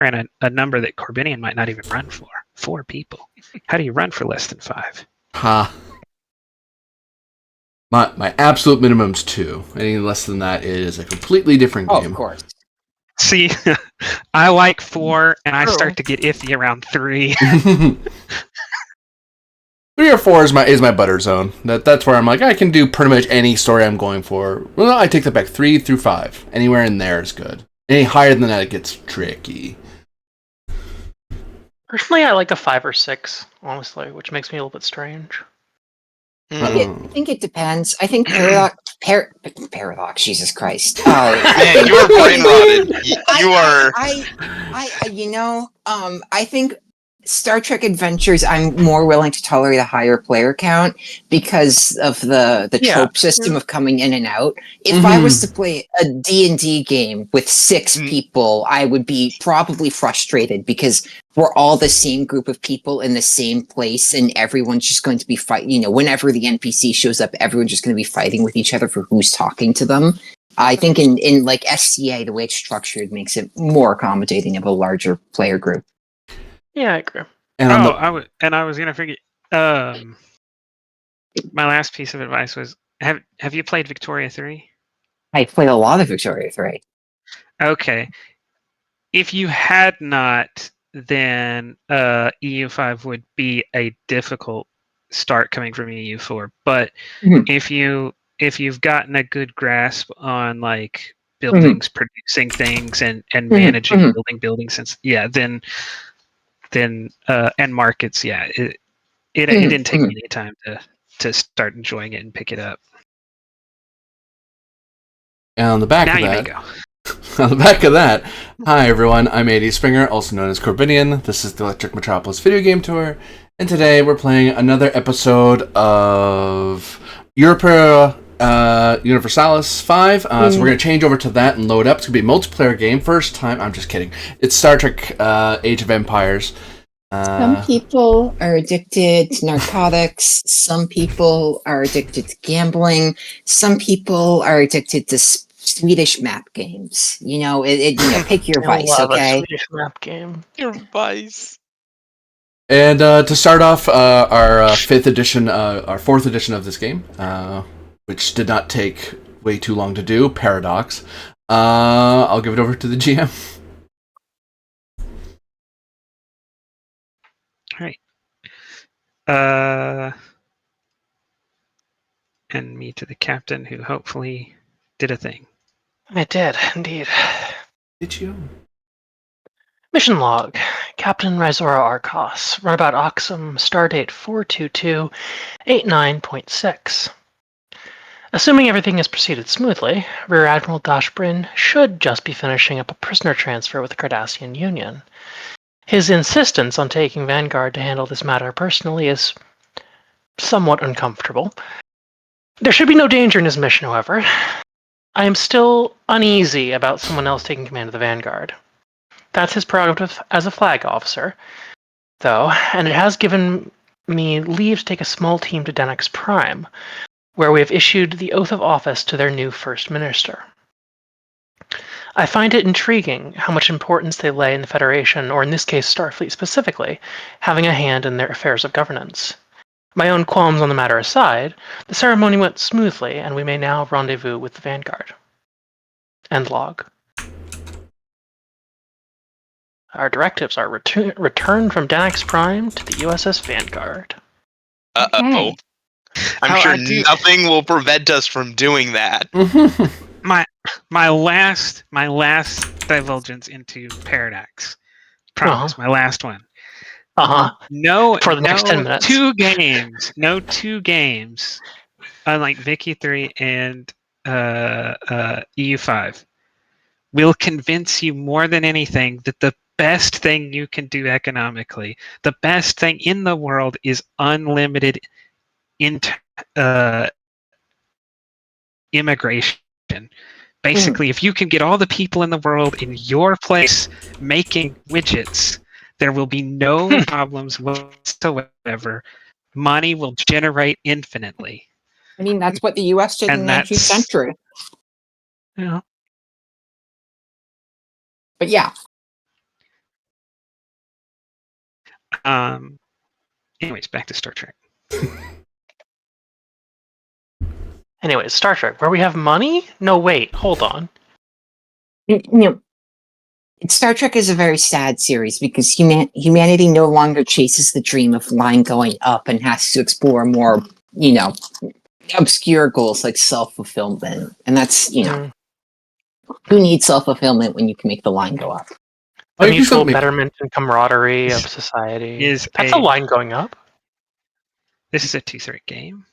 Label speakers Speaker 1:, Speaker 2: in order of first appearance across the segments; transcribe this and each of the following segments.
Speaker 1: and a number that Corbinian might not even run for. 4 people. How do you run for less than 5?
Speaker 2: Ha. My absolute minimum's 2. Anything less than that is a completely different game.
Speaker 3: Oh, of course.
Speaker 1: See, I like 4, and I
Speaker 4: True.
Speaker 1: start to get iffy around 3.
Speaker 2: 3 or 4 is my butter zone. That's where I'm like, I can do pretty much any story I'm going for. Well, I take that back. 3 through 5. Anywhere in there is good. Any higher than that, it gets tricky.
Speaker 4: Personally, I like a 5 or 6, honestly, which makes me a little bit strange.
Speaker 3: I think it depends. I think Paradox, Jesus Christ.
Speaker 5: Man, you are brain rotted. You are.
Speaker 3: I think Star Trek Adventures, I'm more willing to tolerate a higher player count because of the trope system of coming in and out. If I was to play a D&D game with 6 people, I would be probably frustrated because we're all the same group of people in the same place and everyone's just going to be fighting. Whenever the NPC shows up, everyone's just going to be fighting with each other for who's talking to them. I think in like SCA, the way it's structured makes it more accommodating of a larger player group.
Speaker 4: Yeah, I agree.
Speaker 2: And
Speaker 1: I was gonna figure. My last piece of advice was: have you played Victoria 3?
Speaker 3: I played a lot of Victoria 3.
Speaker 1: Okay. If you had not, then EU5 would be a difficult start coming from EU4. But if you've gotten a good grasp on like buildings, producing things, and managing buildings, then and markets, it didn't take me any time to start enjoying it and pick it up.
Speaker 2: And on the back
Speaker 1: now
Speaker 2: of
Speaker 1: you
Speaker 2: that,
Speaker 1: may go.
Speaker 2: On the back of that, hi everyone, I'm AD Springer, also known as Corbinian. This is the Electric Metropolis video game tour, and today we're playing another episode of Europa Universalis 5. So we're going to change over to that and load up. It's going to be a multiplayer game. First time, I'm just kidding. It's Star Trek Age of Empires.
Speaker 3: Some people are addicted to narcotics. Some people are addicted to gambling. Some people are addicted to Swedish map games. Pick your vice, okay?
Speaker 4: Swedish map game.
Speaker 5: Your vice.
Speaker 2: And to start off, our fourth edition of this game, which did not take way too long to do, Paradox. I'll give it over to the GM.
Speaker 1: All right. And me to the captain, who hopefully did a thing.
Speaker 4: I did, indeed.
Speaker 2: Did you?
Speaker 4: Mission log. Captain Rhizora Arcos. Runabout Oxum. Stardate 42289.6. Assuming everything has proceeded smoothly, Rear Admiral Dashbrin should just be finishing up a prisoner transfer with the Cardassian Union. His insistence on taking Vanguard to handle this matter personally is somewhat uncomfortable. There should be no danger in his mission, however. I am still uneasy about someone else taking command of the Vanguard. That's his prerogative as a flag officer, though, and it has given me leave to take a small team to Denix Prime, where we have issued the oath of office to their new First Minister. I find it intriguing how much importance they lay in the Federation, or in this case Starfleet specifically, having a hand in their affairs of governance. My own qualms on the matter aside, the ceremony went smoothly, and we may now rendezvous with the Vanguard. End log. Our directives are return from Denix Prime to the USS Vanguard.
Speaker 5: Uh-oh. I'm sure nothing will prevent us from doing that.
Speaker 1: My last divulgence into Paradox. Promise, my last one. No,
Speaker 4: for the next 10 minutes.
Speaker 1: 2 games. No 2 games. Unlike Vicky 3 and EU5, will convince you more than anything that the best thing you can do economically, the best thing in the world, is unlimited immigration. Basically, if you can get all the people in the world in your place making widgets, there will be no problems whatsoever. Money will generate infinitely.
Speaker 3: I mean, that's what the U.S. did in the 19th century.
Speaker 1: Yeah.
Speaker 3: But yeah.
Speaker 1: Anyways, back to Star Trek.
Speaker 4: Anyways, Star Trek, where we have money? No, wait, hold on.
Speaker 3: Star Trek is a very sad series because humanity no longer chases the dream of line going up and has to explore more, obscure goals like self-fulfillment. And that's, who needs self-fulfillment when you can make the line go up?
Speaker 4: The mutual betterment and camaraderie of society. That's a line going up.
Speaker 1: This is a 2-3 game.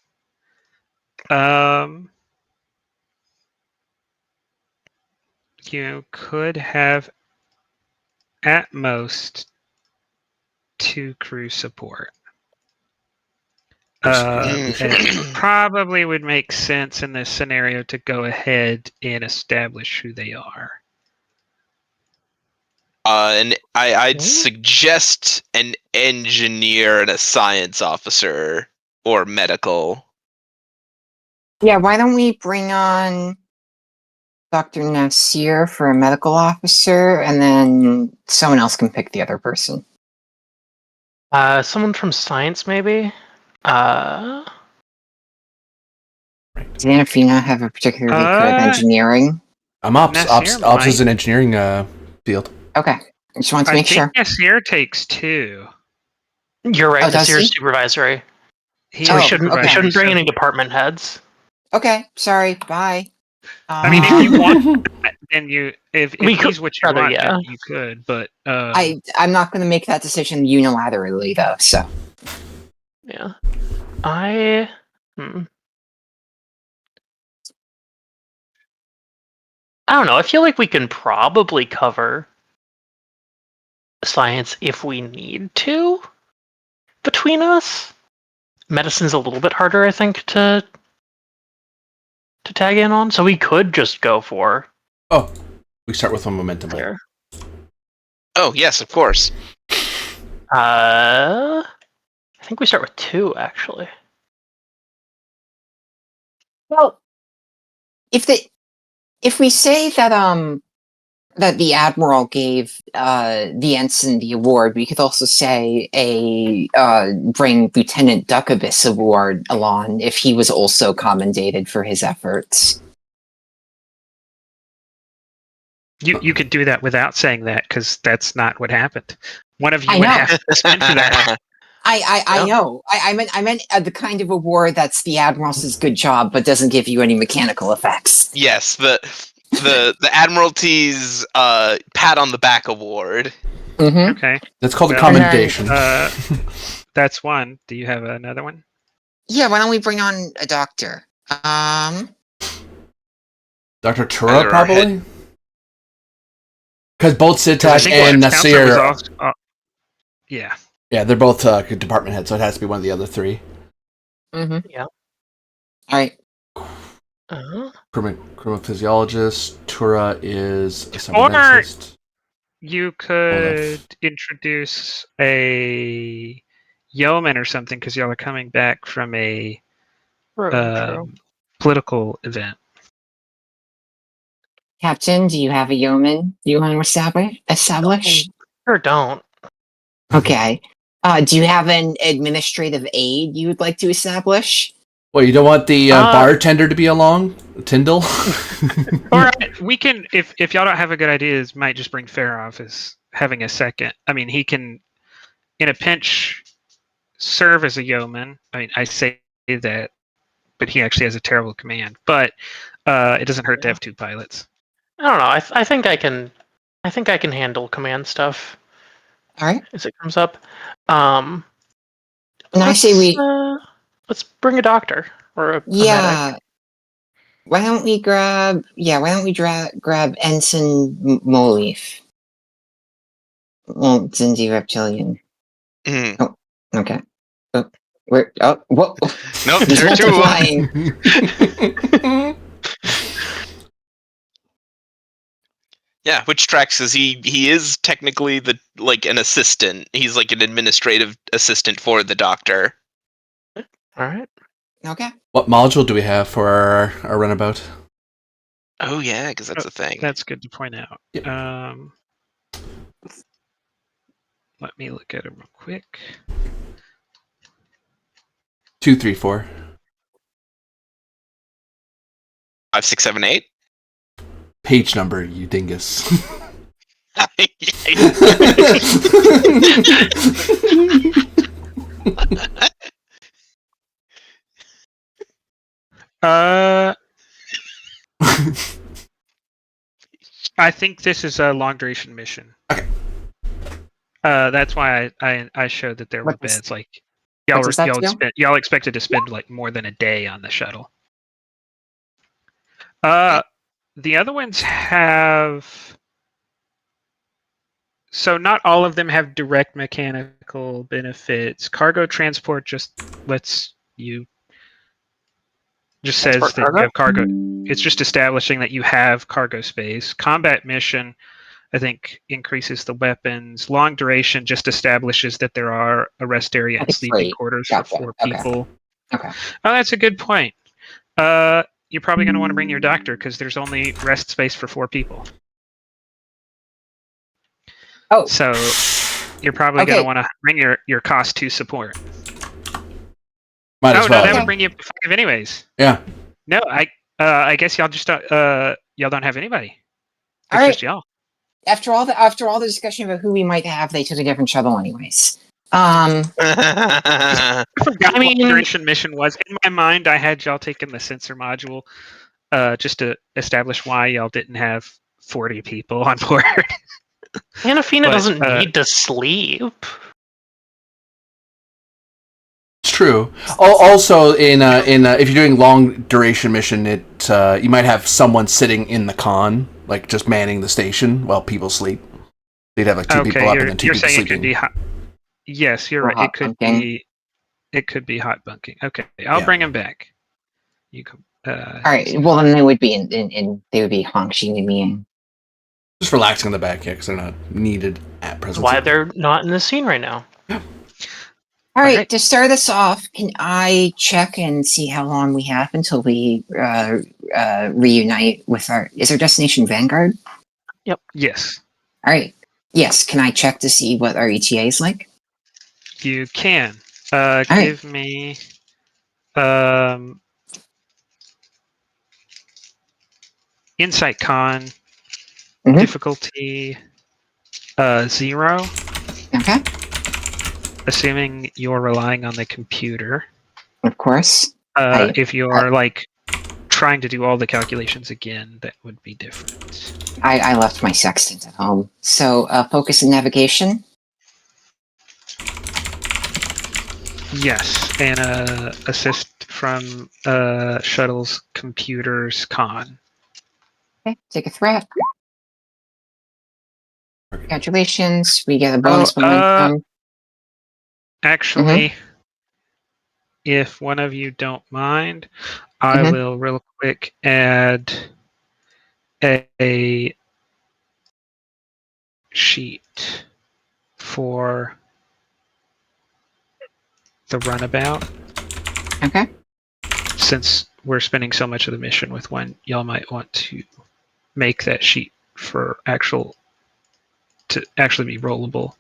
Speaker 1: You could have at most 2 crew support. It probably would make sense in this scenario to go ahead and establish who they are.
Speaker 5: And I'd suggest an engineer and a science officer or medical.
Speaker 3: Yeah, why don't we bring on Dr. Nasir for a medical officer, and then someone else can pick the other person.
Speaker 4: Someone from science, maybe?
Speaker 3: Does Anafina have a particularly good engineering?
Speaker 2: I'm ops. Ops is an engineering field.
Speaker 3: Okay. I just wanted to make sure.
Speaker 1: Nasir takes 2.
Speaker 4: You're right, Nasir's supervisory. We shouldn't bring any department heads.
Speaker 3: Okay, sorry, bye.
Speaker 1: I mean, if you want, then if he's what you want, then you could. But
Speaker 3: I'm not going to make that decision unilaterally, though. So,
Speaker 4: yeah, I don't know. I feel like we can probably cover science if we need to between us. Medicine's a little bit harder, I think, to tag in on, so we could just go for.
Speaker 2: Oh, we start with one momentum there.
Speaker 5: Oh yes, of course.
Speaker 4: I think we start with 2 actually.
Speaker 3: Well, if we say that that the admiral gave the ensign the award, we could also say bring Lieutenant Duckabis award along if he was also commendated for his efforts.
Speaker 1: You could do that without saying that, because that's not what happened. One of you would have to spend for that.
Speaker 3: I know. I meant the kind of award that's the admiral's good job, but doesn't give you any mechanical effects.
Speaker 5: Yes, the Admiralty's pat on the back award.
Speaker 3: Mm-hmm.
Speaker 1: Okay,
Speaker 2: that's called a commendation.
Speaker 1: That's one. Do you have another one?
Speaker 3: Yeah. Why don't we bring on a doctor?
Speaker 2: Dr. Tura, probably. Because both Sitak and Nasir.
Speaker 1: Yeah.
Speaker 2: Yeah, they're both department heads, so it has to be one of the other 3.
Speaker 3: Mm-hmm.
Speaker 4: Yeah.
Speaker 3: All right.
Speaker 2: Criminal physiologist. Tura is a
Speaker 1: Or you could introduce a yeoman or something, because y'all are coming back from a political event.
Speaker 3: Captain, do you have a yeoman you want to establish?
Speaker 4: Sure don't.
Speaker 3: Okay. Do you have an administrative aide you would like to establish?
Speaker 2: Well, you don't want the bartender to be along? Tyndall?
Speaker 1: All right, we can, if y'all don't have a good idea, might just bring Farov as having a second. I mean, he can, in a pinch, serve as a yeoman. I mean, I say that, but he actually has a terrible command. But it doesn't hurt to have 2 pilots.
Speaker 4: I don't know. I think I can handle command stuff.
Speaker 3: All right.
Speaker 4: As it comes up.
Speaker 3: And I say
Speaker 4: let's bring a doctor or a medic.
Speaker 3: Why don't we grab Ensign Moleaf? Well, Zindi Reptilian.
Speaker 5: Mm.
Speaker 3: Oh, okay. Oh, where? Oh, whoa!
Speaker 5: Nope, they're
Speaker 3: flying.
Speaker 5: Yeah, which tracks is he is technically an assistant. He's like an administrative assistant for the doctor.
Speaker 4: All right.
Speaker 3: Okay.
Speaker 2: What module do we have for our runabout?
Speaker 5: Oh yeah, because that's a thing.
Speaker 1: That's good to point out.
Speaker 2: Yep.
Speaker 1: Let me look at them real quick.
Speaker 2: 2, 3, 4.
Speaker 5: 5, 6, 7, 8.
Speaker 2: Page number, you dingus.
Speaker 1: I think this is a long duration mission.
Speaker 2: Okay.
Speaker 1: That's why I showed that there were
Speaker 3: What does-
Speaker 1: beds. Like
Speaker 3: what does that do?
Speaker 1: y'all expected to spend like more than a day on the shuttle. The other ones have. So not all of them have direct mechanical benefits. Cargo transport just lets you. Just says
Speaker 4: Transport
Speaker 1: that you
Speaker 4: cargo?
Speaker 1: have cargo. It's just establishing that you have cargo space. Combat mission, I think, increases the weapons. Long duration just establishes that there are a rest area and
Speaker 3: Okay,
Speaker 1: sleeping
Speaker 3: great.
Speaker 1: quarters
Speaker 3: Gotcha.
Speaker 1: for 4
Speaker 3: Okay.
Speaker 1: people.
Speaker 3: Okay.
Speaker 1: Oh, that's a good point. You're probably going to want to bring your doctor because there's only rest space for 4 people.
Speaker 3: Oh,
Speaker 1: So you're probably going
Speaker 3: Okay.
Speaker 1: to want to bring your cost 2 support.
Speaker 2: Might as well.
Speaker 1: No, that
Speaker 2: then.
Speaker 1: would bring you up to 5 anyways.
Speaker 2: Yeah.
Speaker 1: No, I guess y'all just y'all don't have anybody. It's
Speaker 3: All right.
Speaker 1: just y'all.
Speaker 3: after all the discussion about who we might have, they took a different shuttle anyways.
Speaker 1: I forgot
Speaker 4: I
Speaker 1: what
Speaker 4: mean-
Speaker 1: duration mission was. In my mind, I had y'all taking the sensor module, just to establish why y'all didn't have 40 people on board.
Speaker 4: Anafina
Speaker 1: But,
Speaker 4: doesn't need to sleep.
Speaker 2: It's true. Also, in if you're doing long duration mission, it you might have someone sitting in the con, like just manning the station while people sleep. They'd have like 2 people up and then 2
Speaker 1: you're
Speaker 2: people
Speaker 1: saying
Speaker 2: sleeping.
Speaker 1: it could be hot. Yes, you're
Speaker 3: Or
Speaker 1: right.
Speaker 3: hot bunking.
Speaker 1: It could be hot bunking. Okay, I'll
Speaker 2: Yeah.
Speaker 1: bring him back. You can.
Speaker 3: All right. Well, then they would be in they would be Hongxing me in.
Speaker 2: Just relaxing in the back, yeah, because they're not needed at present.
Speaker 4: Why they're not in the scene right now.
Speaker 3: All right,
Speaker 1: right.
Speaker 3: to start us off, can I check and see how long we have until we reunite with our? Is our destination Vanguard?
Speaker 1: Yes,
Speaker 3: All right. Yes. Can I check to see what our ETA is like?
Speaker 1: you can.
Speaker 3: right.
Speaker 1: Give me. Insight Con
Speaker 3: Mhm.
Speaker 1: difficulty 0.
Speaker 3: Okay.
Speaker 1: Assuming you're relying on the computer.
Speaker 3: Of course. I-
Speaker 1: If you're like trying to do all the calculations again, that would be different.
Speaker 3: I left my sextant at home. So focus and navigation.
Speaker 1: Yes, and assist from shuttle's computers con.
Speaker 3: Okay. Take a threat. Congratulations. We get a bonus momentum.
Speaker 1: Actually, if one of you don't mind, I
Speaker 3: Mhm.
Speaker 1: will real quick add a sheet for the runabout.
Speaker 3: Okay.
Speaker 1: Since we're spending so much of the mission with one, y'all might want to make that sheet to actually be rollable.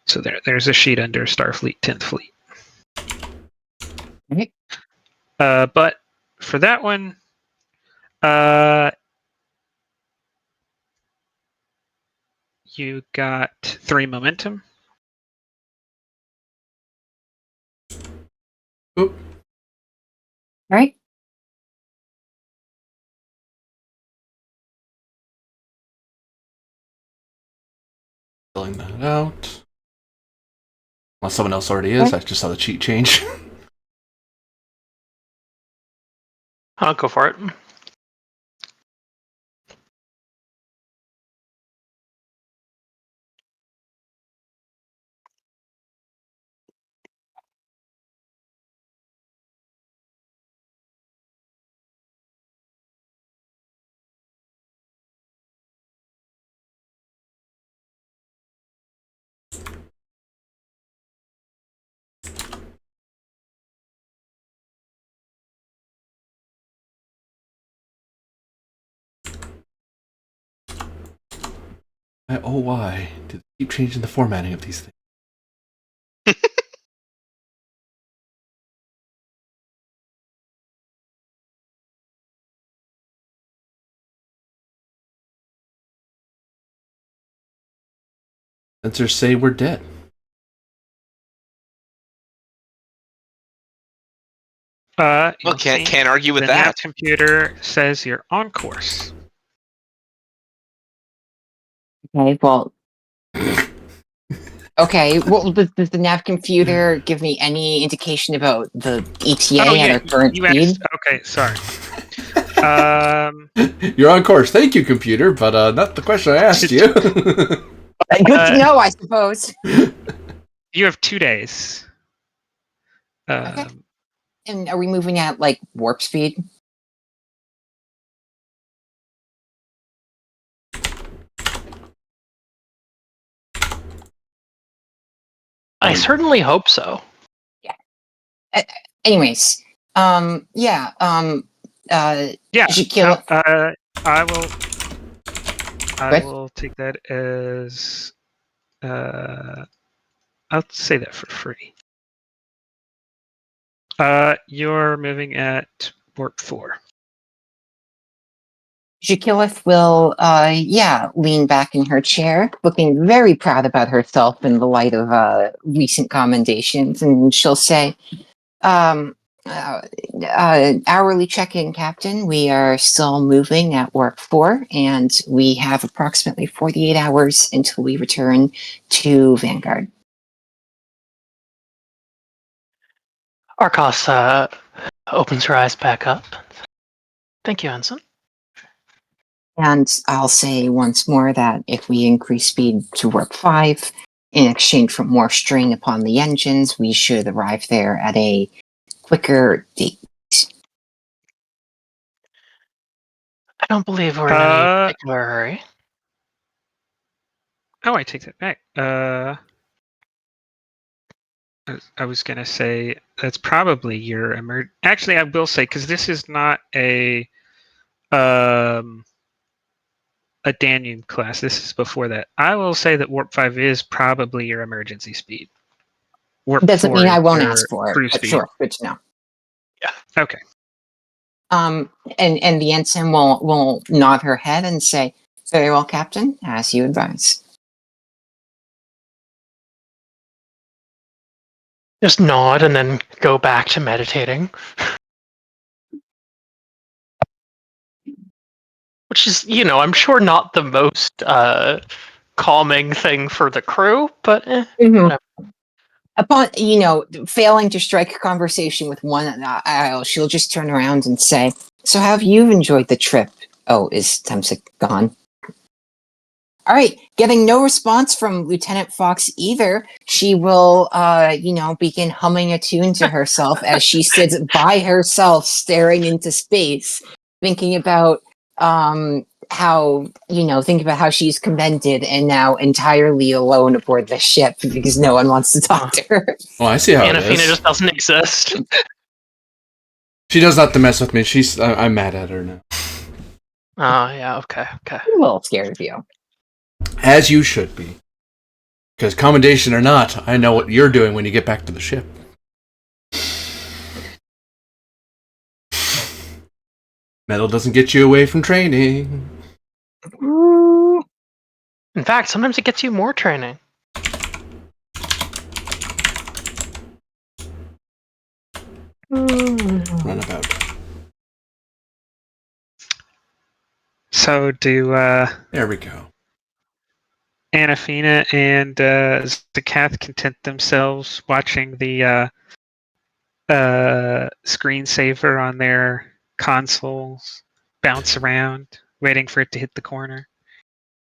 Speaker 1: So there's a sheet under Starfleet 10th Fleet.
Speaker 3: Okay.
Speaker 1: But for that one, you got 3 momentum.
Speaker 2: Oop.
Speaker 3: All right.
Speaker 2: Filling that out. Unless someone else already is. I just saw the cheat change.
Speaker 4: I'll go for it.
Speaker 2: why do they keep changing the formatting of these things? Sensors say we're dead.
Speaker 5: Well, can't argue with
Speaker 1: the
Speaker 5: that.
Speaker 1: nav computer says you're on course.
Speaker 3: Okay, well. Okay, well, does the nav computer give me any indication about the ETA at our current speed?
Speaker 1: Okay, sorry.
Speaker 2: You're on course. Thank you, computer, but not the question I asked you.
Speaker 3: Good to know, I suppose.
Speaker 1: You have 2 days.
Speaker 3: Okay. And are we moving at like warp speed?
Speaker 4: I certainly hope so.
Speaker 3: Yeah. Anyways, yeah.
Speaker 1: Yeah. I
Speaker 3: Good.
Speaker 1: will take that as. I'll say that for free. You're moving at warp 4.
Speaker 3: Jakilith will, lean back in her chair, looking very proud about herself in the light of recent commendations, and she'll say, hourly check-in, Captain. We are still moving at warp 4, and we have approximately 48 hours until we return to Vanguard.
Speaker 4: Arcos opens her eyes back up. Thank you, Ensign.
Speaker 3: And I'll say once more that if we increase speed to warp 5, in exchange for more strain upon the engines, we should arrive there at a quicker date.
Speaker 4: I don't believe we're in any particular hurry.
Speaker 1: Oh, I take that back. I was gonna say that's probably your Actually, I will say, because this is not a Danube class. This is before that. I will say that warp 5 is probably your emergency speed. Warp
Speaker 3: Doesn't
Speaker 1: 4
Speaker 3: mean I
Speaker 1: is
Speaker 3: won't
Speaker 1: your
Speaker 3: ask for it,
Speaker 1: cruise
Speaker 3: but
Speaker 1: speed.
Speaker 3: sure, good to know.
Speaker 1: Yeah. Okay.
Speaker 3: And the ensign will nod her head and say, "Very well, Captain, as you advise."
Speaker 4: Just nod and then go back to meditating. Which is, I'm sure not the most calming thing for the crew, but whatever.
Speaker 3: Upon, failing to strike a conversation with one aisle, she'll just turn around and say, "So have you enjoyed the trip?" Oh, is Temsik gone? All right, getting no response from Lieutenant Fox either, she will, begin humming a tune to herself as she sits by herself staring into space, thinking about how she's commended and now entirely alone aboard the ship because no one wants to talk to her.
Speaker 2: Oh, I see how it
Speaker 4: Anafina
Speaker 2: is.
Speaker 4: just doesn't exist.
Speaker 2: She does not to mess with me. I'm mad at her now.
Speaker 4: Oh, yeah, okay.
Speaker 3: I'm a little scared of you.
Speaker 2: As you should be. Because commendation or not, I know what you're doing when you get back to the ship. Metal doesn't get you away from training.
Speaker 4: In fact, sometimes it gets you more training.
Speaker 2: Runabout.
Speaker 1: So do
Speaker 2: there we go.
Speaker 1: Anafina and Zakath content themselves watching the screensaver on their consoles bounce around, waiting for it to hit the corner?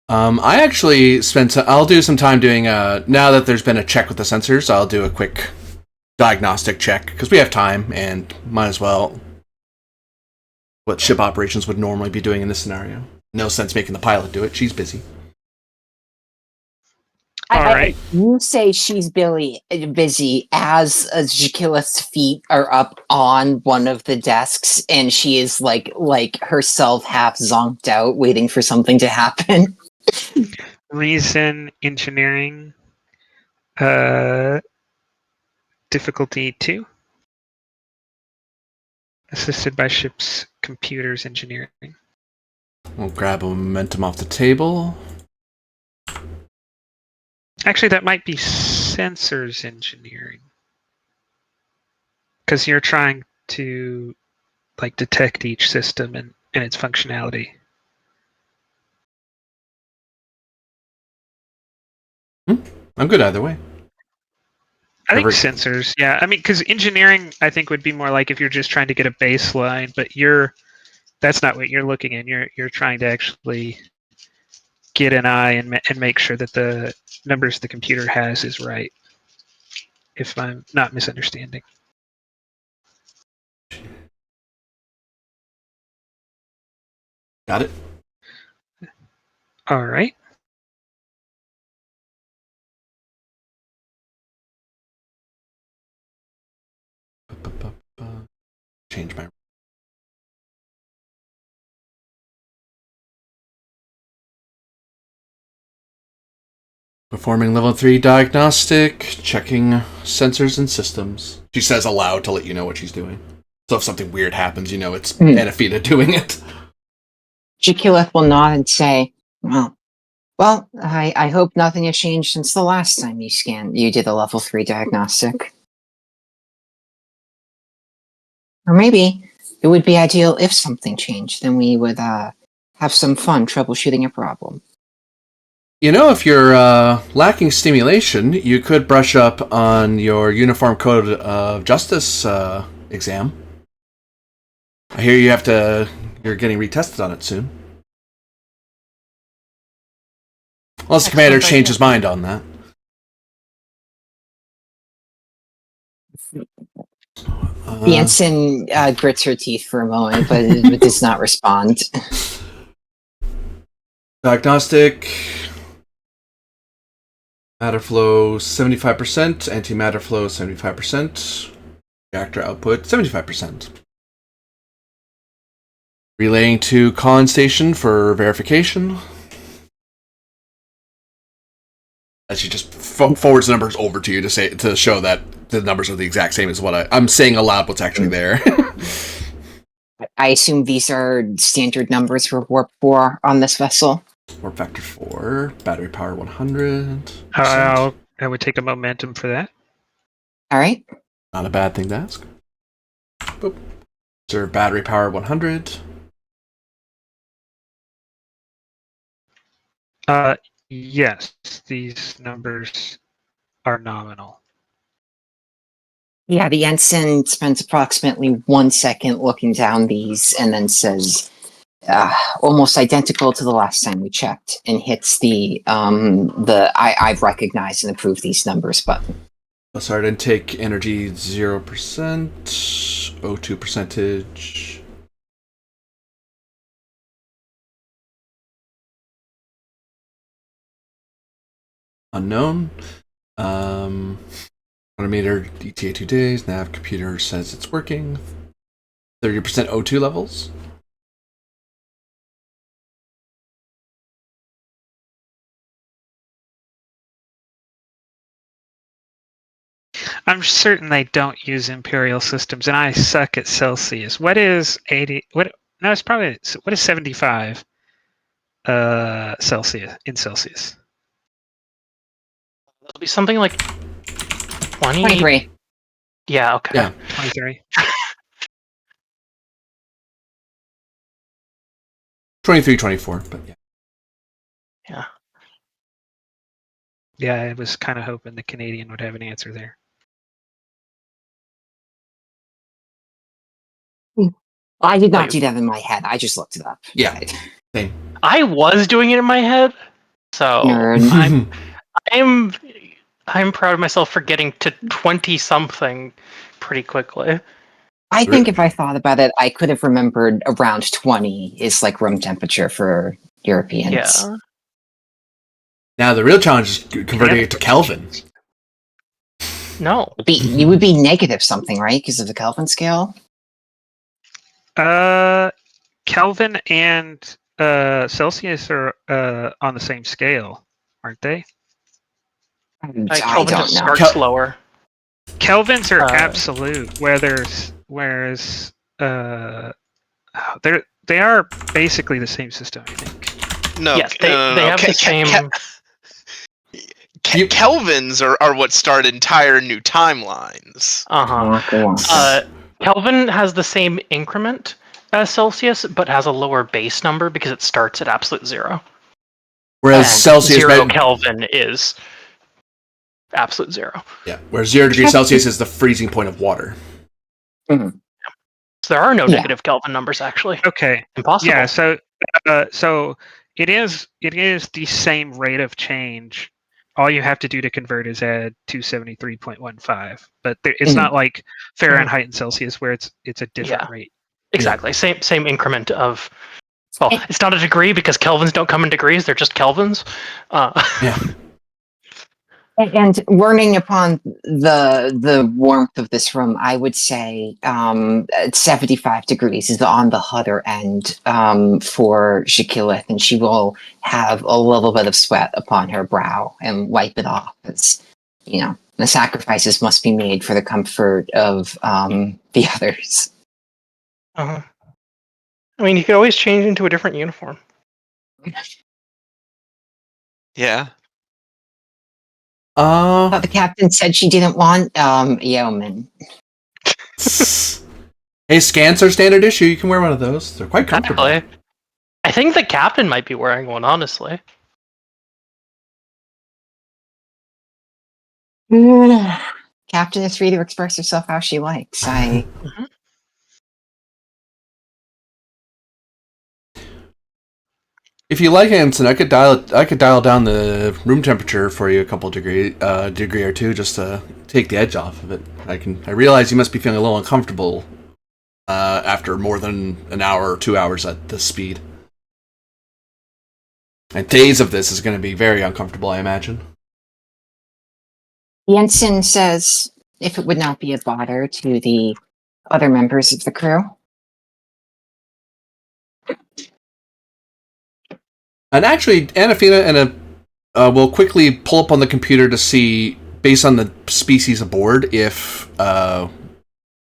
Speaker 2: I actually I'll do some time doing now that there's been a check with the sensors, I'll do a quick diagnostic check because we have time and might as well what ship operations would normally be doing in this scenario. No sense making the pilot do it. She's busy.
Speaker 1: All right.
Speaker 3: You say she's busy as Jakilith's feet are up on one of the desks and she is like herself half zonked out waiting for something to happen.
Speaker 1: Reason Engineering, difficulty 2. Assisted by ship's computers engineering.
Speaker 2: We'll grab a momentum off the table.
Speaker 1: Actually, that might be sensors engineering. Because you're trying to like detect each system and its functionality.
Speaker 2: I'm good either way.
Speaker 1: I think sensors, yeah. I mean, because engineering, I think, would be more like if you're just trying to get a baseline, but that's not what you're looking in. You're trying to actually get an eye and make sure that the numbers the computer has is right. If I'm not misunderstanding.
Speaker 2: Got it.
Speaker 1: All right.
Speaker 2: Change my. Performing level 3 diagnostic, checking sensors and systems. She says aloud to let you know what she's doing. So if something weird happens, you know it's Anafita doing it.
Speaker 3: Jakileth will nod and say, well, I hope nothing has changed since the last time you did a level 3 diagnostic. Or maybe it would be ideal if something changed, then we would have some fun troubleshooting a problem.
Speaker 2: You know, if you're lacking stimulation, you could brush up on your Uniform Code of Justice exam. I hear you're getting retested on it soon. Unless the commander changed his mind on that.
Speaker 3: The ensign grits her teeth for a moment, but does not respond.
Speaker 2: Diagnostic. Matter flow 75%, antimatter flow 75%, reactor output 75%. Relaying to Collin Station for verification. As she just forwards numbers over to you to show that the numbers are the exact same as what I'm saying aloud what's actually there.
Speaker 3: I assume these are standard numbers for Warp 4 on this vessel.
Speaker 2: Warp factor 4, battery power 100.
Speaker 1: I would take a momentum for that.
Speaker 3: All right.
Speaker 2: Not a bad thing to ask. Boop. Reserve battery power 100.
Speaker 1: Yes, these numbers are nominal.
Speaker 3: Yeah, the ensign spends approximately 1 second looking down these and then says, almost identical to the last time we checked, and hits the I've recognized and approved these numbers button.
Speaker 2: Pulsar intake energy 0%, O2 percentage. Unknown. 100 meter ETA 2 days. Nav computer says it's working. 30% O2 levels.
Speaker 1: I'm certain they don't use Imperial systems, and I suck at Celsius. What is 80? No, it's probably what is 75 Celsius in Celsius?
Speaker 4: It'll be something like
Speaker 3: 23.
Speaker 4: Yeah. Okay.
Speaker 2: Yeah.
Speaker 1: 23.
Speaker 2: 23, 24, but yeah.
Speaker 4: Yeah.
Speaker 1: Yeah, I was kind of hoping the Canadian would have an answer there.
Speaker 3: I did not do that in my head. I just looked it up.
Speaker 2: Yeah. Same.
Speaker 4: I was doing it in my head, so
Speaker 3: Nerd.
Speaker 4: I'm proud of myself for getting to 20 something pretty quickly.
Speaker 3: I think if I thought about it, I could have remembered around 20 is like room temperature for Europeans.
Speaker 4: Yeah.
Speaker 2: Now the real challenge is converting it to Kelvin.
Speaker 4: No.
Speaker 3: You would be negative something, right? Because of the Kelvin scale?
Speaker 1: Kelvin and Celsius are on the same scale. aren't they?
Speaker 3: I
Speaker 4: Kelvin
Speaker 3: don't
Speaker 4: just
Speaker 3: know.
Speaker 4: starts lower.
Speaker 1: Kelvins are
Speaker 4: Uh,
Speaker 1: absolute, whereas they are basically the same system, I think.
Speaker 5: No,
Speaker 4: Yes, they have the same.
Speaker 5: Kelvins are what start entire new timelines.
Speaker 4: Kelvin has the same increment as Celsius, but has a lower base number because it starts at absolute 0.
Speaker 2: Whereas
Speaker 4: And
Speaker 2: Celsius
Speaker 4: 0 Kelvin is absolute 0.
Speaker 2: Yeah, where 0 degrees Celsius is the freezing point of water.
Speaker 3: Mm-hmm.
Speaker 4: So there are no negative Kelvin numbers, actually.
Speaker 1: Okay.
Speaker 4: Impossible.
Speaker 1: Yeah. So it is the same rate of change. All you have to do to convert is add 273.15. But it's not like Fahrenheit and Celsius where it's a different rate.
Speaker 4: Exactly. Same increment of. Well, it's not a degree because kelvins don't come in degrees; they're just kelvins.
Speaker 2: Yeah.
Speaker 3: And learning upon the warmth of this room, I would say 75 degrees is on the hotter end for Shakilith, and she will have a little bit of sweat upon her brow and wipe it off. As the sacrifices must be made for the comfort of the others.
Speaker 4: I mean, you could always change into a different uniform.
Speaker 5: Yeah.
Speaker 3: The captain said she didn't want yeoman.
Speaker 2: Hey, scants are standard issue. You can wear one of those. They're quite comfortable.
Speaker 4: Actually, I think the captain might be wearing one, honestly.
Speaker 3: Captain is free to express herself how she likes.
Speaker 2: If you like, Hanson, I could dial down the room temperature for you a couple degree or two, just to take the edge off of it. I realize you must be feeling a little uncomfortable after more than an hour or 2 hours at this speed. And days of this is going to be very uncomfortable, I imagine.
Speaker 3: The ensign says if it would not be a bother to the other members of the crew.
Speaker 2: And actually, Anafina will quickly pull up on the computer to see, based on the species aboard, if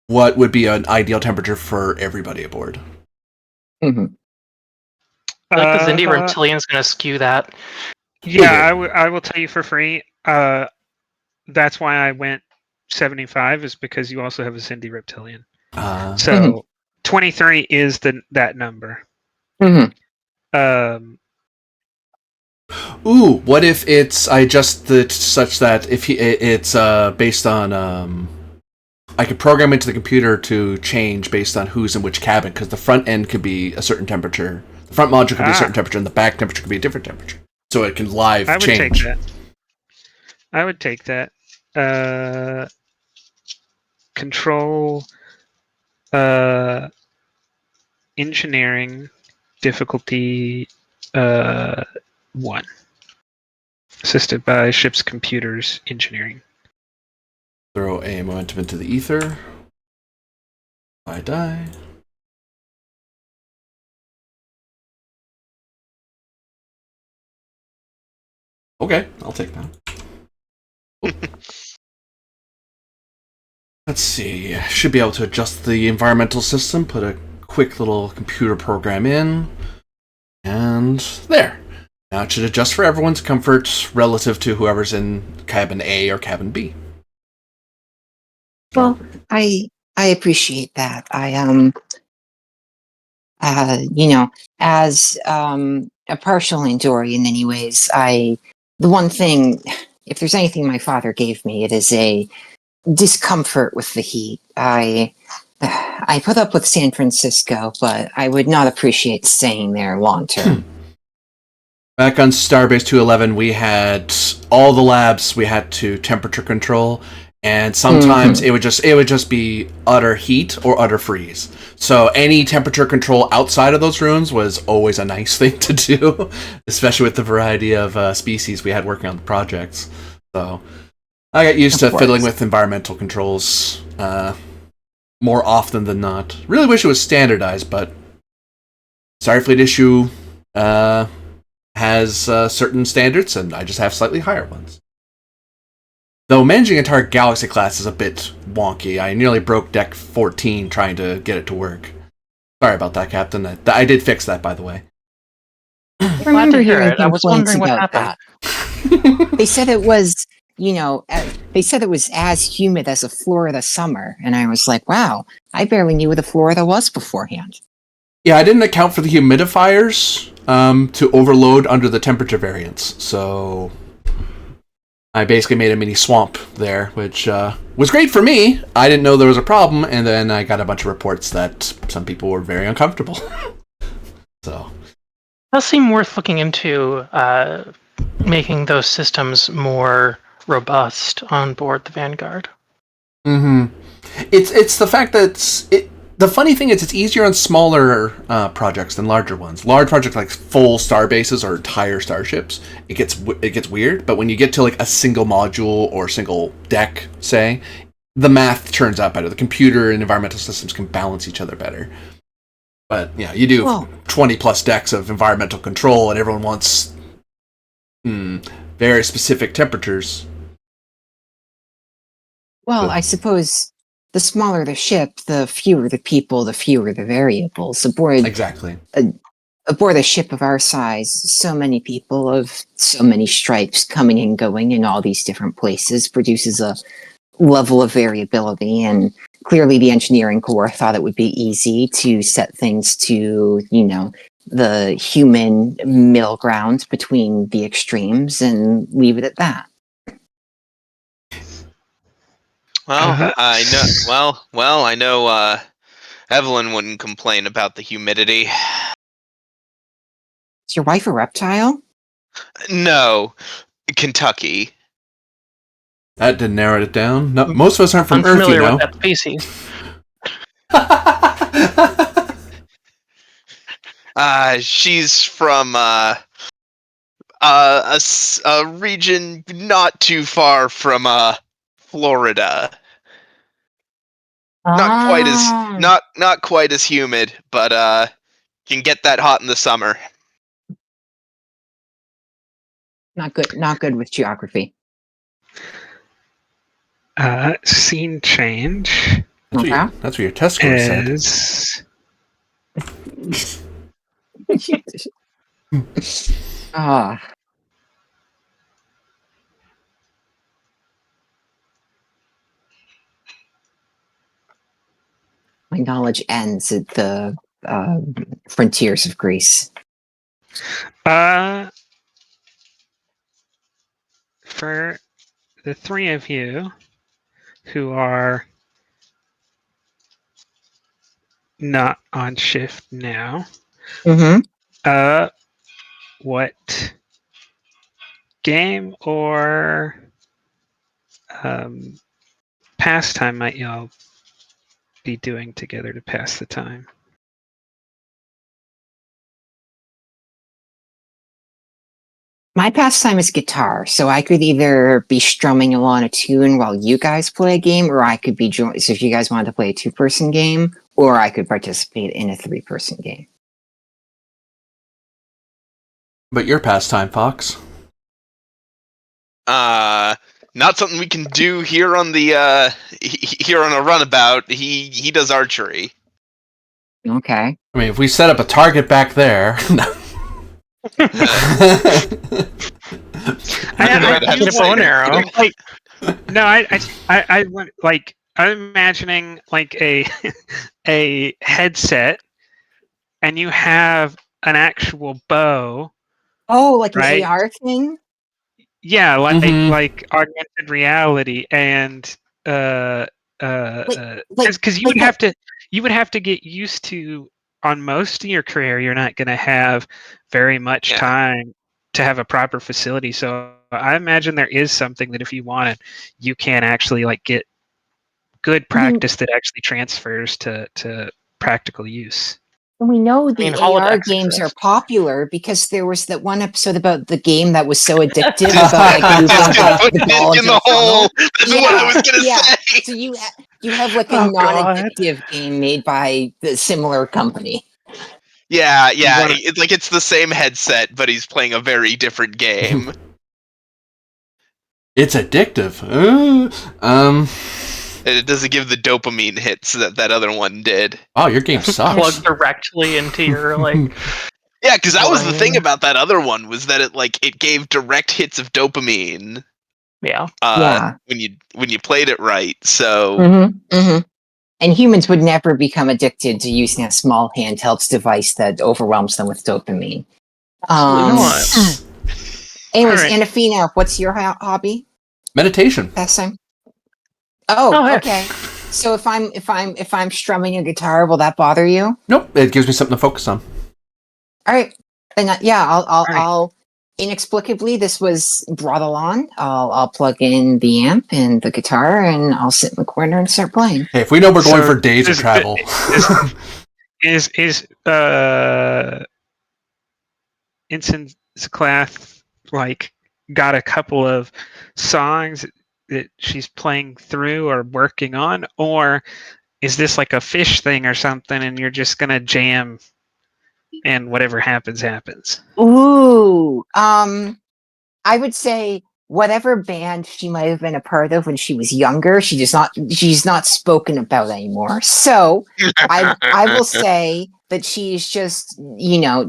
Speaker 2: what would be an ideal temperature for everybody aboard.
Speaker 3: Mm-hmm.
Speaker 4: I think the Xindi Reptilian's going to skew that.
Speaker 1: Yeah, I will tell you for free. That's why I went 75, is because you also have a Xindi Reptilian. So 23 is that number.
Speaker 3: Mm-hmm.
Speaker 2: Ooh, what if I adjust it such that if it's based on I could program into the computer to change based on who's in which cabin, because the front end could be a certain temperature, the front module could be a certain temperature, and the back temperature could be a different temperature. So it can live change.
Speaker 1: I would take that. Control engineering difficulty 1. Assisted by ship's computers engineering.
Speaker 2: Throw a momentum into the ether. I die. Okay, I'll take that. Let's see. Should be able to adjust the environmental system, put a quick little computer program in, and there. Now it should adjust for everyone's comfort relative to whoever's in cabin A or cabin B.
Speaker 3: Well, I appreciate that. As a partial Andorian anyways, the one thing, if there's anything my father gave me, it is a discomfort with the heat. I put up with San Francisco, but I would not appreciate staying there long term.
Speaker 2: Back on Starbase 211, we had all the labs we had to temperature control, and sometimes it would just be utter heat or utter freeze. So any temperature control outside of those rooms was always a nice thing to do, especially with the variety of species we had working on the projects. So I got used to fiddling with environmental controls more often than not. Really wish it was standardized, but Starfleet issue had has certain standards, and I just have slightly higher ones. Though managing an entire Galaxy class is a bit wonky. I nearly broke deck 14 trying to get it to work. Sorry about that, Captain. I did fix that, by the way.
Speaker 3: I remember hearing
Speaker 4: I was
Speaker 3: complaints
Speaker 4: wondering what
Speaker 3: about
Speaker 4: happened.
Speaker 3: that. They said it was, they said it was as humid as a Florida summer, and I was like, wow, I barely knew what a Florida was beforehand.
Speaker 2: Yeah, I didn't account for the humidifiers to overload under the temperature variance, so I basically made a mini swamp there, which was great for me. I didn't know there was a problem, and then I got a bunch of reports that some people were very uncomfortable. So
Speaker 4: Does seem worth looking into making those systems more robust on board the Vanguard.
Speaker 2: Mm-hmm. It's the fact that the funny thing is it's easier on smaller projects than larger ones. Large projects like full star bases or entire starships, it gets weird. But when you get to like a single module or single deck, say, the math turns out better. The computer and environmental systems can balance each other better. But yeah, you do 20 plus decks of environmental control, and everyone wants very specific temperatures.
Speaker 3: Well, I suppose the smaller the ship, the fewer the people, the fewer the variables.
Speaker 2: Exactly.
Speaker 3: Aboard a ship of our size, so many people of so many stripes coming and going in all these different places produces a level of variability, and clearly the engineering corps thought it would be easy to set things to, the human middle ground between the extremes and leave it at that.
Speaker 5: Well, I know. Well, I know. Evelyn wouldn't complain about the humidity.
Speaker 3: Is your wife a reptile?
Speaker 5: No, Kentucky.
Speaker 2: That didn't narrow it down. No, most of us aren't from Earth,
Speaker 4: Unfamiliar with that species.
Speaker 5: She's from a region not too far from Florida. Not quite as humid, but can get that hot in the summer.
Speaker 3: Not good with geography.
Speaker 1: Scene change.
Speaker 2: That's what your test score said.
Speaker 3: My knowledge ends at the frontiers of Greece.
Speaker 1: For the three of you who are not on shift now, what game or pastime might y'all be doing together to pass the time?
Speaker 3: My pastime is guitar, so I could either be strumming along a tune while you guys play a game, or I could be so if you guys wanted to play a 2-person game, or I could participate in a 3-person game.
Speaker 2: But your pastime, Fox?
Speaker 5: Not something we can do here on the here on a runabout. He does archery.
Speaker 3: Okay.
Speaker 2: I mean, if we set up a target back there.
Speaker 4: I get a bow and arrow.
Speaker 1: I want I'm imagining like a headset, and you have an actual bow.
Speaker 3: Oh, like
Speaker 1: right?
Speaker 3: an AR thing?
Speaker 1: Yeah, like augmented reality, and because you would have to get used to, on most of your career, you're not going to have very much time to have a proper facility. So I imagine there is something that if you wanted, you can actually like get good practice that actually transfers to practical use.
Speaker 3: And we know the AR
Speaker 4: holodecks
Speaker 3: games
Speaker 4: exist.
Speaker 3: are popular because there was that one episode about the game that was so addictive about like moving the ball into the hole.
Speaker 5: That's what I was gonna say.
Speaker 3: So you have like a non-addictive game made by the similar company.
Speaker 5: Yeah, it's like it's the same headset, but he's playing a very different game.
Speaker 2: It's addictive.
Speaker 5: And it doesn't give the dopamine hits that other one did.
Speaker 2: Oh, your game sucks.
Speaker 4: Plug directly into your
Speaker 5: Yeah, because that was the thing
Speaker 4: brain.
Speaker 5: about that other one was that it gave direct hits of dopamine.
Speaker 4: Yeah.
Speaker 5: When you played it right. So
Speaker 3: And humans would never become addicted to using a small handheld device that overwhelms them with dopamine. Anyways,
Speaker 1: All right.
Speaker 3: Anafina, what's your hobby?
Speaker 2: Meditation.
Speaker 3: Pastime. Oh,
Speaker 4: hey.
Speaker 3: okay. So if I'm strumming a guitar, will that bother you?
Speaker 2: Nope, it gives me something to focus on.
Speaker 3: All right. Then
Speaker 1: right.
Speaker 3: I'll inexplicably this was brought along. I'll plug in the amp and the guitar, and I'll sit in the corner and start playing.
Speaker 2: Hey, if we know we're going
Speaker 1: So
Speaker 2: for days of travel.
Speaker 1: Is Incense Clath like got a couple of songs that she's playing through or working on, or is this like a fish thing or something and you're just gonna jam and whatever happens happens?
Speaker 3: Ooh. I would say whatever band she might have been a part of when she was younger, she's not spoken about anymore. So I will say that she's just,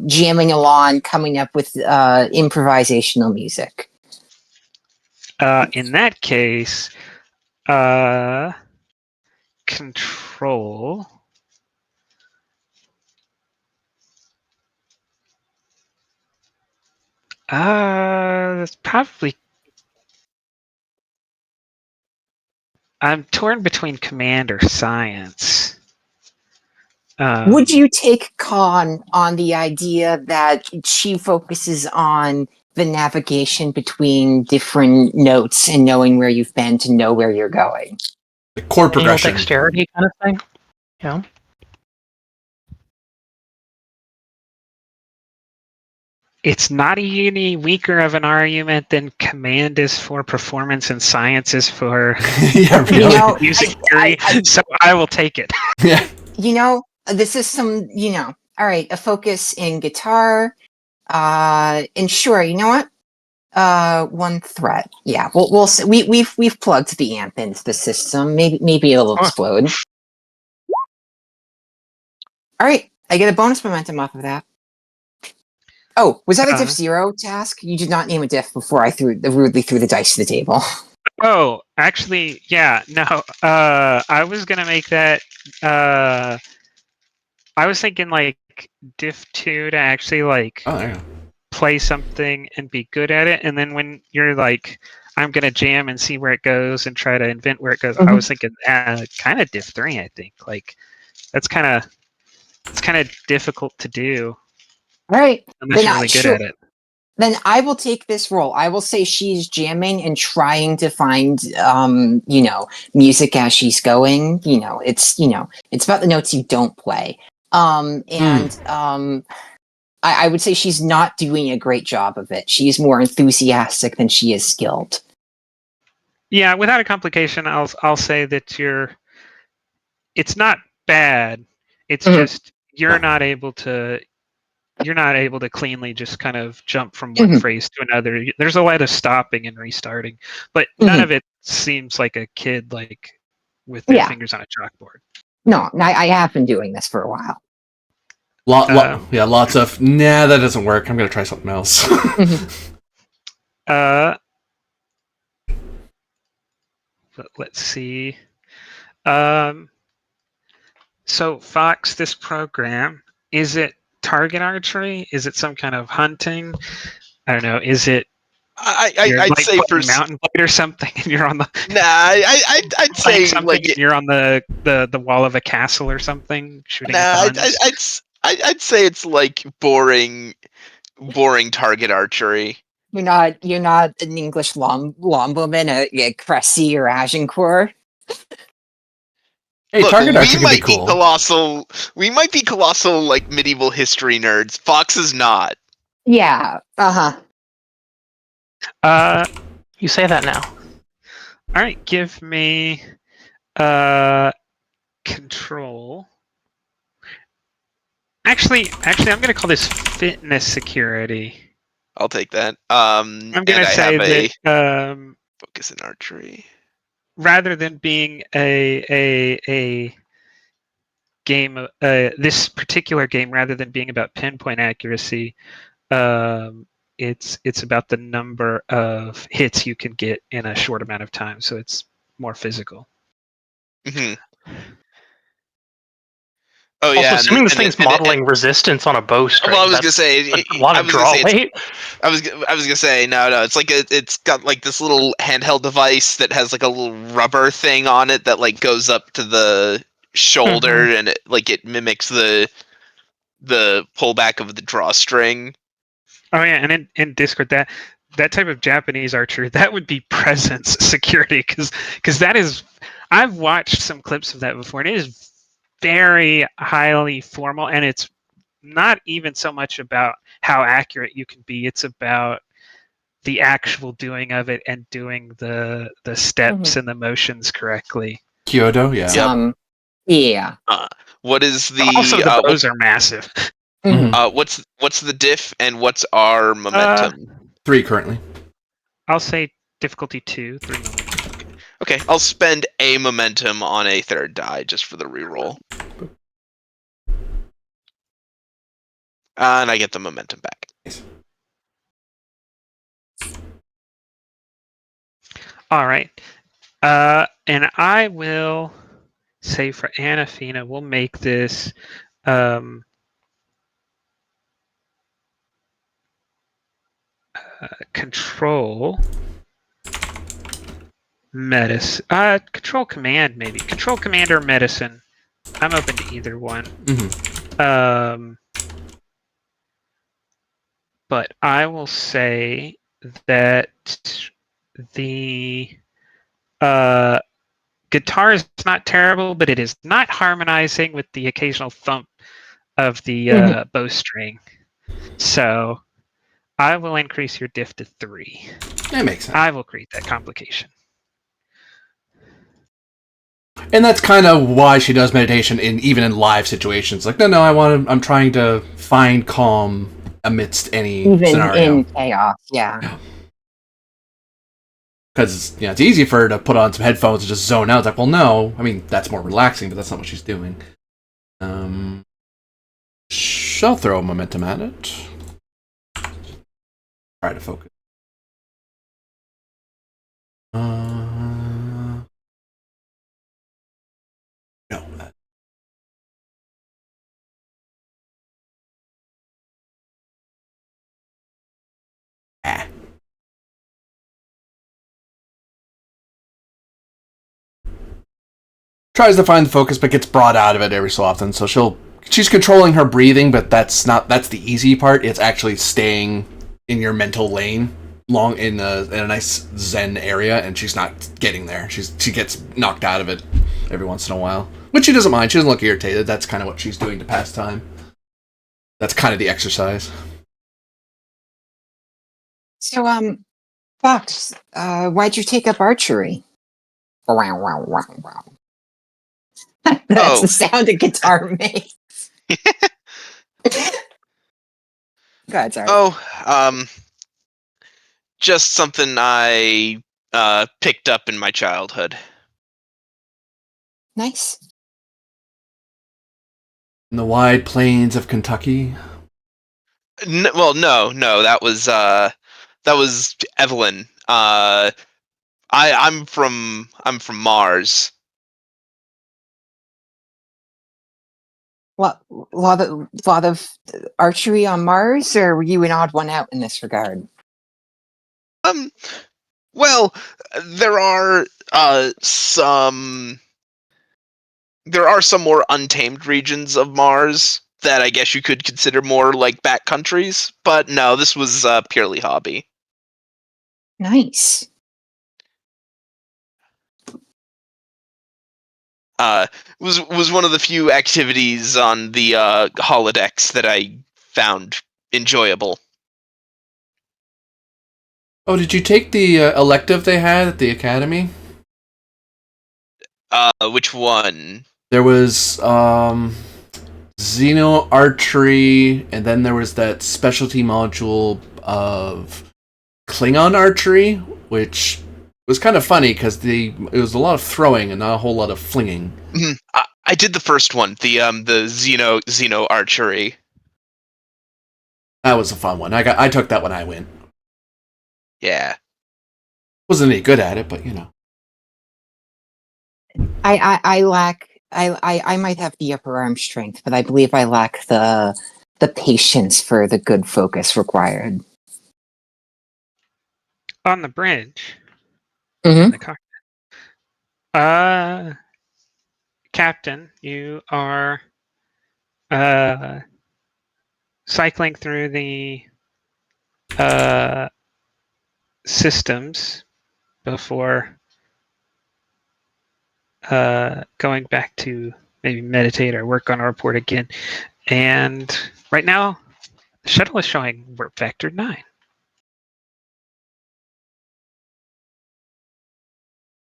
Speaker 3: jamming along, coming up with improvisational music.
Speaker 1: In that case, control. That's probably. I'm torn between command or science.
Speaker 3: Would you take Con on the idea that she focuses on the navigation between different notes and knowing where you've been to know where you're going?
Speaker 2: The chord
Speaker 4: Anal
Speaker 2: progression.
Speaker 4: dexterity kind of thing? Yeah.
Speaker 1: It's not any weaker of an argument than command is for performance and science is for
Speaker 2: Yeah, really.
Speaker 1: music theory. So I will take it.
Speaker 2: Yeah.
Speaker 3: This is some, all right, a focus in guitar. And sure, you know what? One threat. Yeah, we'll see. We've plugged the amp into the system. Maybe it'll explode. All right, I get a bonus momentum off of that. Oh, was that a diff 0 task? You did not name a diff before I rudely threw the dice to the table.
Speaker 1: Oh, actually, yeah, no. I was gonna make that. I was thinking like diff 2 to actually like play something and be good at it, and then when you're like, I'm gonna jam and see where it goes and try to invent where it goes. I was thinking kind of diff 3. I think like it's kind of difficult to do.
Speaker 3: All right,
Speaker 1: unless you're really good at it.
Speaker 3: Then I will take this role. I will say she's jamming and trying to find, music as she's going. It's about the notes you don't play. I would say she's not doing a great job of it. She's more enthusiastic than she is skilled.
Speaker 1: Yeah, without a complication, I'll say that it's not bad. It's just you're not able to cleanly just kind of jump from one phrase to another. There's a lot of stopping and restarting, but none of it seems like a kid like with their fingers on a chalkboard.
Speaker 3: No, I have been doing this for a while.
Speaker 2: Lots of nah, that doesn't work. I'm gonna try something else.
Speaker 1: Let's see. So Fox, this program, is it target archery? Is it some kind of hunting? I don't know. Is it?
Speaker 5: I'd
Speaker 1: like
Speaker 5: say for
Speaker 1: mountain blade or something, and you're on the.
Speaker 5: Nah, I'd say
Speaker 1: something,
Speaker 5: like
Speaker 1: and you're on the wall of a castle or something shooting.
Speaker 5: Nah, I'd say it's like boring target archery.
Speaker 3: You're not an English longbowman at Cressy or Agincourt.
Speaker 2: Hey,
Speaker 5: look,
Speaker 2: target archery could be cool.
Speaker 5: We might be colossal like medieval history nerds. Fox is not.
Speaker 3: Yeah.
Speaker 4: You say that now.
Speaker 1: All right, give me control. Actually, I'm going to call this fitness security.
Speaker 5: I'll take that.
Speaker 1: I'm going to say that
Speaker 5: focus in archery.
Speaker 1: Rather than being a game, this particular game, rather than being about pinpoint accuracy, it's about the number of hits you can get in a short amount of time. So it's more physical.
Speaker 5: Mm-hmm. Oh
Speaker 4: also,
Speaker 5: yeah.
Speaker 4: Assuming this thing's modeling resistance on a bowstring.
Speaker 5: Well, I was gonna say
Speaker 4: a lot of draw weight.
Speaker 5: I was gonna say no. It's like it's got like this little handheld device that has like a little rubber thing on it that like goes up to the shoulder and it mimics the pullback of the drawstring.
Speaker 1: Oh yeah, and in Discord that type of Japanese archer, that would be presence security because that is, I've watched some clips of that before and it is very highly formal, and it's not even so much about how accurate you can be, it's about the actual doing of it and doing the steps and the motions correctly.
Speaker 2: Kyoto, yeah.
Speaker 3: Yeah.
Speaker 5: What is the
Speaker 1: also the bows are massive.
Speaker 5: What's the diff and what's our momentum?
Speaker 2: 3 currently.
Speaker 1: I'll say difficulty 2, 3 momentum.
Speaker 5: Okay, I'll spend a momentum on a third die just for the reroll. And I get the momentum back.
Speaker 2: Nice.
Speaker 1: All right. And I will say for Anafina, we'll make this control medicine. Control command, maybe. Control command or medicine. I'm open to either one. But I will say that the guitar is not terrible, but it is not harmonizing with the occasional thump of the bowstring. So I will increase your diff to 3.
Speaker 2: That makes sense.
Speaker 1: I will create that complication.
Speaker 2: And that's kind of why she does meditation even in live situations. Like, no, I'm trying to find calm amidst any scenario.
Speaker 3: Even in chaos, yeah.
Speaker 2: Because it's easy for her to put on some headphones and just zone out. It's like, well, no. I mean, that's more relaxing, but that's not what she's doing. She'll throw momentum at it. Try to focus. No. Tries to find the focus, but gets brought out of it every so often. So she's controlling her breathing, but that's the easy part. It's actually staying in your mental lane long in a nice zen area, and she's not getting there. She gets knocked out of it every once in a while, which she doesn't mind. She doesn't look irritated. That's kind of what she's doing to pass time. That's kind of the exercise.
Speaker 3: So, Fox, why'd you take up archery? Wow, wow, wow, wow. That's the sound a guitar makes. Go ahead, sorry.
Speaker 5: Just something I picked up in my childhood.
Speaker 3: Nice.
Speaker 2: In the wide plains of Kentucky.
Speaker 5: No, that was Evelyn. I'm from Mars.
Speaker 3: What, a lot of archery on Mars, or were you an odd one out in this regard?
Speaker 5: Well, there are some more untamed regions of Mars that I guess you could consider more like backcountries, but no, this was purely hobby.
Speaker 3: Nice.
Speaker 5: Was one of the few activities on the holodecks that I found enjoyable.
Speaker 2: Oh, did you take the elective they had at the academy?
Speaker 5: Which one?
Speaker 2: There was Xeno archery, and then there was that specialty module of Klingon archery, which was kind of funny because it was a lot of throwing and not a whole lot of flinging.
Speaker 5: I did the first one, the Xeno archery.
Speaker 2: That was a fun one. I took that when I went.
Speaker 5: Yeah.
Speaker 2: Wasn't any good at it, but you know.
Speaker 3: I lack. I might have the upper arm strength, but I believe I lack the patience for the good focus required.
Speaker 1: On the bridge.
Speaker 3: Mm-hmm.
Speaker 1: In the cockpit. Captain, you are cycling through the systems before going back to maybe meditate or work on a report again. And right now, the shuttle is showing warp factor 9.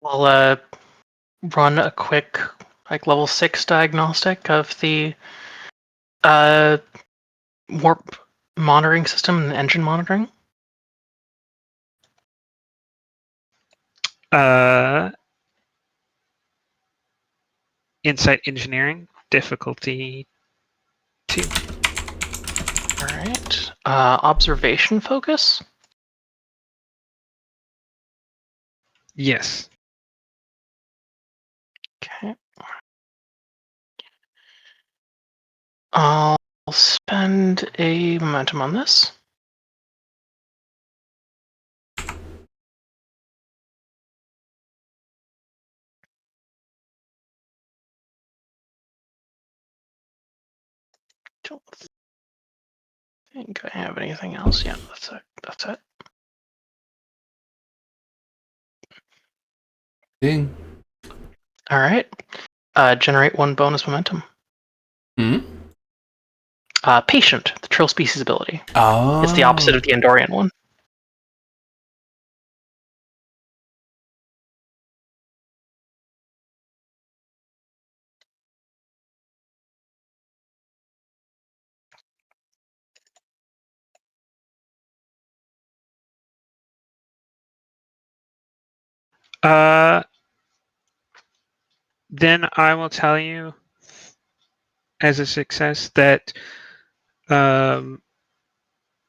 Speaker 4: We'll run a quick, level 6 diagnostic of the warp monitoring system and engine monitoring.
Speaker 1: Insight engineering, difficulty 2.
Speaker 4: All right. Observation focus.
Speaker 1: Yes.
Speaker 4: Okay. I'll spend a momentum on this. Don't think I have anything else. Yeah, that's it. That's it.
Speaker 2: Ding.
Speaker 4: All right. Generate 1 bonus momentum.
Speaker 2: Hmm.
Speaker 4: Patient, the Trill species ability.
Speaker 2: Oh.
Speaker 4: It's the opposite of the Andorian one.
Speaker 1: Then I will tell you as a success that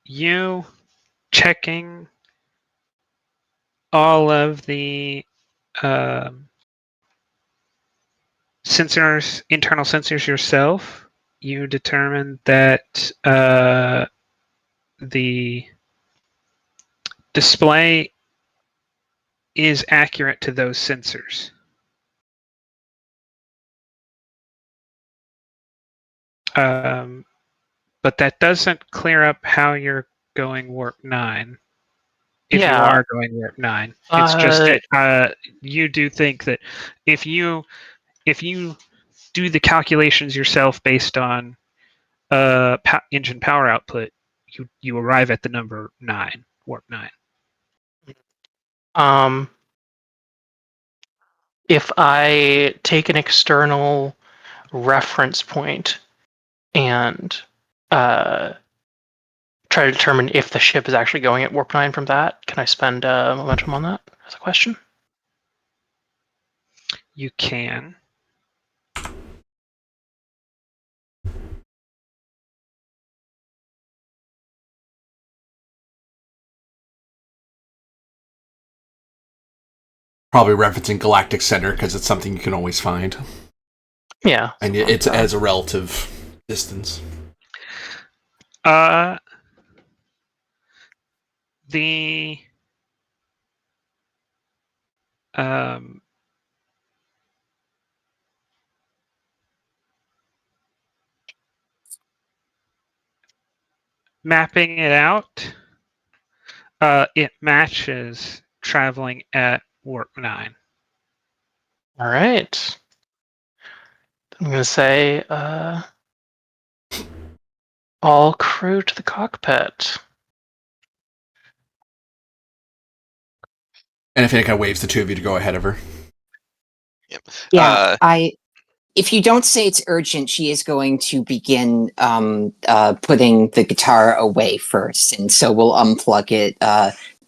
Speaker 1: you checking all of the sensors, internal sensors yourself, you determine that the display is accurate to those sensors. But that doesn't clear up how you're going warp 9. If you are going warp 9, it's just that you do think that if you do the calculations yourself based on engine power output, you arrive at the number 9, warp 9.
Speaker 4: If I take an external reference point and try to determine if the ship is actually going at warp 9 from that, can I spend momentum on that as a question?
Speaker 1: You can.
Speaker 2: Probably referencing Galactic Center because it's something you can always find.
Speaker 4: Yeah.
Speaker 2: And it's as a relative distance.
Speaker 1: The mapping it out, it matches traveling at warp 9.
Speaker 4: All right. I'm going to say all crew to the cockpit.
Speaker 2: And if Annika waves the two of you to go ahead of her.
Speaker 5: Yep.
Speaker 3: Yeah, if you don't say it's urgent, she is going to begin putting the guitar away first, and so we'll unplug it.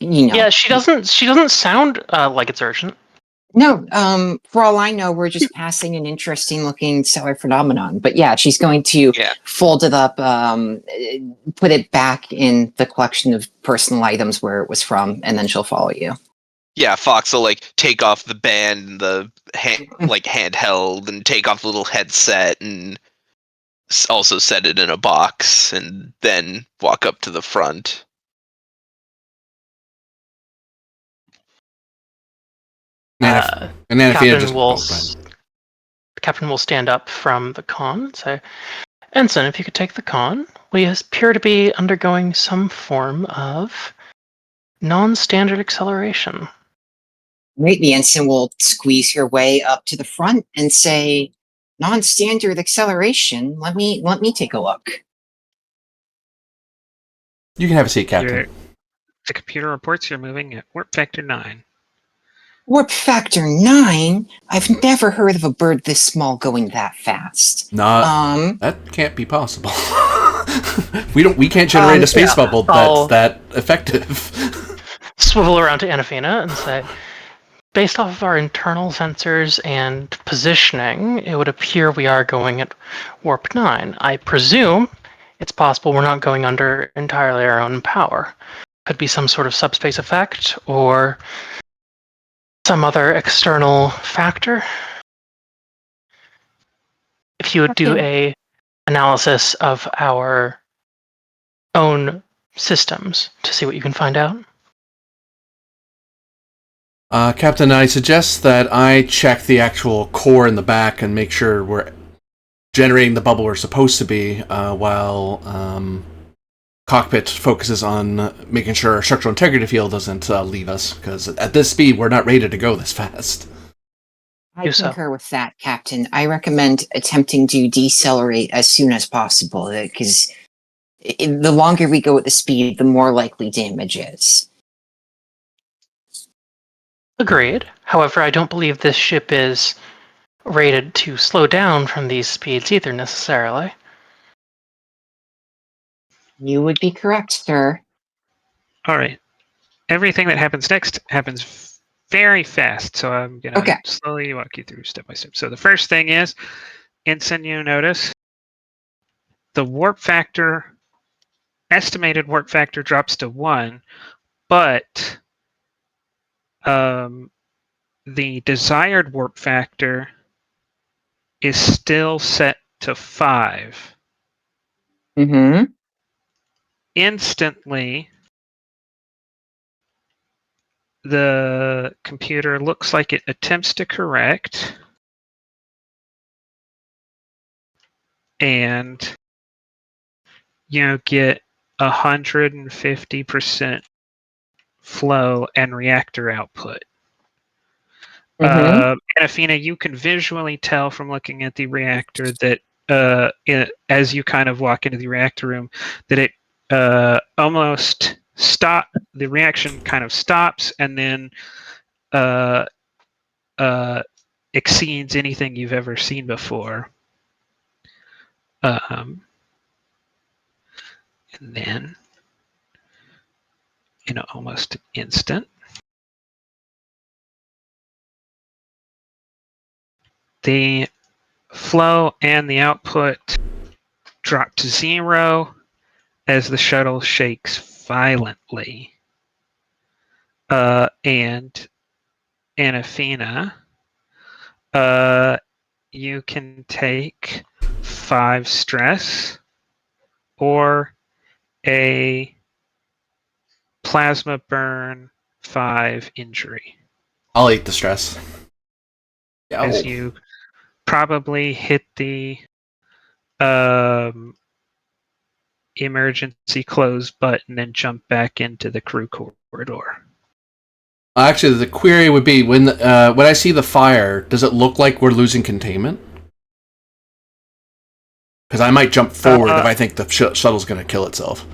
Speaker 4: Yeah, she doesn't sound like it's urgent.
Speaker 3: No, for all I know, we're just passing an interesting looking stellar phenomenon. But yeah, she's going to fold it up, put it back in the collection of personal items where it was from, and then she'll follow you.
Speaker 5: Yeah, Fox will like take off the band and the handheld and take off the little headset and also set it in a box and then walk up to the front.
Speaker 4: Captain will stand up from the con and say, Ensign, if you could take the con, we appear to be undergoing some form of non-standard acceleration.
Speaker 3: Right, the ensign will squeeze her way up to the front and say, non-standard acceleration, let me take a look.
Speaker 2: You can have a seat, Captain.
Speaker 1: The computer reports you're moving at warp factor 9.
Speaker 3: Warp factor 9? I've never heard of a bird this small going that fast.
Speaker 2: That can't be possible. We can't generate a space bubble that's that effective.
Speaker 4: Swivel around to Anafina and say, based off of our internal sensors and positioning, it would appear we are going at warp 9. I presume it's possible we're not going under entirely our own power. Could be some sort of subspace effect or some other external factor. If you would do a analysis of our own systems to see what you can find out.
Speaker 2: Captain, I suggest that I check the actual core in the back and make sure we're generating the bubble we're supposed to be, while Cockpit focuses on making sure our structural integrity field doesn't leave us, because at this speed, we're not rated to go this fast.
Speaker 3: I concur with that, Captain. I recommend attempting to decelerate as soon as possible, because the longer we go at the speed, the more likely damage is.
Speaker 4: Agreed. However, I don't believe this ship is rated to slow down from these speeds either, necessarily.
Speaker 3: You would be correct, sir.
Speaker 1: All right. Everything that happens next happens very fast, so I'm going to slowly walk you through step by step. So the first thing is, Ensign, you notice the warp factor, estimated warp factor drops to 1, but the desired warp factor is still set to 5.
Speaker 3: Mm-hmm.
Speaker 1: Instantly, the computer looks like it attempts to correct, and get 150% flow and reactor output. Anafina, you can visually tell from looking at the reactor that as you kind of walk into the reactor room, that it almost the reaction kind of stops and then exceeds anything you've ever seen before. And then, in almost an instant, the flow and the output drop to 0 as the shuttle shakes violently. And Anafina, you can take 5 stress or a plasma burn 5 injury.
Speaker 2: I'll eat the stress.
Speaker 1: As you probably hit the emergency close button and jump back into the crew corridor.
Speaker 2: Actually, the query would be, when I see the fire, does it look like we're losing containment? Because I might jump forward if I think the shuttle's going to kill itself.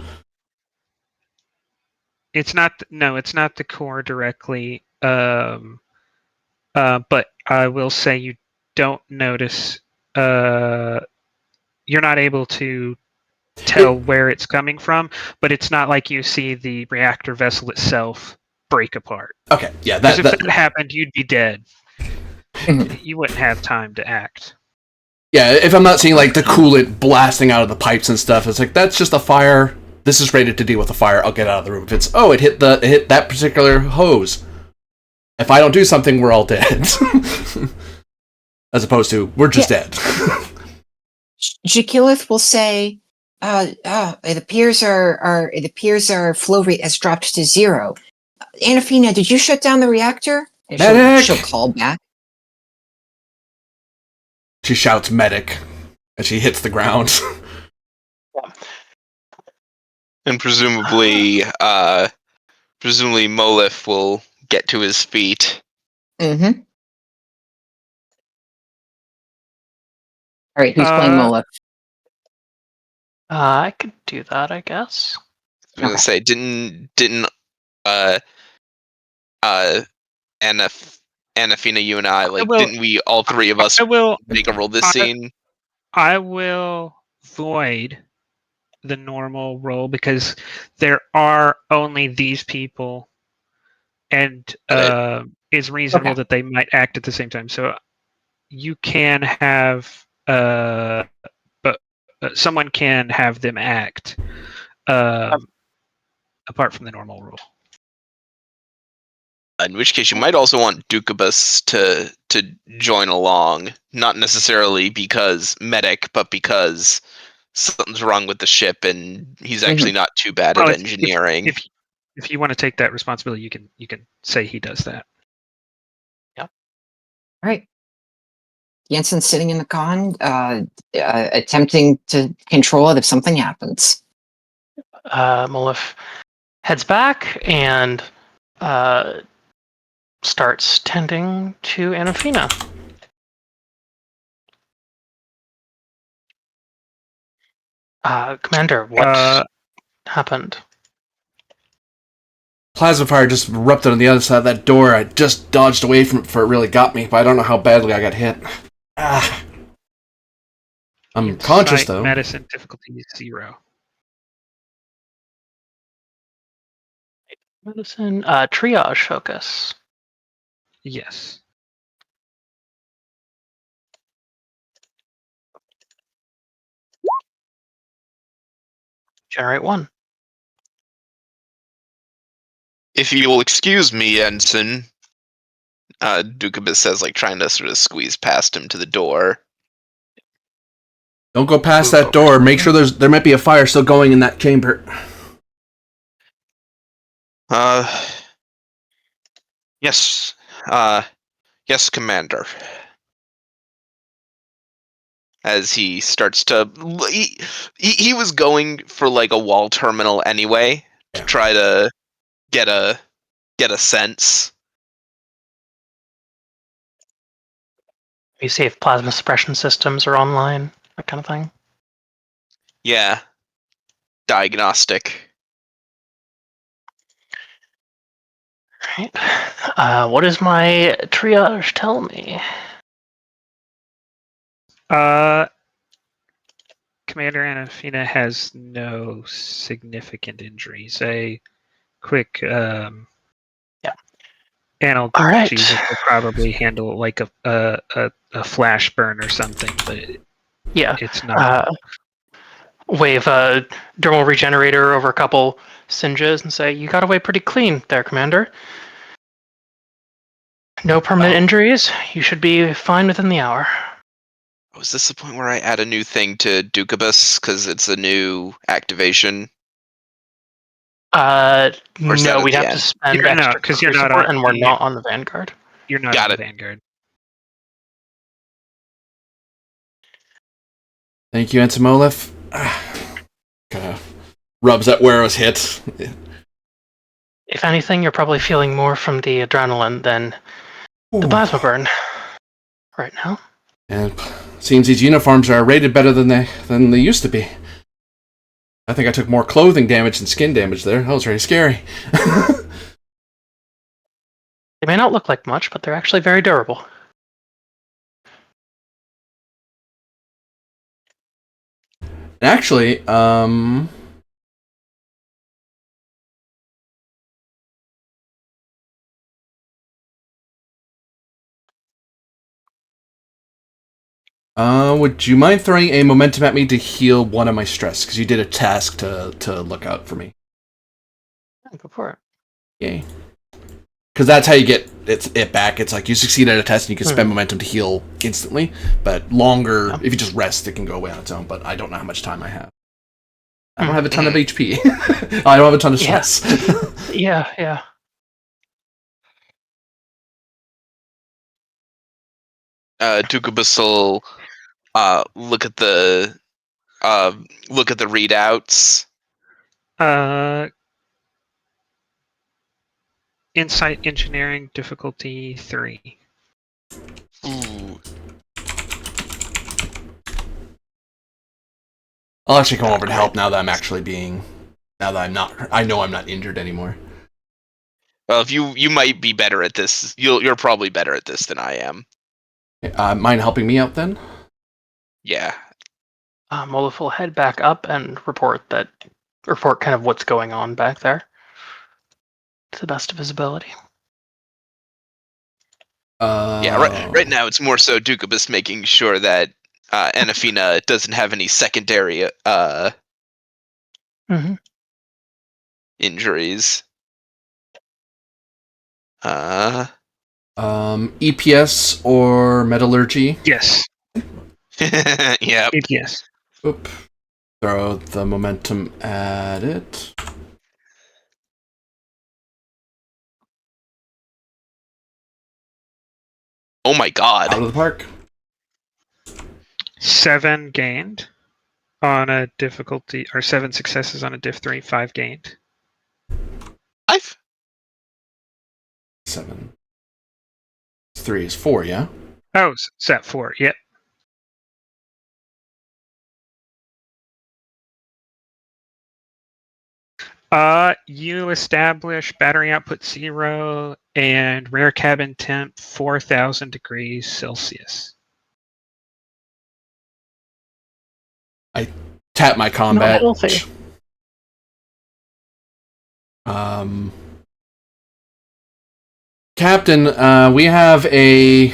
Speaker 1: It's not the core directly, but I will say you don't notice you're not able to tell where it's coming from, but it's not like you see the reactor vessel itself break apart.
Speaker 2: Okay, yeah,
Speaker 1: Because if that happened, you'd be dead. You wouldn't have time to act.
Speaker 2: Yeah, if I'm not seeing like the coolant blasting out of the pipes and stuff, it's like that's just a fire. This is rated to deal with a fire. I'll get out of the room. If it's it hit that particular hose. If I don't do something, we're all dead. As opposed to we're just dead.
Speaker 3: Jakilith will say, it appears our flow rate has dropped to 0. Anafina, did you shut down the reactor? And
Speaker 2: Medic!
Speaker 3: She'll call back.
Speaker 2: She shouts medic as she hits the ground.
Speaker 5: And presumably Molif will get to his feet.
Speaker 3: Mm-hmm. All right, who's playing Molif?
Speaker 4: I could do that, I guess.
Speaker 5: I was gonna say, didn't Anafina, you and I, didn't we all three of us make a roll this scene?
Speaker 1: I will void the normal roll because there are only these people, and it's reasonable that they might act at the same time. So you can have, but someone can have them act apart from the normal rule.
Speaker 5: In which case, you might also want Dukabus to join along, not necessarily because medic, but because something's wrong with the ship, and he's actually not too bad at engineering.
Speaker 1: If you want to take that responsibility, you can say he does that.
Speaker 3: Yep. All right. Jensen's sitting in the con, attempting to control it if something happens.
Speaker 4: Molif heads back and starts tending to Anafina. Commander, what happened?
Speaker 2: Plasma fire just erupted on the other side of that door. I just dodged away from it before it really got me, but I don't know how badly I got hit. I'm conscious, though.
Speaker 1: Medicine difficulty 0.
Speaker 4: Medicine, triage focus.
Speaker 1: Yes.
Speaker 4: Generate 1.
Speaker 5: If you will excuse me, Ensign, Dukabus says, trying to sort of squeeze past him to the door.
Speaker 2: Don't go past that door. Make sure there might be a fire still going in that chamber.
Speaker 5: Yes. Yes, Commander. As he starts to... He was going for, a wall terminal anyway, to try to get a sense.
Speaker 4: You see if plasma suppression systems are online, that kind of thing?
Speaker 5: Yeah. Diagnostic.
Speaker 4: Right. What does my triage tell me?
Speaker 1: Commander Anafina has no significant injuries. A quick analgesic will probably handle a flash burn or something, but it's not.
Speaker 4: Wave a dermal regenerator over a couple singes and say, "You got away pretty clean there, Commander. No permanent injuries. You should be fine within the hour."
Speaker 5: Was this the point where I add a new thing to Dukabus because it's a new activation?
Speaker 4: No, we'd have to spend extra
Speaker 1: because you're not on,
Speaker 4: and we're not on the Vanguard.
Speaker 1: You're not on the Vanguard.
Speaker 2: Thank you, Entomolif. Kind of rubs at where it was hit.
Speaker 4: If anything, you're probably feeling more from the adrenaline than the plasma burn right now.
Speaker 2: And seems these uniforms are rated better than they used to be. I think I took more clothing damage than skin damage there. That was very scary.
Speaker 4: They may not look like much, but they're actually very durable.
Speaker 2: Actually, would you mind throwing a momentum at me to heal one of my stress? Because you did a task to look out for me.
Speaker 4: Go for it.
Speaker 2: Yay. Because that's how you get it back. It's like you succeed at a test and you can spend momentum to heal instantly. But longer, if you just rest, it can go away on its own. But I don't know how much time I have. I don't have a ton of HP. I don't have a ton of stress.
Speaker 4: Yeah.
Speaker 5: Dukubus will look at the readouts.
Speaker 1: Insight engineering difficulty 3.
Speaker 5: Ooh.
Speaker 2: I'll actually come over to help now that I'm actually now that I'm not. I know I'm not injured anymore.
Speaker 5: Well, if you might be better at this, you're probably better at this than I am.
Speaker 2: Mind helping me out then?
Speaker 5: Yeah.
Speaker 4: Olaf will head back up and report kind of what's going on back there to the best of his ability.
Speaker 5: Yeah, right now it's more so Dukubus making sure that Anafina doesn't have any secondary injuries.
Speaker 2: EPS or metallurgy?
Speaker 1: Yes.
Speaker 5: Yeah.
Speaker 1: EPS.
Speaker 2: Oop. Throw the momentum at it.
Speaker 5: Oh my god.
Speaker 2: Out of the park.
Speaker 1: 7 gained on a difficulty, or 7 successes on a diff 3, 5 gained.
Speaker 5: 5?
Speaker 2: 7. 3 is 4, yeah?
Speaker 1: Oh, set 4, yep. You establish battery output 0 and rear cabin temp 4,000 degrees Celsius.
Speaker 2: I tap my combat.
Speaker 4: Not healthy.
Speaker 2: Captain, we have a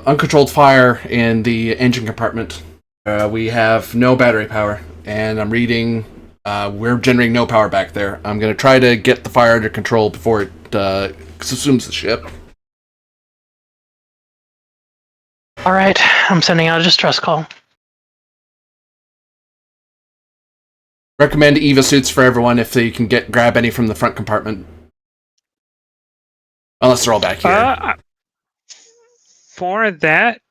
Speaker 2: uncontrolled fire in the engine compartment. We have no battery power, and I'm reading. We're generating no power back there. I'm going to try to get the fire under control before it subsumes the ship.
Speaker 4: All right, I'm sending out a distress call.
Speaker 2: Recommend EVA suits for everyone if they can grab any from the front compartment. Unless they're all back here.
Speaker 1: For that,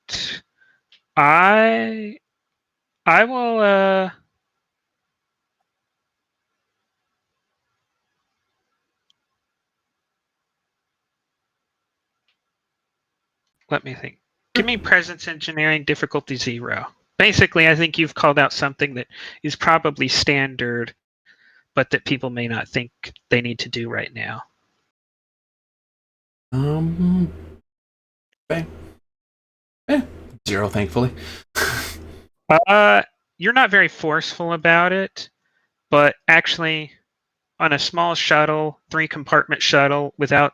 Speaker 1: I will let me think. Give me presence engineering difficulty 0. Basically, I think you've called out something that is probably standard, but that people may not think they need to do right now.
Speaker 2: Okay. 0, thankfully.
Speaker 1: You're not very forceful about it, but actually, on a small shuttle, 3-compartment shuttle without,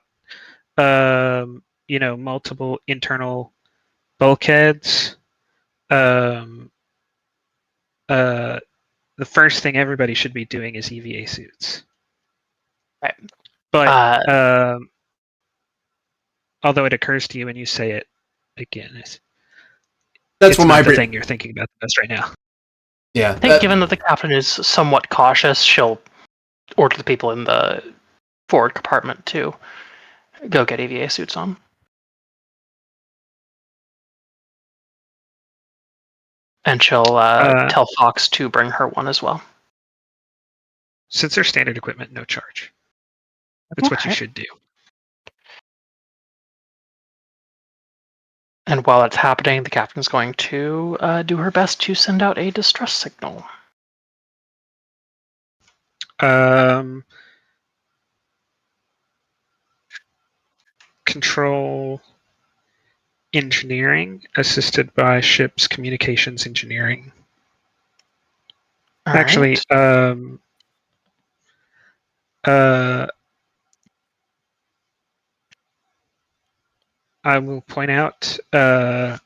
Speaker 1: multiple internal bulkheads, the first thing everybody should be doing is EVA suits.
Speaker 4: Right.
Speaker 1: But although it occurs to you and you say it again,
Speaker 2: That's what
Speaker 1: not the thing you're thinking about the best right now.
Speaker 2: Yeah.
Speaker 4: I think given that the captain is somewhat cautious, she'll order the people in the forward compartment to go get EVA suits on. And she'll tell Fox to bring her one as well.
Speaker 1: Since they're standard equipment, no charge. That's what you should do.
Speaker 4: And while that's happening, the captain's going to do her best to send out a distress signal.
Speaker 1: Control engineering, assisted by ship's communications engineering.
Speaker 4: All
Speaker 1: Actually,
Speaker 4: right.
Speaker 1: I will point out
Speaker 2: Right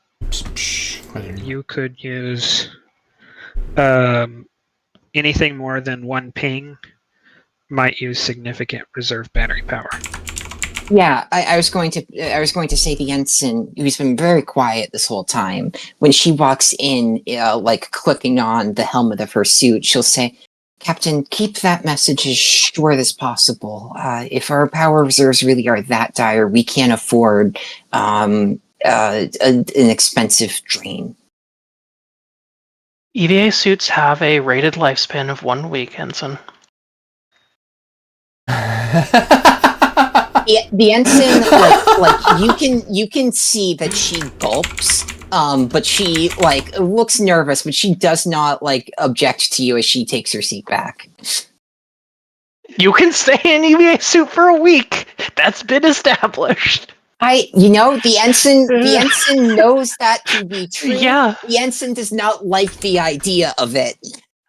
Speaker 2: here.
Speaker 1: you could use anything more than one ping might use significant reserve battery power.
Speaker 3: Yeah, I was going to say the ensign, who's been very quiet this whole time, when she walks in, like clicking on the helmet of her suit, she'll say, "Captain, keep that message as short as possible. If our power reserves really are that dire, we can't afford an expensive drain."
Speaker 4: EVA suits have a rated lifespan of 1 week, Ensign.
Speaker 3: The ensign, like you can see that she gulps, but she like looks nervous, but she does not like object to you as she takes her seat back.
Speaker 4: You can stay in EVA suit for a week. That's been established.
Speaker 3: The ensign knows that to be true.
Speaker 4: Yeah.
Speaker 3: The ensign does not like the idea of it.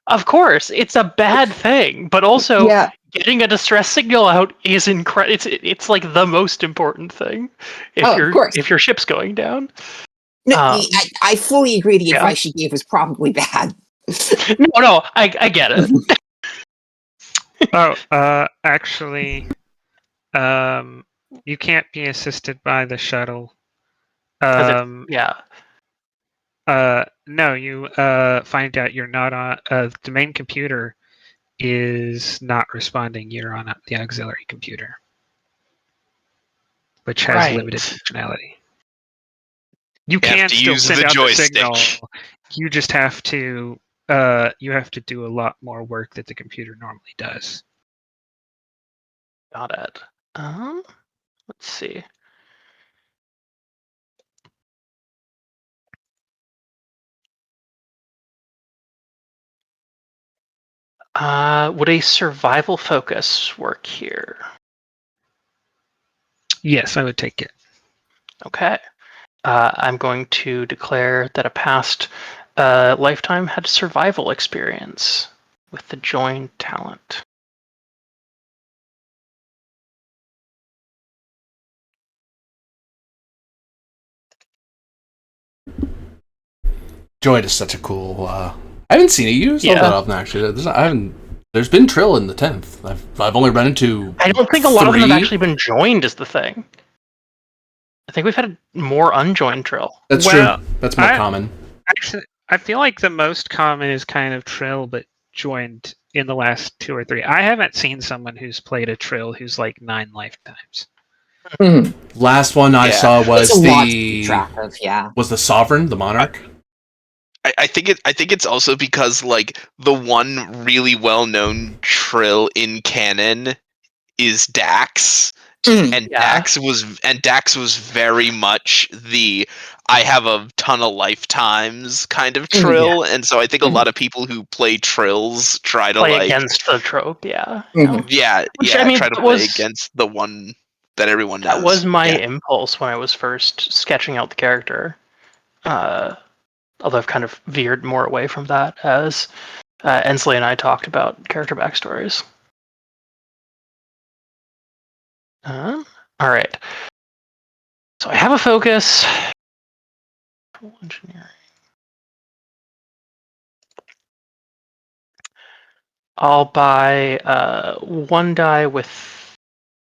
Speaker 4: Of course, it's a bad thing, but also
Speaker 3: Yeah.
Speaker 4: getting a distress signal out is incredible. It's like the most important thing if
Speaker 3: Of course.
Speaker 4: if your ship's going down.
Speaker 3: No, I fully agree. The
Speaker 4: yeah.
Speaker 3: advice she gave was probably bad.
Speaker 4: No, I get it.
Speaker 1: Actually, you can't be assisted by the shuttle.
Speaker 4: Yeah.
Speaker 1: No, you find out you're not on. The main computer is not responding. You're on the auxiliary computer, which has
Speaker 4: Right.
Speaker 1: limited functionality. You
Speaker 5: have
Speaker 1: can
Speaker 5: to
Speaker 1: still
Speaker 5: use
Speaker 1: send
Speaker 5: the
Speaker 1: out
Speaker 5: joystick.
Speaker 1: the signal. You just have to. You have to do a lot more work that the computer normally does.
Speaker 4: Got it. Let's see. Would a survival focus work here?
Speaker 1: Yes, I would take it.
Speaker 4: Okay. I'm going to declare that a past lifetime had survival experience with the joined talent.
Speaker 2: Joined is such a cool. I haven't seen it used all
Speaker 4: Yeah.
Speaker 2: that often actually. There's been Trill in the 10th. I've only run into.
Speaker 4: I don't think a lot of them have
Speaker 2: 3.
Speaker 4: actually been joined. Is the thing. I think we've had more unjoined Trill.
Speaker 2: That's
Speaker 1: Well,
Speaker 2: true. That's more common.
Speaker 1: Actually, I feel like the most common is kind of Trill, but joined in the last 2 or 3. I haven't seen someone who's played a Trill who's like 9 lifetimes.
Speaker 2: Last one I saw was
Speaker 3: It's a lot to keep track of, yeah.
Speaker 2: Was the Sovereign, the Monarch.
Speaker 5: I think it's also because like the one really well known Trill in canon is Dax. And Dax was very much the I have a ton of lifetimes kind of Trill, and so I think a lot of people who play Trills try to
Speaker 4: play
Speaker 5: like
Speaker 4: against the trope, yeah.
Speaker 5: Which,
Speaker 4: I mean,
Speaker 5: try to play against the one that everyone knows.
Speaker 4: That was my impulse when I was first sketching out the character. Although I've kind of veered more away from that as Ensley and I talked about character backstories. All right. So I have a focus. Engineering. I'll buy 1 die with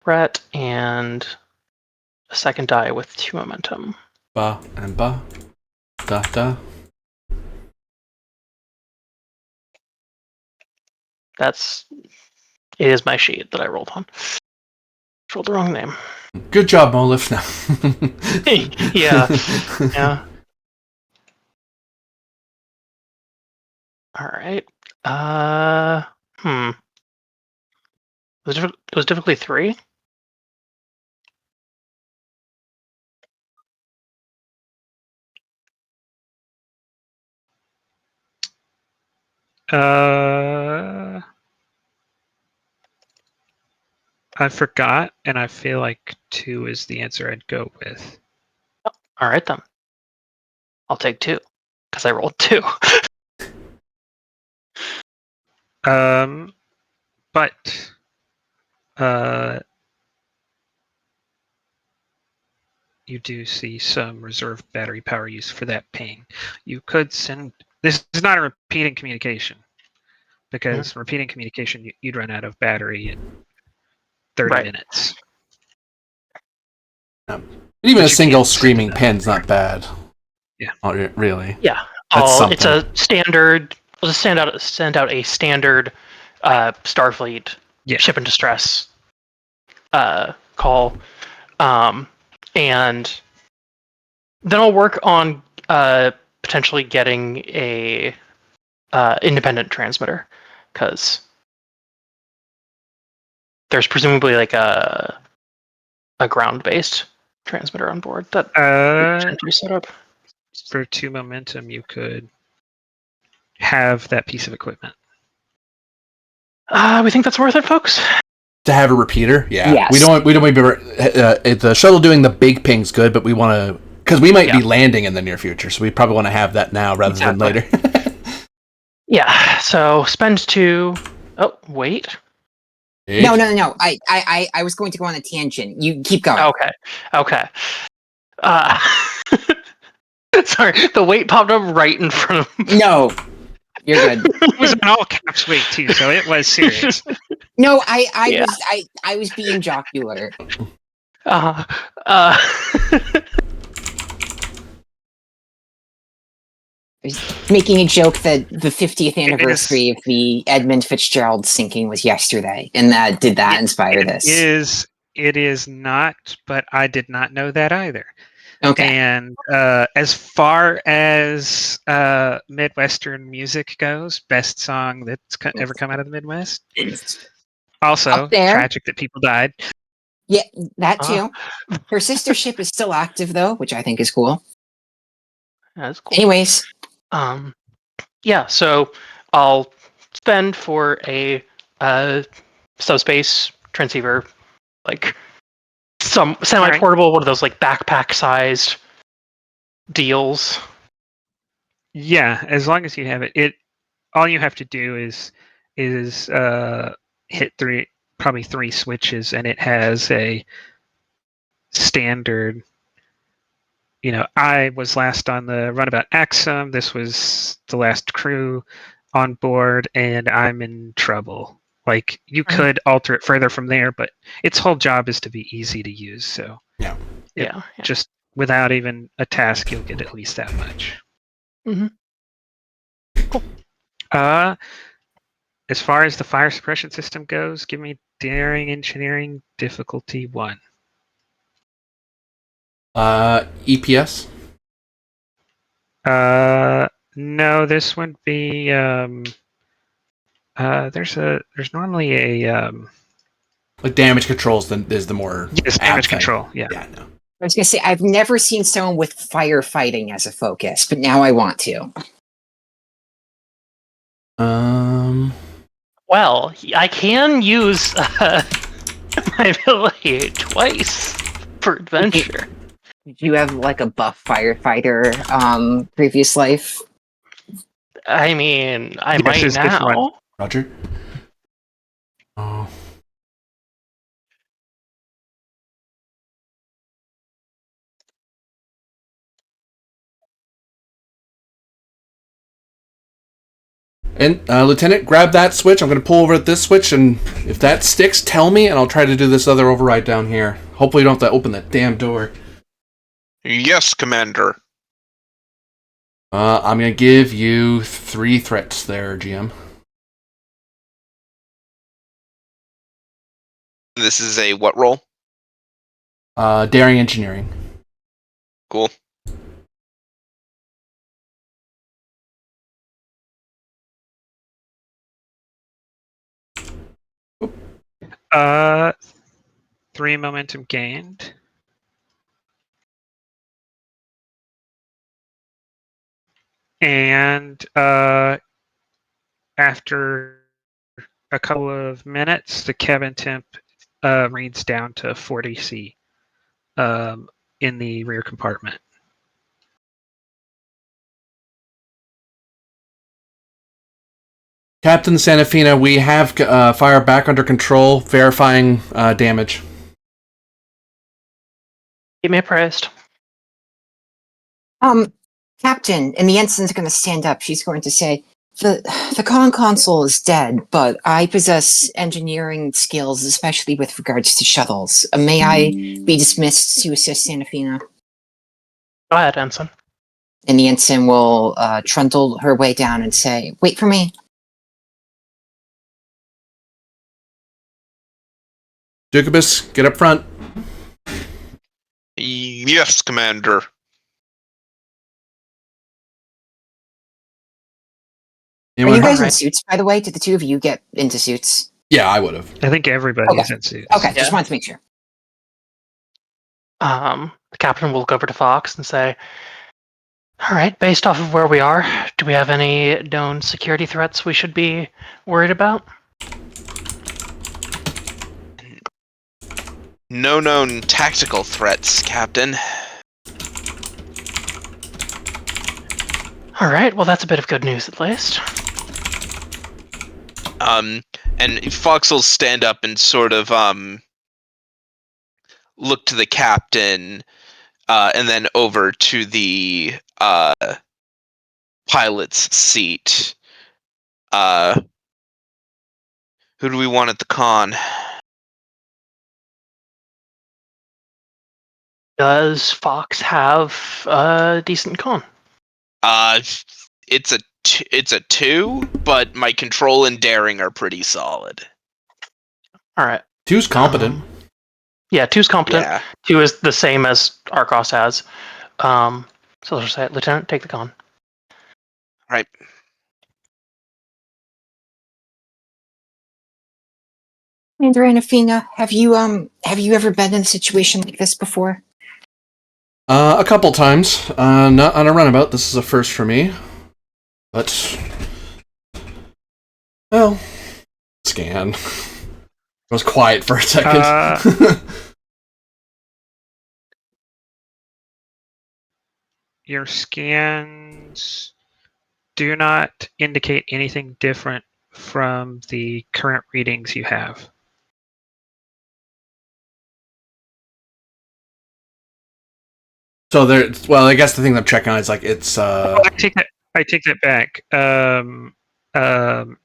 Speaker 4: threat and a 2nd die with 2 momentum.
Speaker 2: Ba and ba. Da da.
Speaker 4: It is my sheet that I rolled on. Rolled the wrong name.
Speaker 2: Good job, Molif. Now.
Speaker 4: Yeah. All right. It was difficulty 3.
Speaker 1: I forgot, and I feel like 2 is the answer I'd go with.
Speaker 4: All right then. I'll take 2 because I rolled 2.
Speaker 1: But you do see some reserve battery power use for that ping. You could send. This is not a repeating communication, because repeating communication you'd run out of battery in 30 minutes.
Speaker 2: Even a single screaming pin's not bad.
Speaker 1: Yeah.
Speaker 2: Oh, really?
Speaker 4: Yeah.
Speaker 2: That's
Speaker 4: It's a standard. We'll just send out a standard Starfleet ship in distress call, and then I'll work on potentially getting a independent transmitter, because there's presumably like a ground-based transmitter on board that potentially set up.
Speaker 1: For 2 momentum, you could have that piece of equipment.
Speaker 4: We think that's worth it, folks.
Speaker 2: To have a repeater, yeah.
Speaker 3: Yes.
Speaker 2: We don't maybe the shuttle doing the big ping's good, but we want to, because we might be landing in the near future, so we probably want to have that now rather than later.
Speaker 4: Yeah. So spend 2. Oh wait.
Speaker 3: No. I was going to go on a tangent. You keep going.
Speaker 4: Okay. Sorry, the weight popped up right in front of me.
Speaker 3: No, you're good.
Speaker 1: It was an all caps weight too, so it was serious.
Speaker 3: No, I was being jocular. I was making a joke that the 50th anniversary of the Edmund Fitzgerald sinking was yesterday, and did that inspire this?
Speaker 1: It is not, but I did not know that either.
Speaker 3: Okay.
Speaker 1: And as far as Midwestern music goes, best song that's ever come out of the Midwest. Also, tragic that people died.
Speaker 3: Yeah, that too. Her sister ship is still active though, which I think is cool.
Speaker 4: That's cool.
Speaker 3: Anyways.
Speaker 4: Yeah, so I'll spend for a subspace transceiver, like some semi-portable, one of those like backpack-sized deals.
Speaker 1: Yeah, as long as you have it, all you have to do is hit probably three switches, and it has a standard. You know, I was last on the runabout Axum. This was the last crew on board, and I'm in trouble. Like, you could alter it further from there, but its whole job is to be easy to use. So
Speaker 4: yeah.
Speaker 1: Just without even a task, you'll get at least that much.
Speaker 4: Mm-hmm. Cool.
Speaker 1: As far as the fire suppression system goes, give me daring engineering difficulty 1.
Speaker 2: EPS?
Speaker 1: No, this would be there's normally a
Speaker 2: like damage controls is the more
Speaker 1: damage control. Yeah.
Speaker 2: Yeah, no.
Speaker 3: I was gonna say I've never seen someone with firefighting as a focus, but now I want to.
Speaker 4: Well, I can use my ability twice for adventure.
Speaker 3: Did you have like a buff firefighter previous life?
Speaker 4: I mean, I might now.
Speaker 2: Roger. Oh. And Lieutenant, grab that switch. I'm going to pull over at this switch, and if that sticks, tell me, and I'll try to do this other override down here. Hopefully you don't have to open that damn door.
Speaker 5: Yes, Commander.
Speaker 2: I'm going to give you 3 threats there, GM.
Speaker 5: This is a what roll?
Speaker 2: Daring engineering.
Speaker 5: Cool.
Speaker 1: Uh, 3 momentum gained. And after a couple of minutes, the cabin temp reads down to 40 C in the rear compartment.
Speaker 2: Captain Sanafina, we have fire back under control, verifying damage.
Speaker 4: Keep me appraised.
Speaker 3: Captain, and the ensign's going to stand up. She's going to say, the console is dead, but I possess engineering skills, especially with regards to shuttles. May I be dismissed to assist Sanafina?
Speaker 4: Go ahead, Ensign.
Speaker 3: And the ensign will trundle her way down and say, wait for me.
Speaker 2: Dukibus, get up front.
Speaker 5: Yes, Commander.
Speaker 3: Are you guys in suits, by the way? Did the two of you get into suits?
Speaker 2: Yeah, I would have.
Speaker 1: I think everybody's in suits.
Speaker 3: Okay, just wanted to make sure.
Speaker 4: The captain will go over to Fox and say, all right, based off of where we are, do we have any known security threats we should be worried about?
Speaker 5: No known tactical threats, Captain.
Speaker 4: All right, well, that's a bit of good news at least.
Speaker 5: And Fox will stand up and sort of look to the captain, and then over to the pilot's seat. Who do we want at the con?
Speaker 4: Does Fox have a decent con?
Speaker 5: It's a 2, but my control and daring are pretty solid.
Speaker 4: All right.
Speaker 2: 2's competent.
Speaker 4: Yeah, 2's competent.
Speaker 5: Yeah.
Speaker 4: 2 is the same as Arcos has. So let's say, Lieutenant, take the con.
Speaker 5: Right.
Speaker 3: Commander Anafina, have you ever been in a situation like this before?
Speaker 2: A couple times. Not on a runabout. This is a first for me. But, well, scan. It was quiet for a second.
Speaker 1: Your scans do not indicate anything different from the current readings you have.
Speaker 2: So there. Well, I guess the thing I'm checking on is like it's.
Speaker 1: I take that back.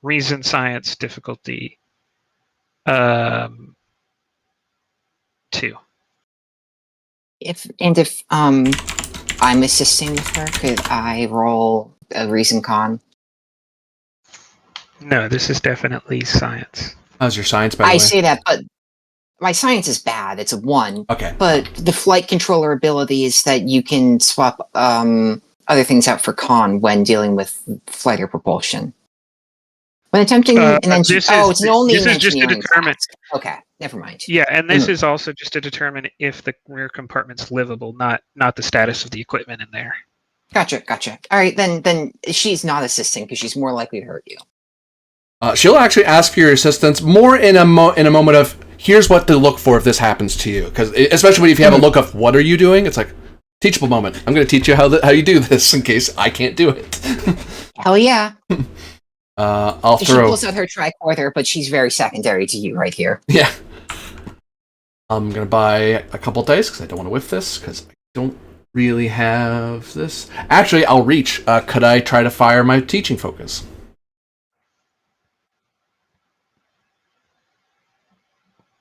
Speaker 1: Reason science difficulty 2.
Speaker 3: If I'm assisting with her, could I roll a reason con?
Speaker 1: No, this is definitely science.
Speaker 2: How's your science, by the way?
Speaker 3: I say that, but my science is bad. It's a 1.
Speaker 2: Okay.
Speaker 3: But the flight controller ability is that you can swap other things out for con when dealing with flight or propulsion. When attempting an engineering... Oh, it's only an engineering class. Okay, never mind.
Speaker 1: Yeah, and this is also just to determine if the rear compartment's livable, not the status of the equipment in there.
Speaker 3: Gotcha. All right, then she's not assisting because she's more likely to hurt you.
Speaker 2: She'll actually ask for your assistance more in a moment of, here's what to look for if this happens to you. Because especially if you have a look of, what are you doing? It's like, teachable moment. I'm going to teach you how you do this in case I can't do it.
Speaker 3: Hell yeah.
Speaker 2: I'll throw...
Speaker 3: She pulls out her tricorder, but she's very secondary to you right here.
Speaker 2: Yeah. I'm going to buy a couple dice because I don't want to whiff this because I don't really have this. Actually, I'll reach. Could I try to fire my teaching focus?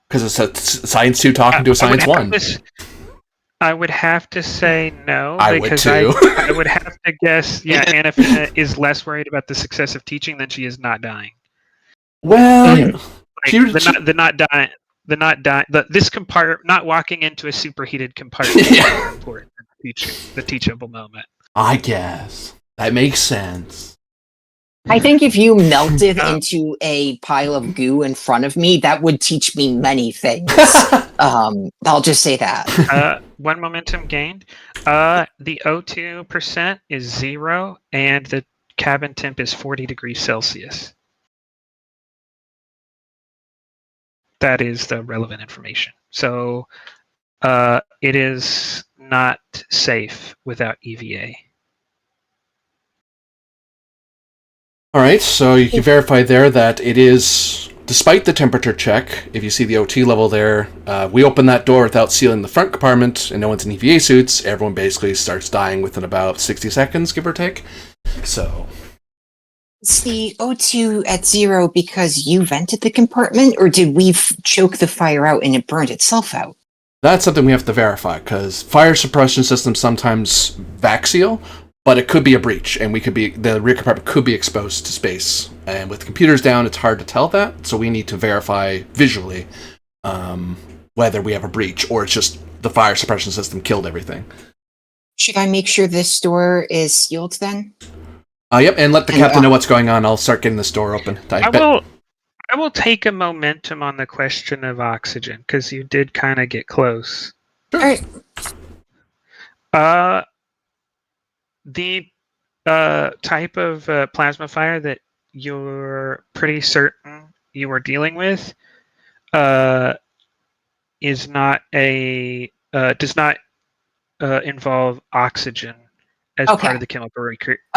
Speaker 2: Because it's a Science 2 talking to a Science 1.
Speaker 1: I would have to say no.
Speaker 2: I
Speaker 1: because
Speaker 2: would too.
Speaker 1: I would have to guess, Anafina is less worried about the success of teaching than she is not dying.
Speaker 2: Well,
Speaker 1: this compartment, not walking into a superheated compartment is more important than the teachable moment.
Speaker 2: I guess. That makes sense.
Speaker 3: I think if you melted into a pile of goo in front of me, that would teach me many things. I'll just say that.
Speaker 1: 1 momentum gained. The O2% is 0, and the cabin temp is 40 degrees Celsius. That is the relevant information. So it is not safe without EVA.
Speaker 2: All right, so you can verify there that it is, despite the temperature check, if you see the OT level there, we open that door without sealing the front compartment, and no one's in EVA suits. Everyone basically starts dying within about 60 seconds, give or take. So...
Speaker 3: Is the O2 at 0 because you vented the compartment, or did we choke the fire out and it burned itself out?
Speaker 2: That's something we have to verify, because fire suppression systems sometimes vac seal, but it could be a breach, and the rear compartment could be exposed to space. And with computers down, it's hard to tell that, so we need to verify visually whether we have a breach, or it's just the fire suppression system killed everything.
Speaker 3: Should I make sure this door is sealed then?
Speaker 2: Yep, and let the captain know what's going on. I'll start getting this door open.
Speaker 1: I will take a momentum on the question of oxygen, because you did kind of get close.
Speaker 3: All right.
Speaker 1: The type of plasma fire that you're pretty certain you are dealing with is not does not involve oxygen as part of the chemical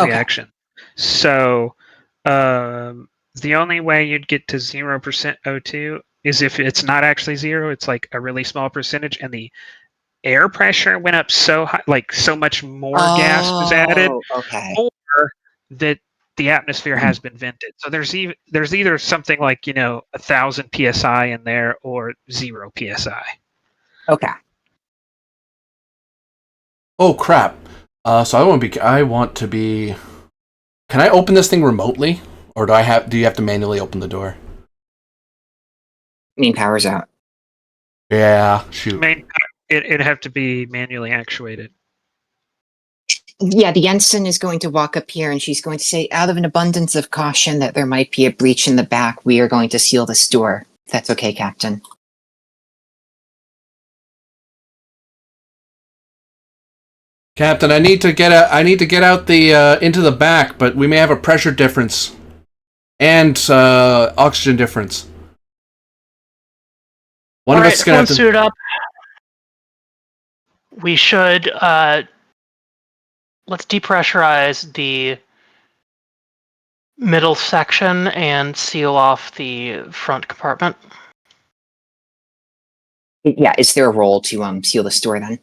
Speaker 1: reaction. So the only way you'd get to 0% O2 is if it's not actually 0, it's like a really small percentage, and the air pressure went up so high, like so much more gas was added, or that the atmosphere has been vented. So there's either something like 1,000 psi in there, or 0 psi.
Speaker 3: Okay.
Speaker 2: Oh crap! So I want to be. Can I open this thing remotely, or do you have to manually open the door?
Speaker 3: Main power's out.
Speaker 2: Yeah, shoot.
Speaker 1: It'd have to be manually actuated.
Speaker 3: Yeah, the ensign is going to walk up here and she's going to say, out of an abundance of caution that there might be a breach in the back, we are going to seal this door. If that's okay, Captain.
Speaker 2: Captain, I need to get out the into the back, but we may have a pressure difference and oxygen difference.
Speaker 4: One of us is gonna have to suit up. We should let's depressurize the middle section and seal off the front compartment.
Speaker 3: Yeah, is there a role to seal this door then?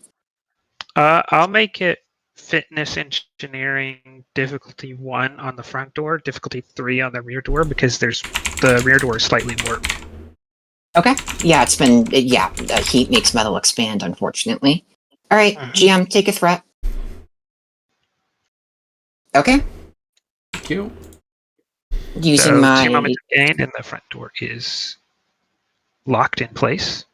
Speaker 1: I'll make it fitness engineering difficulty 1 on the front door, difficulty 3 on the rear door, because the rear door is slightly warped.
Speaker 3: Okay. Yeah, heat makes metal expand, unfortunately. All right, GM, take a threat. Okay.
Speaker 2: Thank you.
Speaker 3: Using my
Speaker 1: 2 moments of gain, and the front door is locked in place.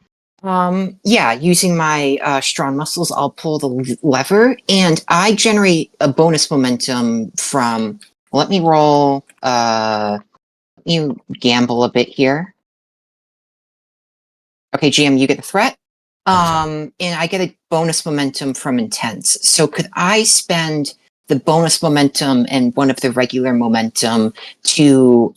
Speaker 3: Using my strong muscles, I'll pull the lever, and I generate a bonus momentum from. Let me roll. You gamble a bit here. Okay, GM, you get the threat. And I get a bonus momentum from intense. So could I spend the bonus momentum and one of the regular momentum to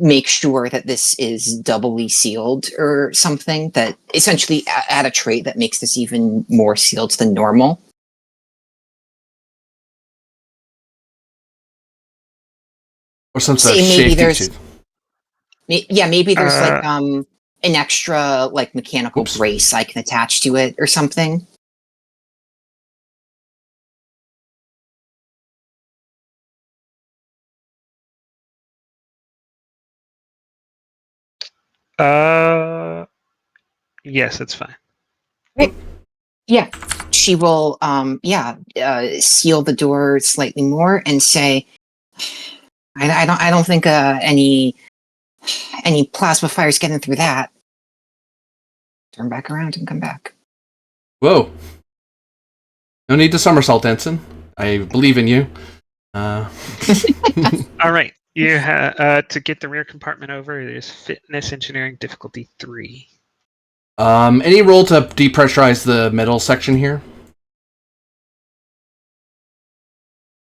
Speaker 3: make sure that this is doubly sealed or something, that essentially add a trait that makes this even more sealed than normal?
Speaker 2: Or some sort of safety
Speaker 3: maybe there's like an extra like mechanical brace I can attach to it or something.
Speaker 1: Yes, it's fine.
Speaker 3: Right. Yeah, she will. Seal the door slightly more and say, "I don't think any plasma fires getting through that." Turn back around and come back.
Speaker 2: Whoa! No need to somersault, Ensign. I believe in you.
Speaker 1: All right. You to get the rear compartment over, it is fitness engineering difficulty 3.
Speaker 2: Any roll to depressurize the middle section here?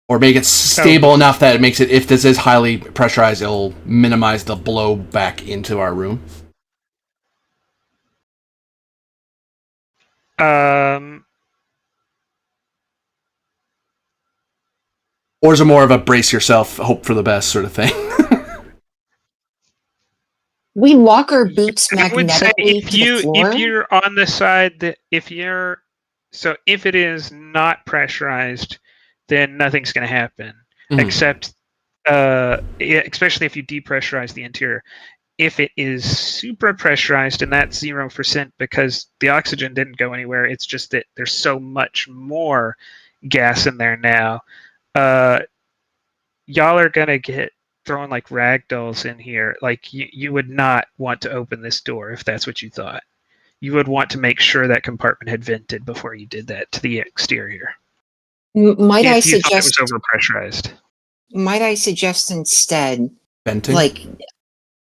Speaker 2: Or make it stable enough that it makes it, if this is highly pressurized, it'll minimize the blow back into our room. Or is it more of a brace yourself, hope for the best sort of thing?
Speaker 3: We lock our boots
Speaker 1: I would say
Speaker 3: magnetically to the floor.
Speaker 1: if you're on the side that if it is not pressurized, then nothing's going to happen except especially if you depressurize the interior. If it is super pressurized, and that's 0% because the oxygen didn't go anywhere, it's just that there's so much more gas in there now. Y'all are gonna get thrown like rag dolls in here. Like you would not want to open this door if that's what you thought. You would want to make sure that compartment had vented before you did that to the exterior.
Speaker 3: Might I
Speaker 1: If you thought it
Speaker 3: suggest?
Speaker 1: was overpressurized.
Speaker 3: Might I suggest instead,
Speaker 2: Venting?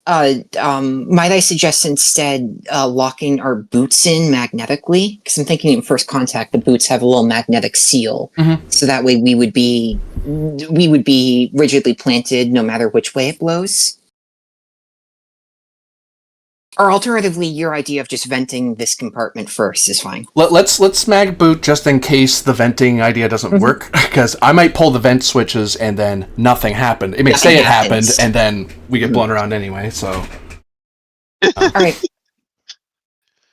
Speaker 3: might I suggest instead locking our boots in magnetically? Because I'm thinking in first contact, the boots have a little magnetic seal, so that way we would be rigidly planted no matter which way it blows. Or alternatively, your idea of just venting this compartment first is fine.
Speaker 2: Let's mag boot just in case the venting idea doesn't work, because I might pull the vent switches and then nothing happened. It may say it happened, and then we get blown around anyway. So,
Speaker 3: all right,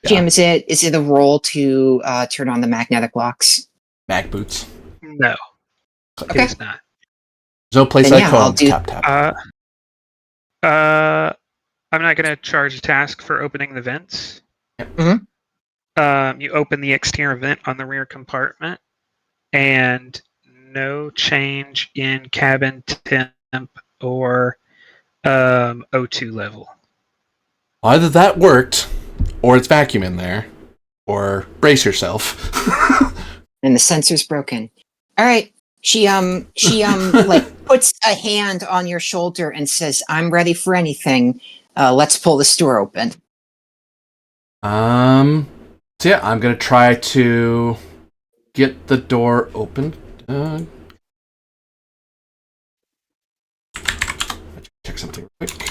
Speaker 3: Jim, is it a roll to turn on the magnetic locks?
Speaker 2: Mag boots.
Speaker 1: No,
Speaker 3: Okay.
Speaker 1: it's not.
Speaker 2: There's no place
Speaker 3: Then
Speaker 2: like
Speaker 3: yeah, I'll
Speaker 2: home.
Speaker 3: do-
Speaker 2: Tap.
Speaker 1: I'm not going to charge a task for opening the vents.
Speaker 3: Mhm.
Speaker 1: You open the exterior vent on the rear compartment, and no change in cabin temp or O2 level.
Speaker 2: Either that worked, or it's vacuum in there, or brace yourself.
Speaker 3: And the sensor's broken. All right. She like puts a hand on your shoulder and says, "I'm ready for anything. Let's pull this door open."
Speaker 2: So yeah, I'm gonna try to get the door open. Check something real quick.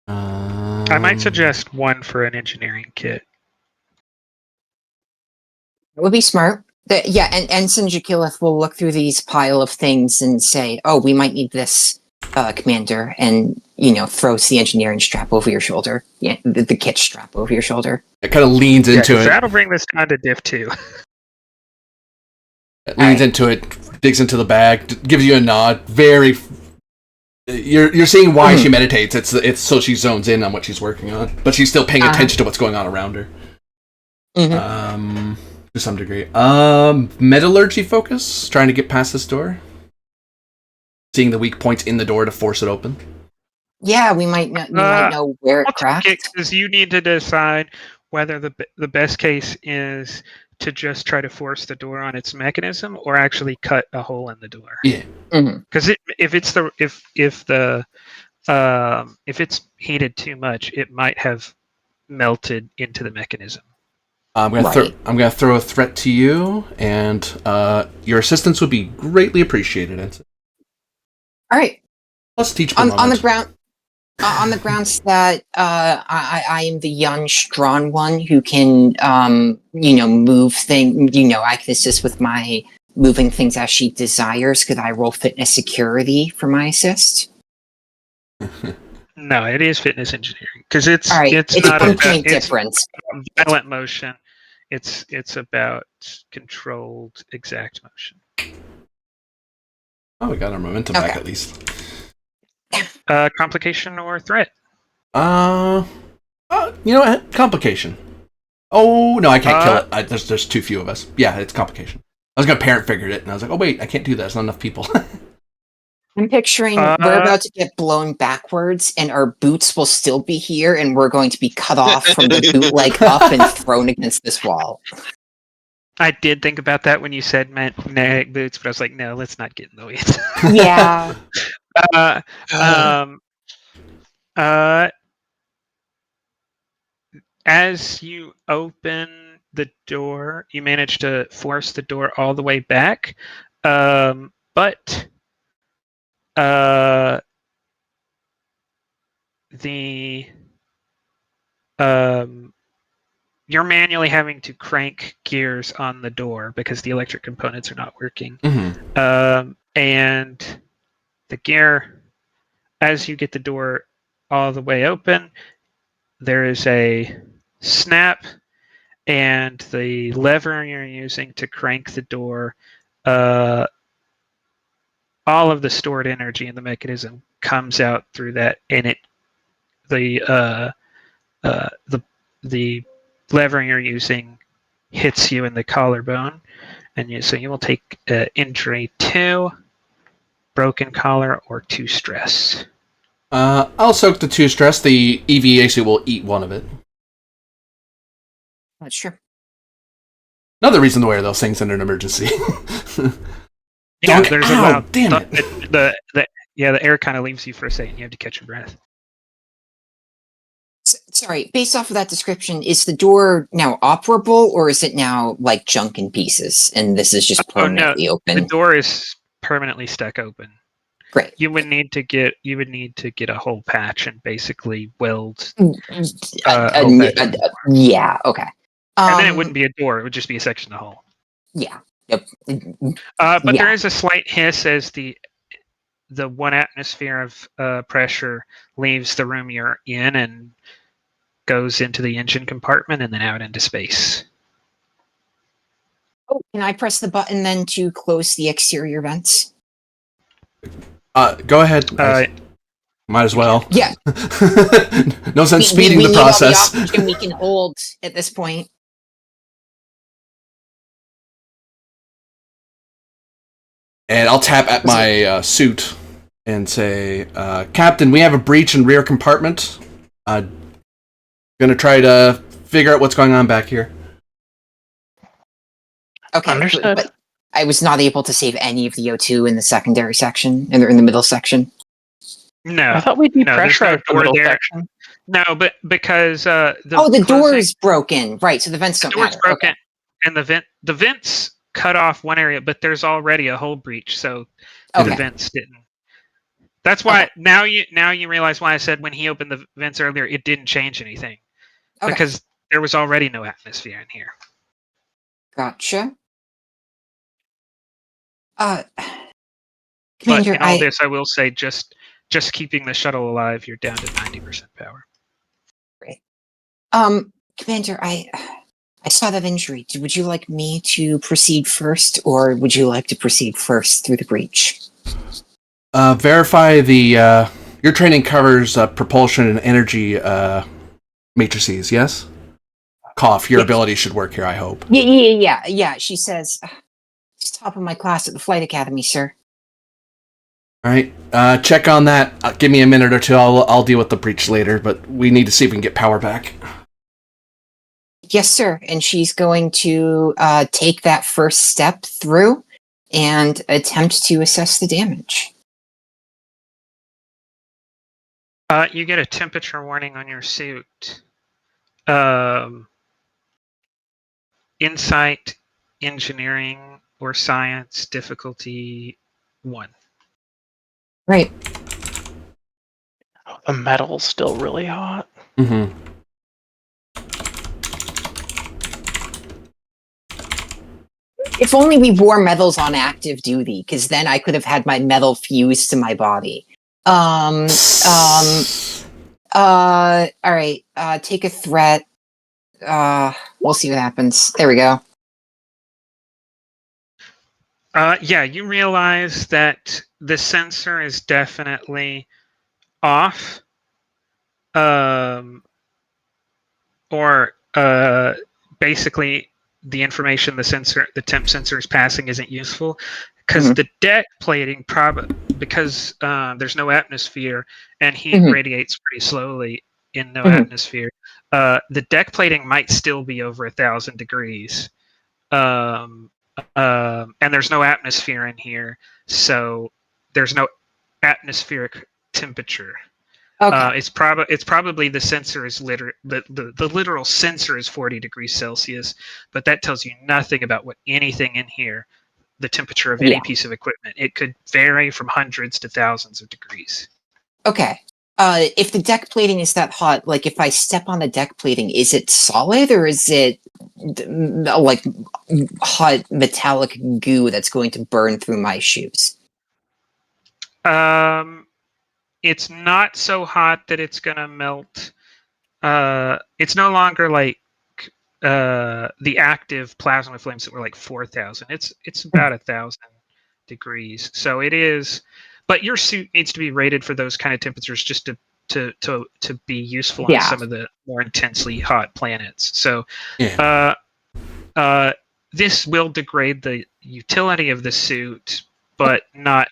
Speaker 1: I might suggest one for an engineering kit.
Speaker 3: It would be smart. Yeah, and Ensign Jakilith will look through these pile of things and say, "Oh, we might need this, Commander," and throws the engineering strap over your shoulder. Yeah, the kit strap over your shoulder.
Speaker 2: It kind of leans into it.
Speaker 1: That'll bring this down to Div 2.
Speaker 2: It leans into it, digs into the bag, gives you a nod. Very. You're seeing why she meditates. It's so she zones in on what she's working on, but she's still paying attention to what's going on around her. To some degree. Metallurgy focus, trying to get past this door. Seeing the weak points in the door to force it open.
Speaker 3: Yeah, we might know where it cracked.
Speaker 1: Because you need to decide whether the best case is to just try to force the door on its mechanism or actually cut a hole in the door.
Speaker 2: Yeah.
Speaker 1: Because if it's heated too much, it might have melted into the mechanism.
Speaker 2: I'm gonna throw a threat to you, and your assistance would be greatly appreciated.
Speaker 3: All right.
Speaker 2: Let's teach
Speaker 3: on the ground. On the grounds that I am the young, strong one who can, move things. I can assist with my moving things as she desires. Could I roll fitness security for my assist?
Speaker 1: No, it is fitness engineering because it's
Speaker 3: not a point difference.
Speaker 1: Violent motion. It's about controlled exact motion.
Speaker 2: Oh, we got our momentum back at least.
Speaker 1: Complication or threat?
Speaker 2: You know what? Complication. Oh no, I can't kill it. There's too few of us. Yeah, it's complication. I was gonna parent figured it, and I was like, oh wait, I can't do that. There's not enough people.
Speaker 3: I'm picturing we're about to get blown backwards, and our boots will still be here, and we're going to be cut off from the boot leg up and thrown against this wall.
Speaker 1: I did think about that when you said magnetic boots, but I was like, no, let's not get in the weeds.
Speaker 3: Yeah.
Speaker 1: As you open the door, you manage to force the door all the way back, but you're manually having to crank gears on the door because the electric components are not working. And the gear, as you get the door all the way open, there is a snap, and the lever you're using to crank the door, all of the stored energy in the mechanism comes out through that, and the lever you're using hits you in the collarbone, and so you will take injury 2, broken collar, or 2 stress.
Speaker 2: I'll soak the 2 stress. The EV actually will eat one of it.
Speaker 3: Not sure.
Speaker 2: Another reason to wear those things in an emergency.
Speaker 1: Yeah, there's a loud.
Speaker 2: Damn it!
Speaker 1: The air kind of leaves you for a second. You have to catch your breath.
Speaker 3: Sorry, based off of that description, is the door now operable, or is it now like junk in pieces, and this is just permanently open?
Speaker 1: The door is permanently stuck open.
Speaker 3: Great.
Speaker 1: You would need to get a hole patch and basically weld.
Speaker 3: Yeah. Okay.
Speaker 1: And then it wouldn't be a door; it would just be a section of hole.
Speaker 3: Yeah. Yep.
Speaker 1: But there is a slight hiss as the 1 atmosphere of pressure leaves the room you're in and goes into the engine compartment and then out into space.
Speaker 3: Oh, can I press the button then to close the exterior vents?
Speaker 2: Go ahead. Might as well.
Speaker 3: Yeah.
Speaker 2: No sense speeding the process.
Speaker 3: All the oxygen we can hold at this point.
Speaker 2: And I'll tap at my suit and say, Captain, we have a breach in rear compartment. Gonna try to figure out what's going on back here.
Speaker 3: Okay,
Speaker 4: understood.
Speaker 3: But I was not able to save any of the O2 in the secondary section, in the middle section.
Speaker 1: No,
Speaker 4: I thought we'd depressurized the middle
Speaker 1: there.
Speaker 4: section.
Speaker 1: No, but because
Speaker 3: the door is broken, right? So the vents don't matter.
Speaker 1: The door's broken, and the vents cut off one area, but there's already a hole breach, so the vents didn't. That's why now you realize why I said when he opened the vents earlier, it didn't change anything, because there was already no atmosphere in here.
Speaker 3: Gotcha.
Speaker 1: But in all this, I will say, just keeping the shuttle alive, you're down to 90% power.
Speaker 3: Great. Commander, I saw that injury. Would you like me to proceed first, or would you like to proceed first through the breach?
Speaker 2: Verify the your training covers propulsion and energy matrices. Yes. Cough. Your ability should work here. I hope.
Speaker 3: Yeah. She says, "It's top of my class at the Flight Academy, sir."
Speaker 2: All right. Check on that. Give me a minute or two. I'll deal with the breach later. But we need to see if we can get power back.
Speaker 3: Yes, sir. And she's going to take that first step through and attempt to assess the damage.
Speaker 1: You get a temperature warning on your suit. Insight, engineering, or science difficulty 1.
Speaker 3: Right.
Speaker 4: Oh, the metal's still really hot.
Speaker 2: Mm-hmm.
Speaker 3: If only we wore metals on active duty, because then I could have had my metal fused to my body. All right. Take a threat. We'll see what happens. There we go.
Speaker 1: Yeah, you realize that the sensor is definitely off. Basically the information the temp sensor is passing isn't useful, because the deck plating because there's no atmosphere and heat radiates pretty slowly in no atmosphere. The deck plating might still be over 1,000 degrees, and there's no atmosphere in here, so there's no atmospheric temperature.
Speaker 3: Okay.
Speaker 1: It's probably the sensor is the literal sensor is 40 degrees Celsius, but that tells you nothing about what anything in here, the temperature of any piece of equipment. It could vary from hundreds to thousands of degrees.
Speaker 3: Okay. if the deck plating is that hot, like if I step on the deck plating, is it solid or is it like hot metallic goo that's going to burn through my shoes?
Speaker 1: It's not so hot that it's gonna melt. It's no longer like the active plasma flames that were like 4,000. It's about 1,000 degrees. So it is, but your suit needs to be rated for those kind of temperatures just to be useful on some of the more intensely hot planets. So this will degrade the utility of the suit, but not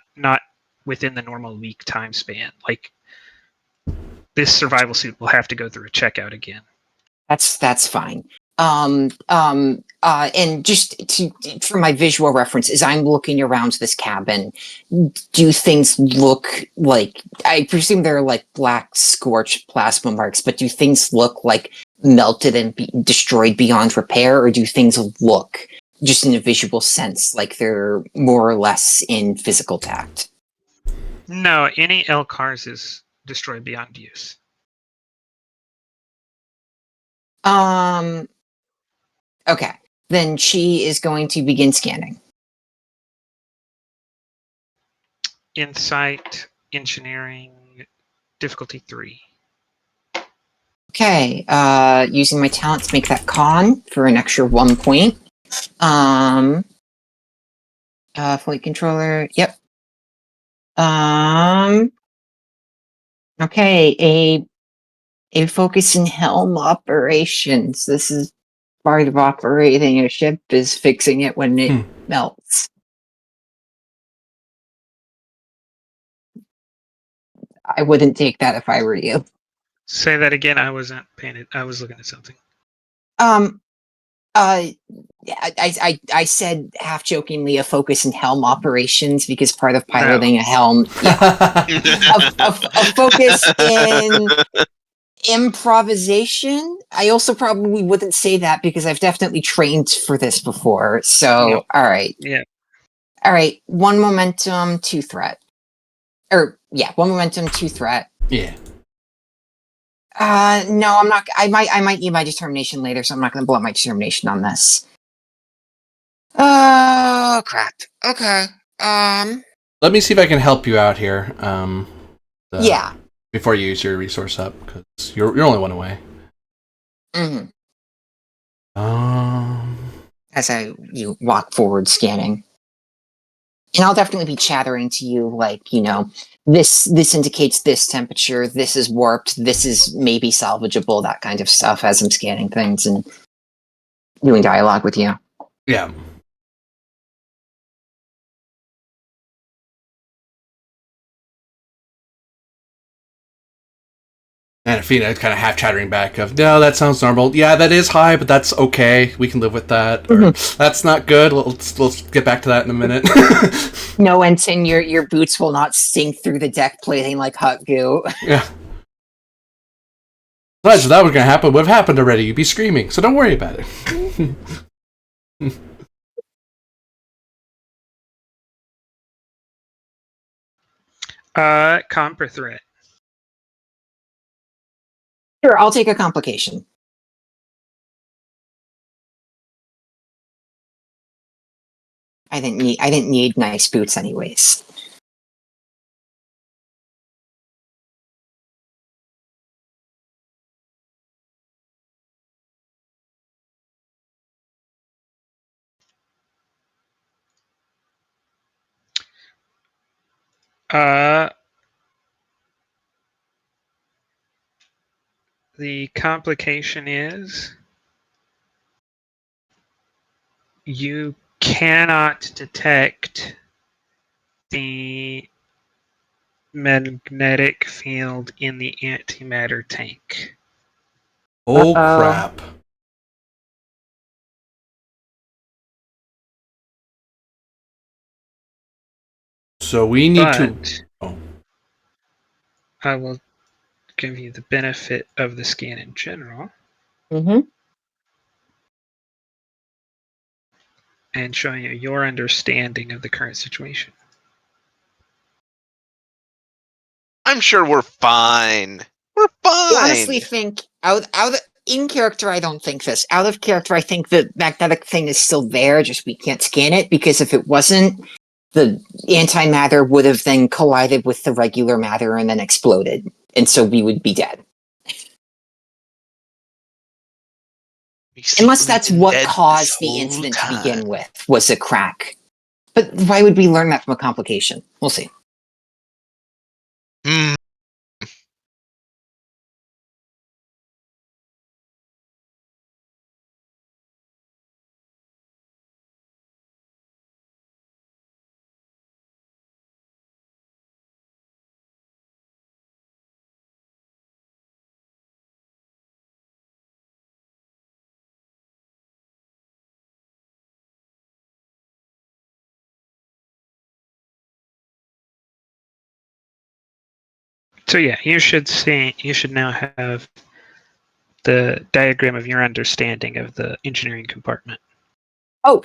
Speaker 1: within the normal week time span. Like this survival suit will have to go through a checkout again.
Speaker 3: That's fine. And just for my visual reference, as I'm looking around this cabin, do things look like, I presume they're like black scorched plasma marks, but do things look like melted and destroyed beyond repair, or do things look, just in a visual sense, like they're more or less in physical tact?
Speaker 1: No, any LCARS is destroyed beyond use.
Speaker 3: Okay. Then she is going to begin scanning.
Speaker 1: Insight, engineering, difficulty 3.
Speaker 3: Okay, using my talent to make that con for an extra 1 point. Flight controller, yep. Okay, a focus in helm operations. This is part of operating a ship, is fixing it when it melts. I wouldn't take that if I were you.
Speaker 1: Say that again. I wasn't paying it. I was looking at something.
Speaker 3: I said half jokingly a focus in helm operations because part of piloting a helm, a focus in improvisation. I also probably wouldn't say that because I've definitely trained for this before. So, all right.
Speaker 1: Yeah.
Speaker 3: All right. 1 momentum, 2 threat. 1 momentum, 2 threat.
Speaker 2: Yeah.
Speaker 3: No, I'm not. I might need my determination later, so I'm not going to blow up my determination on this. Oh crap. Okay.
Speaker 2: Let me see if I can help you out here.
Speaker 3: Yeah.
Speaker 2: Before you use your resource up, because you're only 1 away.
Speaker 3: Mm-hmm. As you walk forward, scanning, and I'll definitely be chattering to you, like, you know, this indicates this temperature, this is warped, this is maybe salvageable, that kind of stuff, as I'm scanning things and doing dialogue with you.
Speaker 2: Yeah. And Athena kind of half chattering back of, no, that sounds normal. Yeah, that is high, but that's okay. We can live with that.
Speaker 3: Mm-hmm.
Speaker 2: Or, that's not good. Let's get back to that in a minute.
Speaker 3: No, Ensign, your boots will not sink through the deck plating like hot goo.
Speaker 2: Yeah. Besides, if that was going to happen, would have happened already. You'd be screaming, so don't worry about it.
Speaker 1: Comp or threat?
Speaker 3: Sure, I'll take a complication. I didn't need nice boots anyways.
Speaker 1: The complication is you cannot detect the magnetic field in the antimatter tank.
Speaker 2: Oh, crap. So we need to... Oh.
Speaker 1: I will give you the benefit of the scan in general.
Speaker 3: Mm-hmm.
Speaker 1: And showing you your understanding of the current situation.
Speaker 5: I'm sure we're fine. We're
Speaker 3: I
Speaker 5: fine.
Speaker 3: honestly think in character, I don't think this. Out of character, I think the magnetic thing is still there, just we can't scan it, because if it wasn't, the antimatter would have then collided with the regular matter and then exploded, and so we would be dead. Unless that's what caused the incident to begin with, was a crack. But why would we learn that from a complication? We'll see.
Speaker 5: Hmm.
Speaker 1: So yeah, you should now have the diagram of your understanding of the engineering compartment.
Speaker 3: Oh,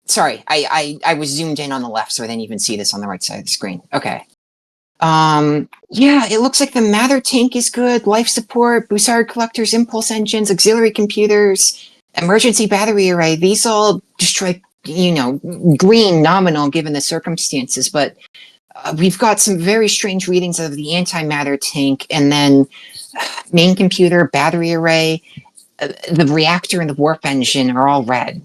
Speaker 3: sorry. I was zoomed in on the left, so I didn't even see this on the right side of the screen. Okay. Yeah, it looks like the matter tank is good. Life support, Bussard collectors, impulse engines, auxiliary computers, emergency battery array. These all just like, green nominal given the circumstances, but we've got some very strange readings of the antimatter tank, and then main computer, battery array, the reactor, and the warp engine are all red.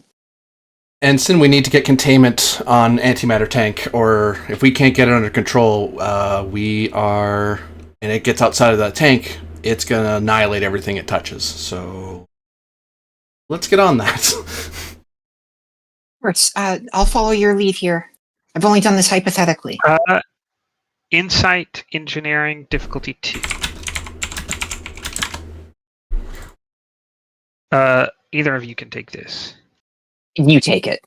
Speaker 2: Ensign, we need to get containment on antimatter tank, or if we can't get it under control, and it gets outside of that tank, it's gonna annihilate everything it touches. So let's get on that.
Speaker 3: Of course, I'll follow your lead here. I've only done this hypothetically.
Speaker 1: Insight engineering difficulty 2. Either of you can take this.
Speaker 3: You take it.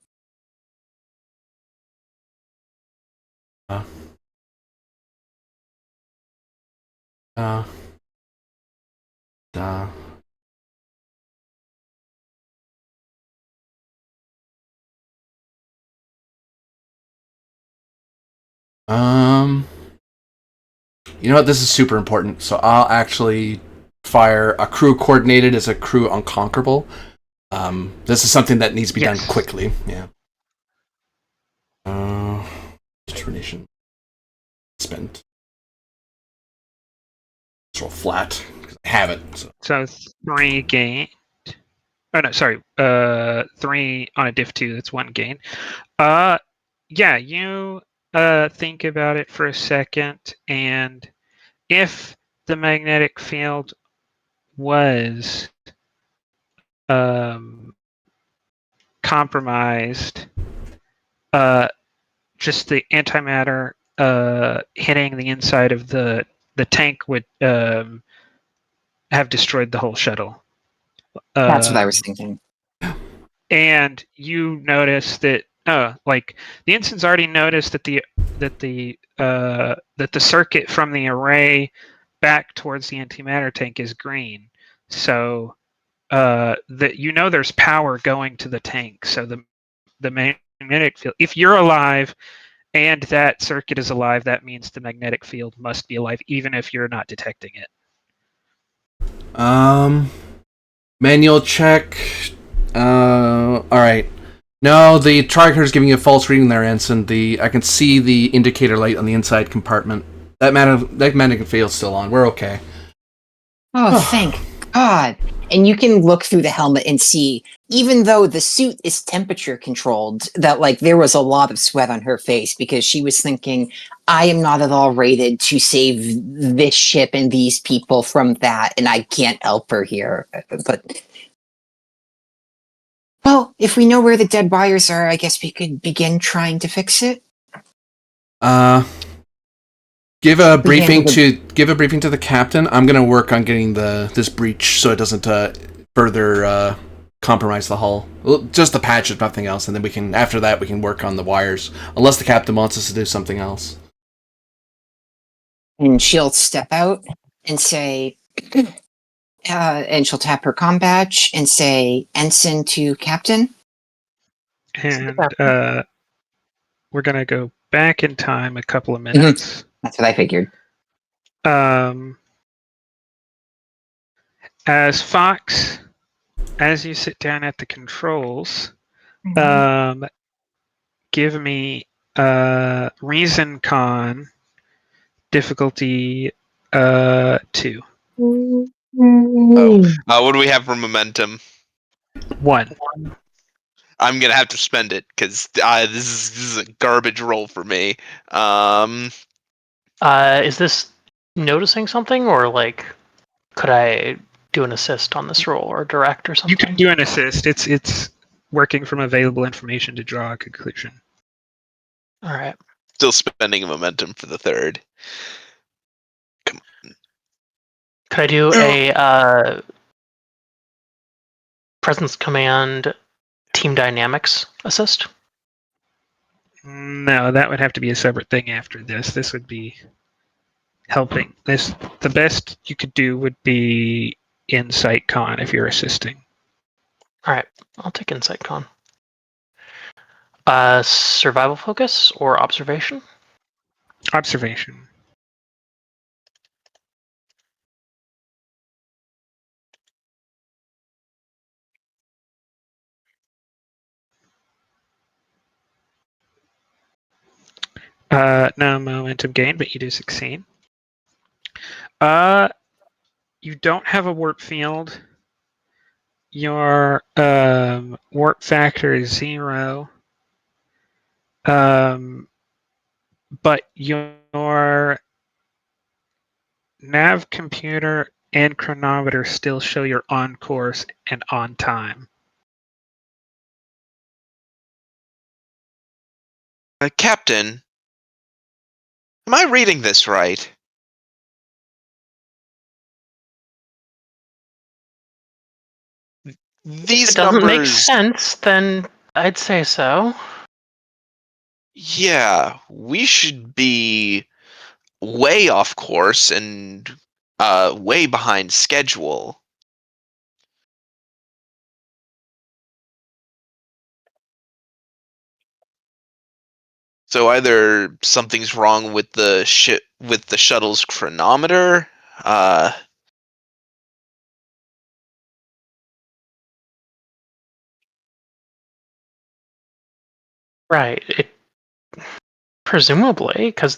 Speaker 2: You know what? This is super important. So I'll actually fire a crew coordinated as a crew unconquerable. This is something that needs to be done quickly. Yeah. Determination spent. Let's roll flat because I have it.
Speaker 1: So 3 gain. Oh no, sorry. 3 on a diff 2. That's 1 gain. Yeah, you think about it for a second, and if the magnetic field was compromised, just the antimatter hitting the inside of the tank would have destroyed the whole shuttle.
Speaker 3: That's what I was thinking.
Speaker 1: And you notice that the ensign's already noticed that the circuit from the array back towards the antimatter tank is green. So there's power going to the tank. So the magnetic field, if you're alive and that circuit is alive, that means the magnetic field must be alive, even if you're not detecting it.
Speaker 2: Manual check. All right. No, the tracker is giving you a false reading there, Ensign. I can see the indicator light on the inside compartment. That magnetic field's still on. We're okay.
Speaker 3: Oh, thank God. And you can look through the helmet and see, even though the suit is temperature controlled, that there was a lot of sweat on her face because she was thinking, I am not at all rated to save this ship and these people from that, and I can't help her here. But, well, if we know where the dead wires are, I guess we could begin trying to fix it.
Speaker 2: Give a briefing to the captain. I'm gonna work on getting this breach so it doesn't further compromise the hull. Well, just the patch, if nothing else, and then after that we can work on the wires. Unless the captain wants us to do something else.
Speaker 3: And she'll step out and say, and she'll tap her comm badge and say, "Ensign to captain."
Speaker 1: And we're gonna go back in time a couple of minutes.
Speaker 3: That's what I figured.
Speaker 1: As Fox, as you sit down at the controls, give me Reason Con difficulty 2.
Speaker 5: What do we have for momentum?
Speaker 1: 1.
Speaker 5: I'm gonna have to spend it because this is a garbage roll for me.
Speaker 4: Is this noticing something, or like, could I do an assist on this roll or direct or something?
Speaker 1: You can do an assist. It's working from available information to draw a conclusion.
Speaker 4: All right.
Speaker 5: Still spending momentum for the third. Come on.
Speaker 4: Could I do a presence command team dynamics assist?
Speaker 1: No, that would have to be a separate thing after this. This would be helping. The best you could do would be Insight Con if you're assisting.
Speaker 4: All right, I'll take Insight Con. Survival focus or observation?
Speaker 1: Observation. No momentum gain, but you do succeed. You don't have a warp field. Your warp factor is 0. But your nav computer and chronometer still show you're on course and on time.
Speaker 5: Captain, am I reading this right? These
Speaker 4: if it doesn't
Speaker 5: numbers
Speaker 4: make sense, then I'd say so.
Speaker 5: Yeah, we should be way off course and way behind schedule. So either something's wrong with the shuttle's chronometer.
Speaker 4: Right. Presumably, because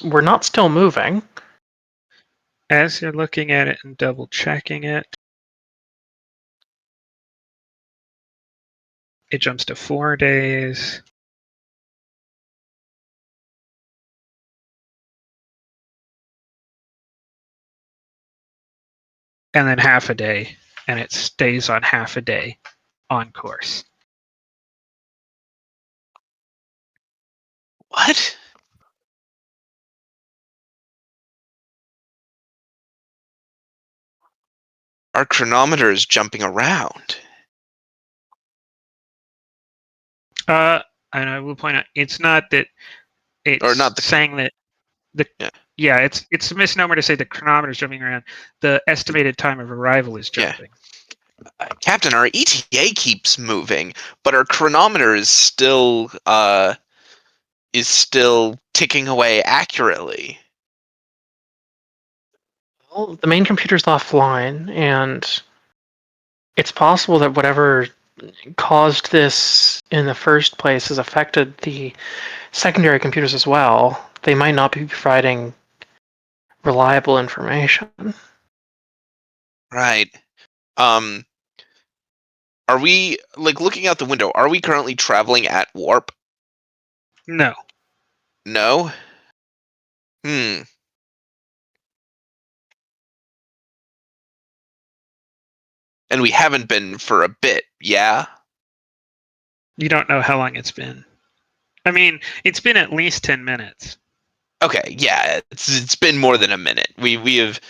Speaker 4: we're not still moving.
Speaker 1: As you're looking at it and double checking it, it jumps to 4 days. And then half a day, and it stays on half a day on course.
Speaker 5: What? Our chronometer is jumping around.
Speaker 1: And I will point out, it's not that it's saying that it's a misnomer to say the chronometer is jumping around. The estimated time of arrival is jumping.
Speaker 5: Captain, our ETA keeps moving, but our chronometer is still ticking away accurately.
Speaker 4: Well, the main computer's offline, and it's possible that whatever caused this in the first place has affected the secondary computers as well. They might not be providing reliable information.
Speaker 5: Right. Are we, like, looking out the window, are we currently traveling at warp?
Speaker 1: No.
Speaker 5: No? And we haven't been for a bit, yeah?
Speaker 1: You don't know how long it's been. I mean, it's been at least 10 minutes.
Speaker 5: Okay, yeah, it's been more than a minute. We have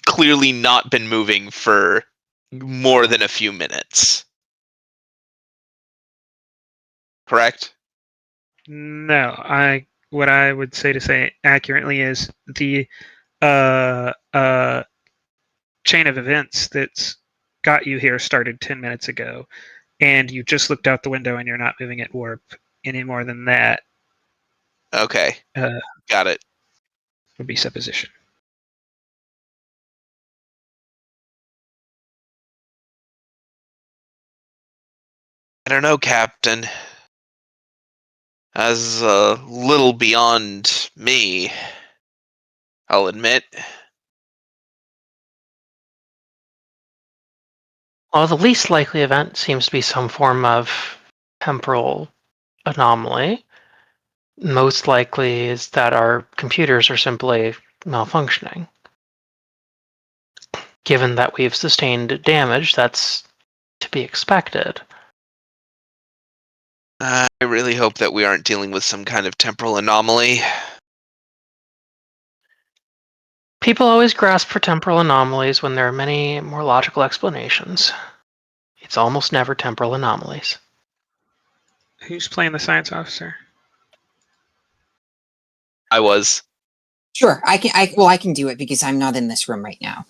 Speaker 5: clearly not been moving for more than a few minutes. Correct?
Speaker 1: No, what I would say accurately is the chain of events that's got you here started 10 minutes ago, and you just looked out the window and you're not moving at warp any more than that.
Speaker 5: Okay, got it.
Speaker 1: Would be supposition.
Speaker 5: I don't know, Captain. As a little beyond me, I'll admit.
Speaker 4: Well, the least likely event seems to be some form of temporal anomaly. Most likely is that our computers are simply malfunctioning. Given that we've sustained damage, that's to be expected.
Speaker 5: I really hope that we aren't dealing with some kind of temporal anomaly.
Speaker 4: People always grasp for temporal anomalies when there are many more logical explanations. It's almost never temporal anomalies.
Speaker 1: Who's playing the science officer?
Speaker 5: I was.
Speaker 3: Sure, I can. I can do it because I'm not in this room right now.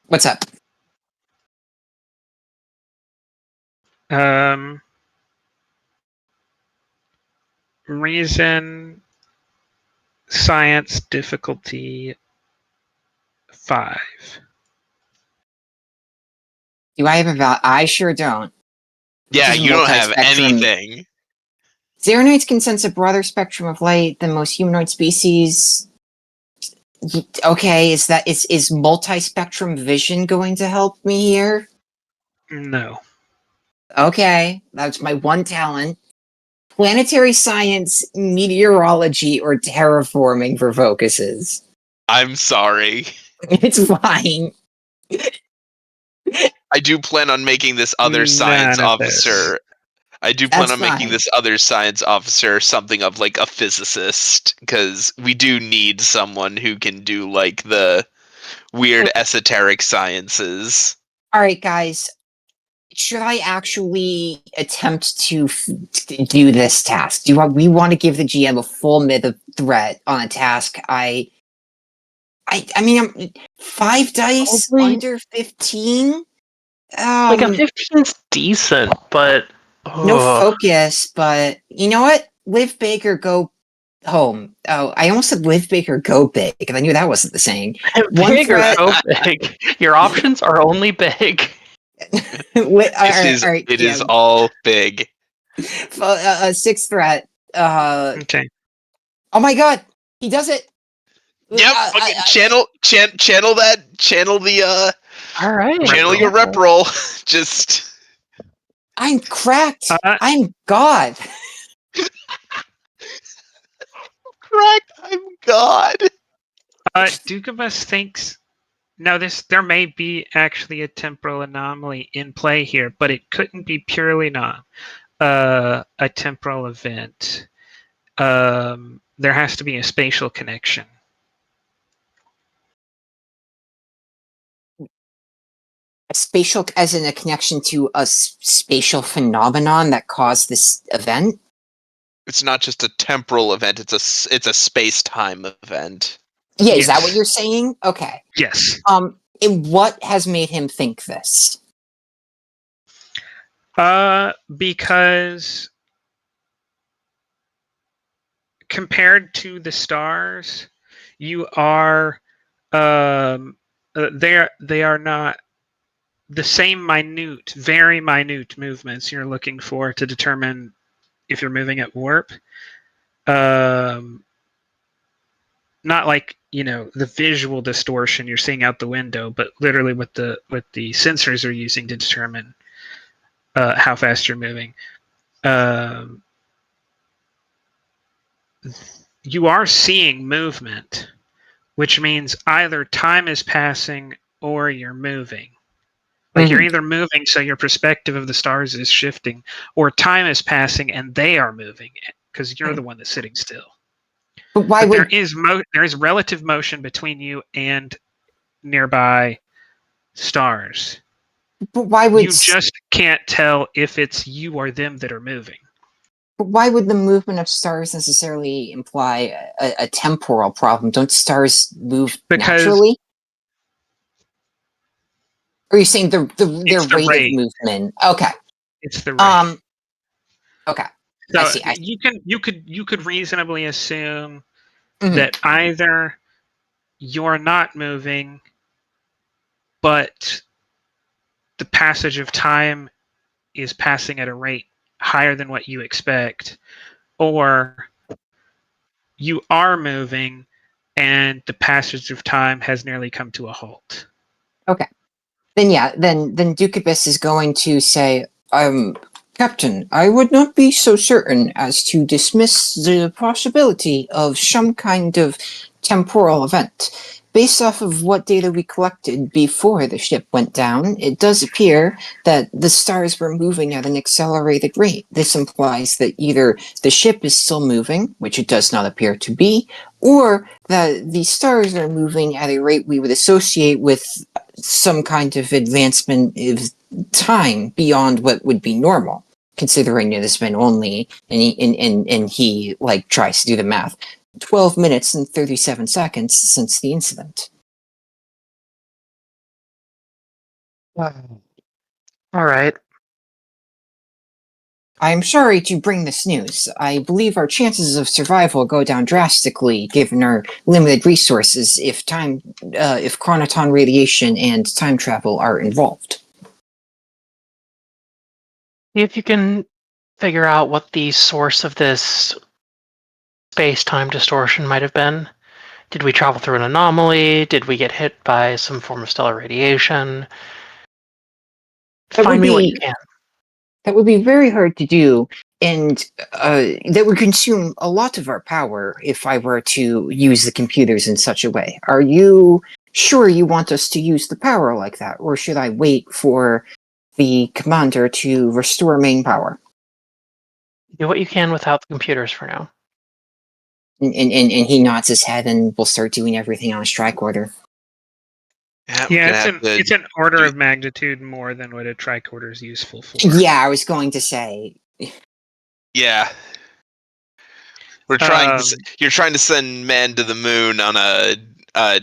Speaker 3: What's up?
Speaker 1: Reason science difficulty 5.
Speaker 3: Do I have a val? I sure don't. This
Speaker 5: Yeah,
Speaker 3: is
Speaker 5: you don't have
Speaker 3: multi-spectrum.
Speaker 5: anything.
Speaker 3: Xeronites can sense a broader spectrum of light than most humanoid species. Okay, is multi-spectrum vision going to help me here?
Speaker 1: No.
Speaker 3: Okay, that's my one talent. Planetary science, meteorology, or terraforming for focuses.
Speaker 5: I'm sorry.
Speaker 3: It's fine.
Speaker 5: I do plan on making this other science
Speaker 1: None of this.
Speaker 5: officer. I do plan
Speaker 3: That's
Speaker 5: on making
Speaker 3: fine.
Speaker 5: this other science officer something of like a physicist, because we do need someone who can do like the weird esoteric sciences.
Speaker 3: All right, guys. Should I actually attempt to do this task? We want to give the GM a full mid of threat on a task? I mean, I'm 5 dice
Speaker 4: Probably-
Speaker 3: under 15.
Speaker 4: Like a 15's decent, but
Speaker 3: No focus, but you know what? Live big or go home. Oh, I almost said live big or go big, because I knew that wasn't the saying. One
Speaker 4: big or
Speaker 3: threat.
Speaker 4: go big. Your options are only big.
Speaker 5: It is all big.
Speaker 3: 6th threat.
Speaker 1: Okay.
Speaker 3: Oh my god, he does it.
Speaker 5: Yep. Channel that. Channel the.
Speaker 4: All right.
Speaker 5: Channel your rep roll. Just.
Speaker 3: I'm cracked.
Speaker 1: Uh,
Speaker 3: I'm God.
Speaker 5: Correct. I'm God.
Speaker 1: Dukabus thinks now there may be actually a temporal anomaly in play here, but it couldn't be purely not a temporal event. There has to be a spatial connection.
Speaker 3: A spatial, as in a connection to a spatial phenomenon that caused this event.
Speaker 5: It's not just a temporal event. It's a space-time event.
Speaker 3: Yeah, is that what you're saying? Okay.
Speaker 1: Yes.
Speaker 3: And what has made him think this?
Speaker 1: Because compared to the stars, you are they are not the same very minute movements you're looking for to determine if you're moving at warp. Not like the visual distortion you're seeing out the window, but literally what the sensors are using to determine how fast you're moving. You are seeing movement, which means either time is passing or you're moving. Like you're either moving, so your perspective of the stars is shifting, or time is passing and they are moving because you're the one that's sitting still.
Speaker 3: But
Speaker 1: there is relative motion between you and nearby stars.
Speaker 3: But why would
Speaker 1: you just can't tell if it's you or them that are moving?
Speaker 3: But why would the movement of stars necessarily imply a temporal problem? Don't stars move naturally? Or are you saying their rate of movement? Okay.
Speaker 1: It's the rate.
Speaker 3: Okay.
Speaker 1: So
Speaker 3: I see.
Speaker 1: You could reasonably assume that either you're not moving, but the passage of time is passing at a rate higher than what you expect, or you are moving and the passage of time has nearly come to a halt.
Speaker 3: Okay. Then Dukibus is going to say, Captain, I would not be so certain as to dismiss the possibility of some kind of temporal event. Based off of what data we collected before the ship went down, it does appear that the stars were moving at an accelerated rate. This implies that either the ship is still moving, which it does not appear to be, or that the stars are moving at a rate we would associate with some kind of advancement of time beyond what would be normal, considering it has been only, and he like tries to do the math, 12 minutes and 37 seconds since the incident.
Speaker 4: All right.
Speaker 3: I'm sorry to bring this news. I believe our chances of survival go down drastically given our limited resources if chronoton radiation and time travel are involved.
Speaker 4: See if you can figure out what the source of this space-time distortion might have been. Did we travel through an anomaly? Did we get hit by some form of stellar radiation? Find me what you can.
Speaker 3: That would be very hard to do, and that would consume a lot of our power if I were to use the computers in such a way. Are you sure you want us to use the power like that, or should I wait for the commander to restore main power?
Speaker 4: Do what you can without the computers for now.
Speaker 3: And he nods his head and will start doing everything on a strike order.
Speaker 1: Yeah, it's an order of magnitude more than what a tricorder is useful for.
Speaker 3: Yeah, I was going to say.
Speaker 5: Yeah. You're trying to send men to the moon on a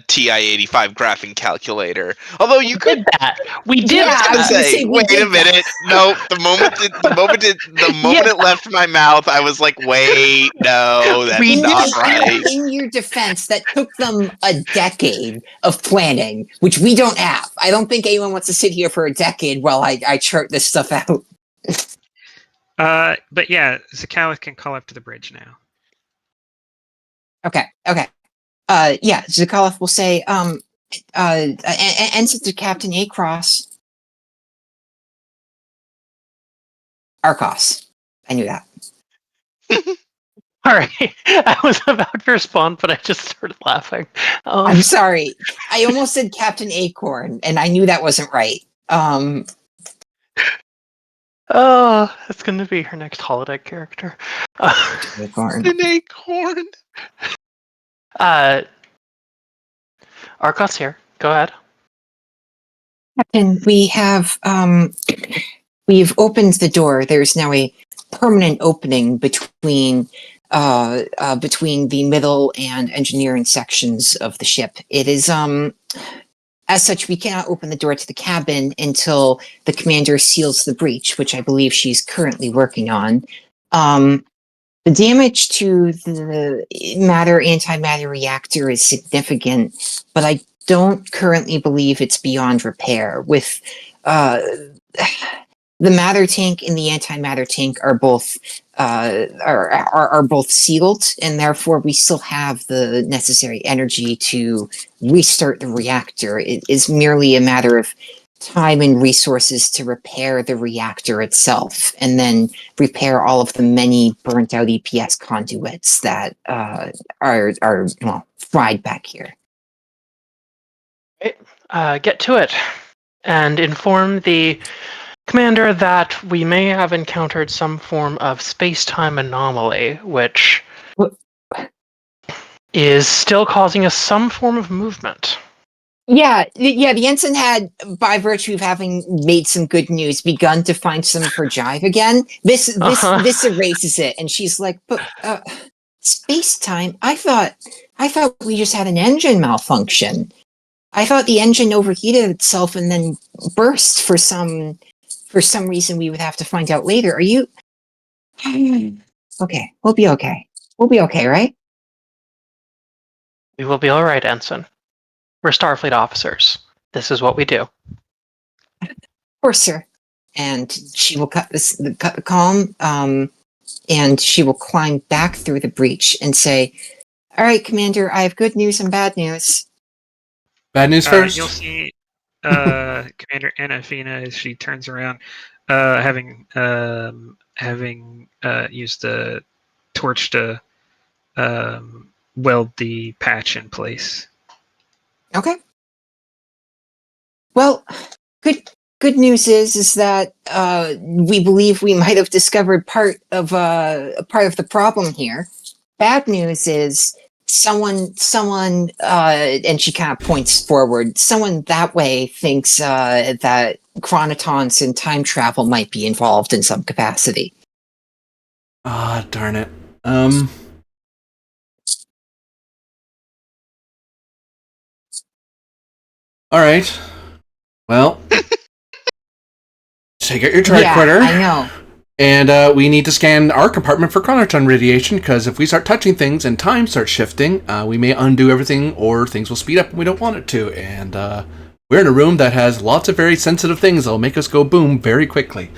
Speaker 5: TI-85 graphing calculator. Although you could
Speaker 4: did that. We did.
Speaker 3: Yeah,
Speaker 5: I was gonna say, wait a minute. No, the moment it left my mouth, I was like, wait, no, that's not right.
Speaker 3: In your defense, that took them a decade of planning, which we don't have. I don't think anyone wants to sit here for a decade while I chart this stuff out.
Speaker 1: But yeah, Zakalath can call up to the bridge now.
Speaker 3: Okay. Yeah, Zakalath will say, answer to Captain Across. Arcos. I knew that.
Speaker 4: All right. I was about to respond, but I just started laughing.
Speaker 3: I'm sorry. I almost said Captain Acorn, and I knew that wasn't right.
Speaker 4: Oh, that's going to be her next holodeck character.
Speaker 3: Acorn.
Speaker 5: An acorn.
Speaker 4: Arcos here. Go ahead.
Speaker 3: Captain, we've opened the door. There's now a permanent opening between the middle and engineering sections of the ship. It is as such, we cannot open the door to the cabin until the commander seals the breach, which I believe she's currently working on. The damage to the antimatter reactor is significant, but I don't currently believe it's beyond repair. With the matter tank and the antimatter tank are both sealed, and therefore we still have the necessary energy to restart the reactor. It is merely a matter of time and resources to repair the reactor itself, and then repair all of the many burnt out EPS conduits that are fried back here.
Speaker 4: Get to it and inform the commander that we may have encountered some form of space-time anomaly, which is still causing us some form of movement.
Speaker 3: Yeah, the ensign had, by virtue of having made some good news, begun to find some of her jive again. This erases it, and she's like, but space-time? I thought we just had an engine malfunction. I thought the engine overheated itself and then burst for some reason we would have to find out later. Are you... Okay, we'll be okay. We'll be okay, right?
Speaker 4: We will be all right, Ensign. We're Starfleet officers. This is what we do.
Speaker 3: Of course, sir. and she will cut the column, and she will climb back through the breach and say, "All right, Commander, I have good news and bad news."
Speaker 2: Bad news first.
Speaker 1: You'll see Commander Anafina as she turns around, having used the torch to weld the patch in place.
Speaker 3: Okay. Well, good news is that we believe we might have discovered part of the problem here. Bad news is someone, and she kind of points forward. Someone that way thinks that chronotons and time travel might be involved in some capacity.
Speaker 2: Ah, darn it. All right. Well, take out your tricorder.
Speaker 3: Yeah, I know.
Speaker 2: And we need to scan our compartment for chronoton radiation, because if we start touching things and time starts shifting, we may undo everything, or things will speed up and we don't want it to. And we're in a room that has lots of very sensitive things that will make us go boom very quickly.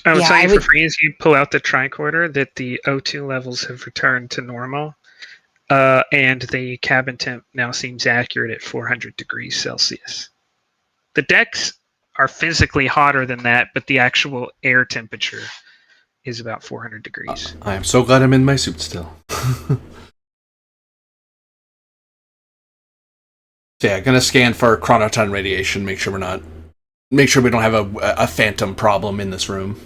Speaker 1: I will tell you for free as you pull out the tricorder that the O2 levels have returned to normal, and the cabin temp now seems accurate at 400 degrees Celsius. The decks are physically hotter than that, but the actual air temperature is about 400 degrees.
Speaker 2: I am so glad I'm in my suit still. So yeah, gonna scan for chronoton radiation, make sure we don't have a phantom problem in this room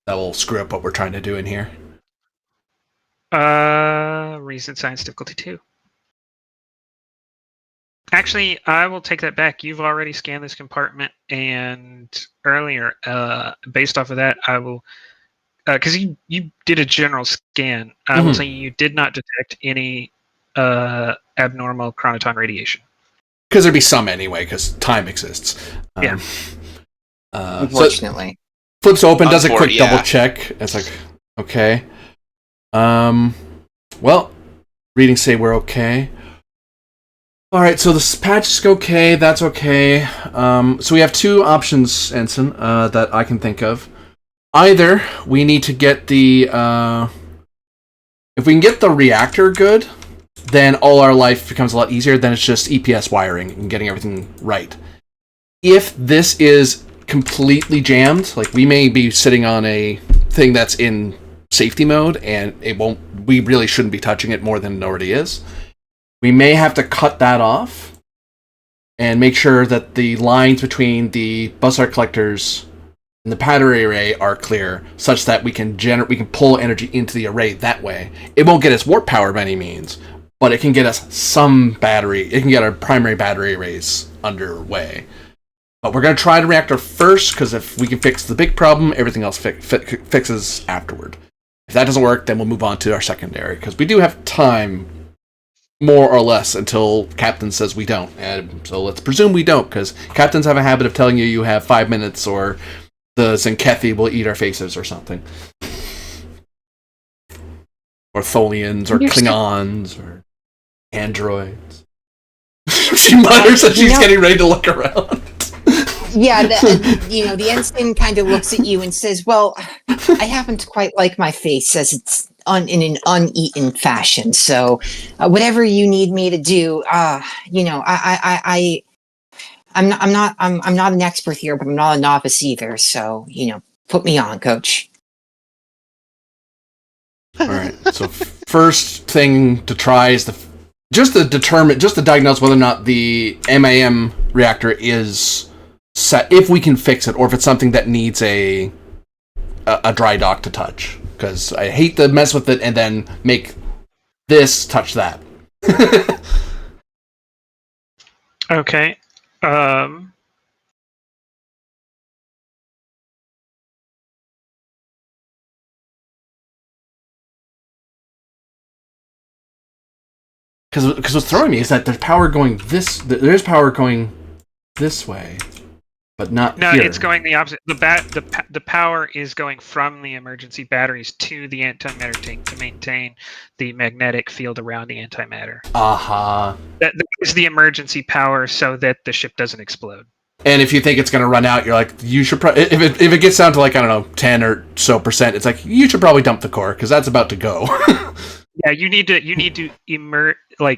Speaker 2: that will screw up what we're trying to do in here.
Speaker 1: Reason science difficulty 2. Actually, I will take that back. You've already scanned this compartment, and earlier, based off of that, I will, because you did a general scan. I will say you did not detect any abnormal chronoton radiation.
Speaker 2: Because there'd be some anyway, because time exists.
Speaker 1: Yeah.
Speaker 3: Unfortunately.
Speaker 2: So flips open, does a quick double check. It's like, okay. Well, readings say we're okay. Alright, so the patch is okay, that's okay. So we have two options, Ensign, that I can think of. Either we need to get the... if we can get the reactor good, then all our life becomes a lot easier. Then it's just EPS wiring and getting everything right. If this is completely jammed, like we may be sitting on a thing that's in safety mode and we really shouldn't be touching it more than it already is. We may have to cut that off and make sure that the lines between the bus art collectors and the battery array are clear, such that we can pull energy into the array that way. It won't get us warp power by any means, but it can get us some battery. It can get our primary battery arrays underway. But we're going to try the reactor first, because if we can fix the big problem, everything else fixes afterward. If that doesn't work, then we'll move on to our secondary, because we do have time, more or less, until Captain says we don't. And so let's presume we don't, because Captains have a habit of telling you have 5 minutes, or the Zenkethi will eat our faces, or something. Or Tholians, or Klingons, or androids. She mutters as she's getting ready to look around.
Speaker 3: Yeah, the ensign kind of looks at you and says, "Well, I happen to quite like my face as it's in an uneaten fashion. So, whatever you need me to do, I'm not an expert here, but I'm not a novice either. So, put me on, Coach."
Speaker 2: All right. So, first thing to try is just to diagnose whether or not the MAM reactor is set, if we can fix it, or if it's something that needs a dry dock to touch. Because I hate to mess with it and then make this touch that.
Speaker 1: Okay.
Speaker 2: Because what's throwing me is that there's power going this way, but not
Speaker 1: no,
Speaker 2: here.
Speaker 1: It's going the opposite. The power is going from the emergency batteries to the antimatter tank to maintain the magnetic field around the antimatter.
Speaker 2: Aha.
Speaker 1: That is the emergency power, so that the ship doesn't explode.
Speaker 2: And if you think it's going to run out, you're like, you should probably, if it gets down to like, I don't know, 10 or so %, it's like, you should probably dump the core because that's about to go.
Speaker 1: Yeah, you need to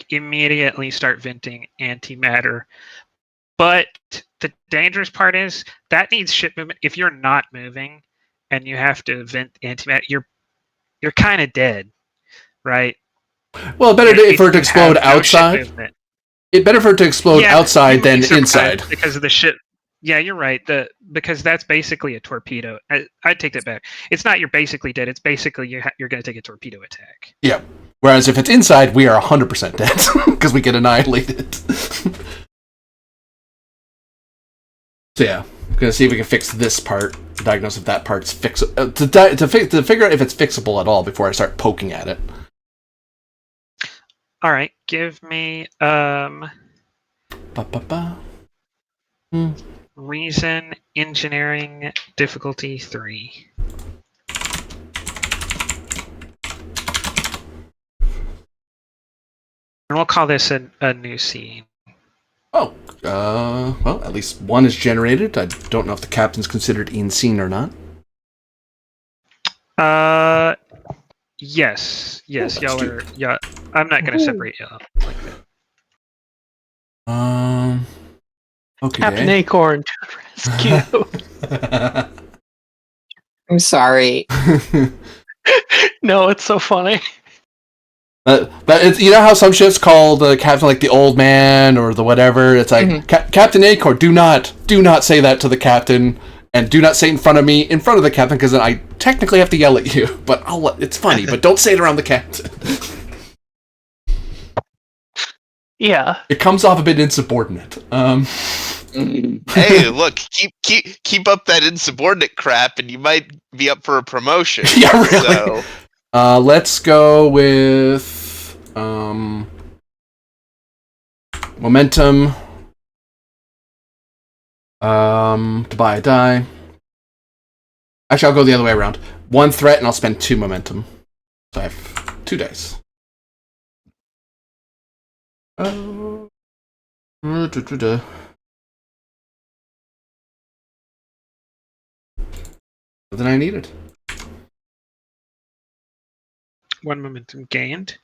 Speaker 1: immediately start venting antimatter. But the dangerous part is that needs ship movement. If you're not moving and you have to vent antimatter, you're kind of dead, right?
Speaker 2: Well, better for it to explode outside. It's better for it to explode outside than inside
Speaker 1: because of the ship. Yeah, you're right. Because that's basically a torpedo. I'd take that back. It's not you're basically dead. It's basically you're going to take a torpedo attack.
Speaker 2: Yeah. Whereas if it's inside, we are 100% dead because we get annihilated. So yeah, I'm gonna see if we can fix this part. Diagnose if that part's fixable. To figure out if it's fixable at all before I start poking at it.
Speaker 1: All right, give me reason engineering difficulty 3. And we'll call this a new scene.
Speaker 2: Oh, well, at least one is generated. I don't know if the captain's considered in scene or not.
Speaker 1: Yes, y'all are. Yeah, I'm not gonna separate y'all like
Speaker 2: that. Okay.
Speaker 4: Captain Acorn to rescue.
Speaker 3: I'm sorry.
Speaker 4: No, it's so funny.
Speaker 2: But it's, you know how some ships call the captain like the old man or the whatever. It's like Captain Acorn. Do not say that to the captain, and do not say it in front of me, in front of the captain, because then I technically have to yell at you. But it's funny. But don't say it around the captain.
Speaker 4: Yeah,
Speaker 2: it comes off a bit insubordinate.
Speaker 5: Hey, look, keep up that insubordinate crap, and you might be up for a promotion.
Speaker 2: Yeah, really. So. Let's go with momentum. To buy a die. Actually, I'll go the other way around. 1 threat, and I'll spend 2 momentum. So I have 2 dice. Then I need it.
Speaker 1: 1 momentum gained.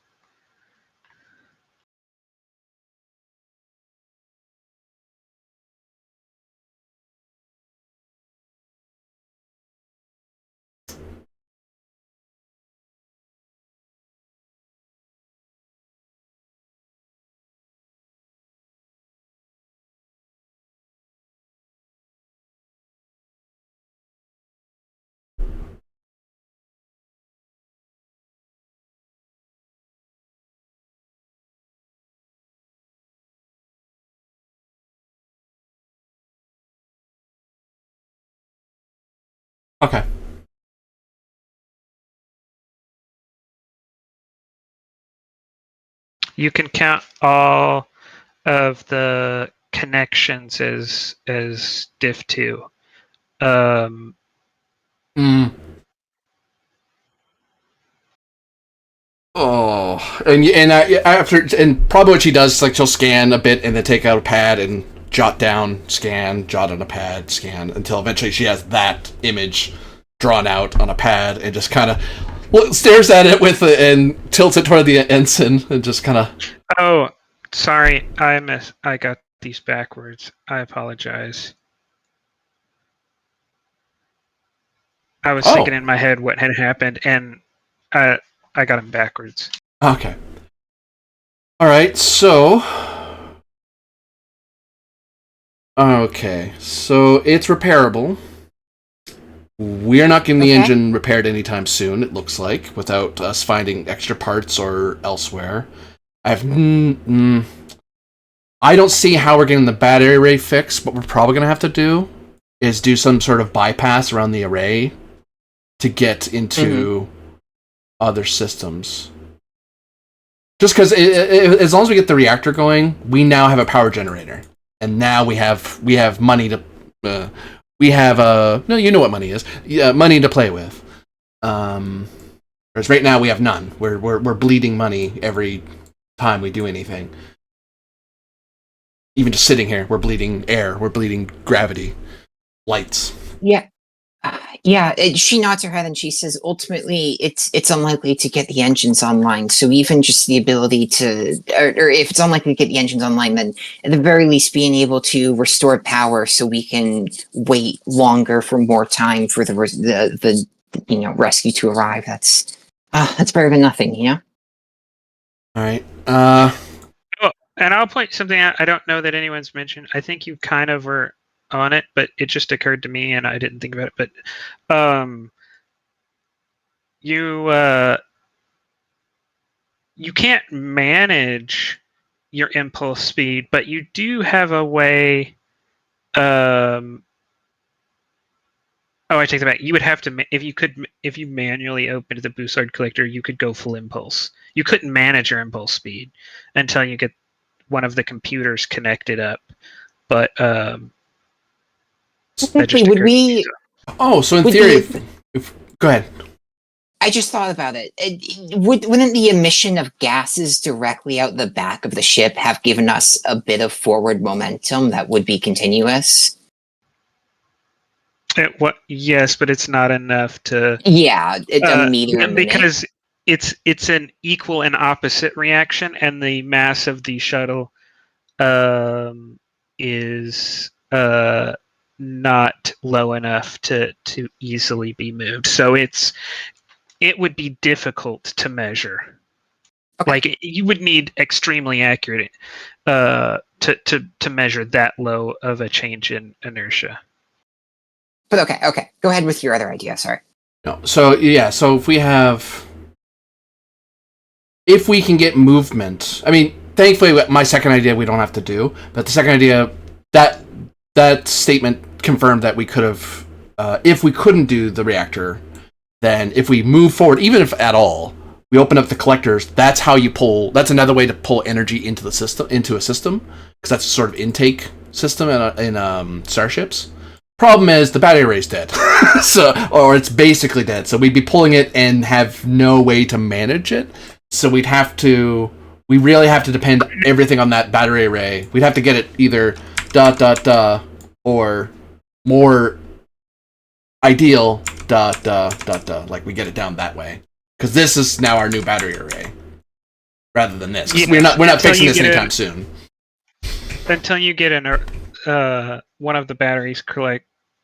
Speaker 2: Okay.
Speaker 1: You can count all of the connections as diff 2.
Speaker 2: Oh, and probably what she does is like she'll scan a bit and then take out a pad and jot down, scan, jot on a pad, scan, until eventually she has that image drawn out on a pad and just kind of stares at it with it and tilts it toward the ensign and just kind of.
Speaker 1: Oh, sorry, I got these backwards. I apologize. I was thinking in my head what had happened, and I got them backwards.
Speaker 2: Okay. All right, so. Okay, so it's repairable. We are not getting the engine repaired anytime soon, it looks like, without us finding extra parts or elsewhere. I don't see how we're getting the battery array fixed. What we're probably going to have to do is do some sort of bypass around the array to get into other systems. Just because as long as we get the reactor going, we now have a power generator. And now we have money to... no, you know what money is. Money to play with. Whereas right now we have none. We're bleeding money every time we do anything. even just sitting here, we're bleeding air, we're bleeding gravity, lights.
Speaker 3: Yeah. She nods her head and she says, ultimately, it's unlikely to get the engines online. So even just the ability to, or if it's unlikely to get the engines online, then at the very least being able to restore power so we can wait longer for more time for the rescue to arrive. That's better than nothing, you know?
Speaker 2: All right.
Speaker 1: And I'll point something out I don't know that anyone's mentioned. I think you kind of were on it, but it just occurred to me and I didn't think about it. But you can't manage your impulse speed, but you do have a way. I take that back. You would have to if you manually opened the Bussard collector, you could go full impulse. You couldn't manage your impulse speed until you get one of the computers connected up. But
Speaker 3: Technically, would we?
Speaker 2: Oh, so in theory, go ahead.
Speaker 3: I just thought about it. Wouldn't the emission of gases directly out the back of the ship have given us a bit of forward momentum that would be continuous?
Speaker 1: Yes, but it's not enough to.
Speaker 3: Yeah, a meter a minute.
Speaker 1: Because it's an equal and opposite reaction, and the mass of the shuttle is not low enough to easily be moved. So it would be difficult to measure. Okay. Like you would need extremely accurate to measure that low of a change in inertia.
Speaker 3: But okay. Go ahead with your other idea. Sorry.
Speaker 2: No. So if we can get movement, I mean, thankfully, my second idea we don't have to do, but the second idea, that statement confirmed that we could have, if we couldn't do the reactor, then if we move forward, even if at all, we open up the collectors, that's how you pull, that's another way to pull energy into the system, into a system, because that's a sort of intake system in starships. Problem is, the battery array's dead. Or it's basically dead, so we'd be pulling it and have no way to manage it. So we really have to depend everything on that battery array. We'd have to get it either ... or more ideal ... like we get it down that way. Because this is now our new battery array. Rather than this. Yeah, we're not fixing this anytime soon.
Speaker 1: Until you get one of the batteries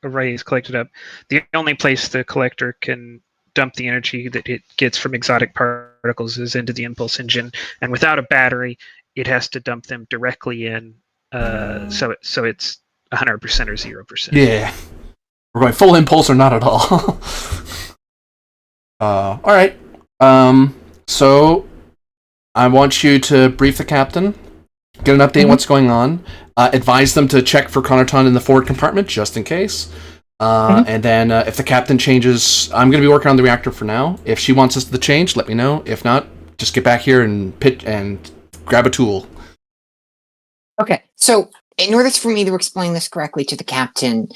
Speaker 1: arrays collected up, the only place the collector can dump the energy that it gets from exotic particles is into the impulse engine, and without a battery, it has to dump them directly in. So it's 100% or 0%.
Speaker 2: Yeah, we're going full impulse or not at all. All right. So I want you to brief the captain, get an update on what's going on, advise them to check for Connaughton in the forward compartment just in case. And then if the captain changes, I'm going to be working on the reactor for now. If she wants us to change, let me know. If not, just get back here and pitch and grab a tool.
Speaker 3: Okay, so in order for me to explain this correctly to the captain,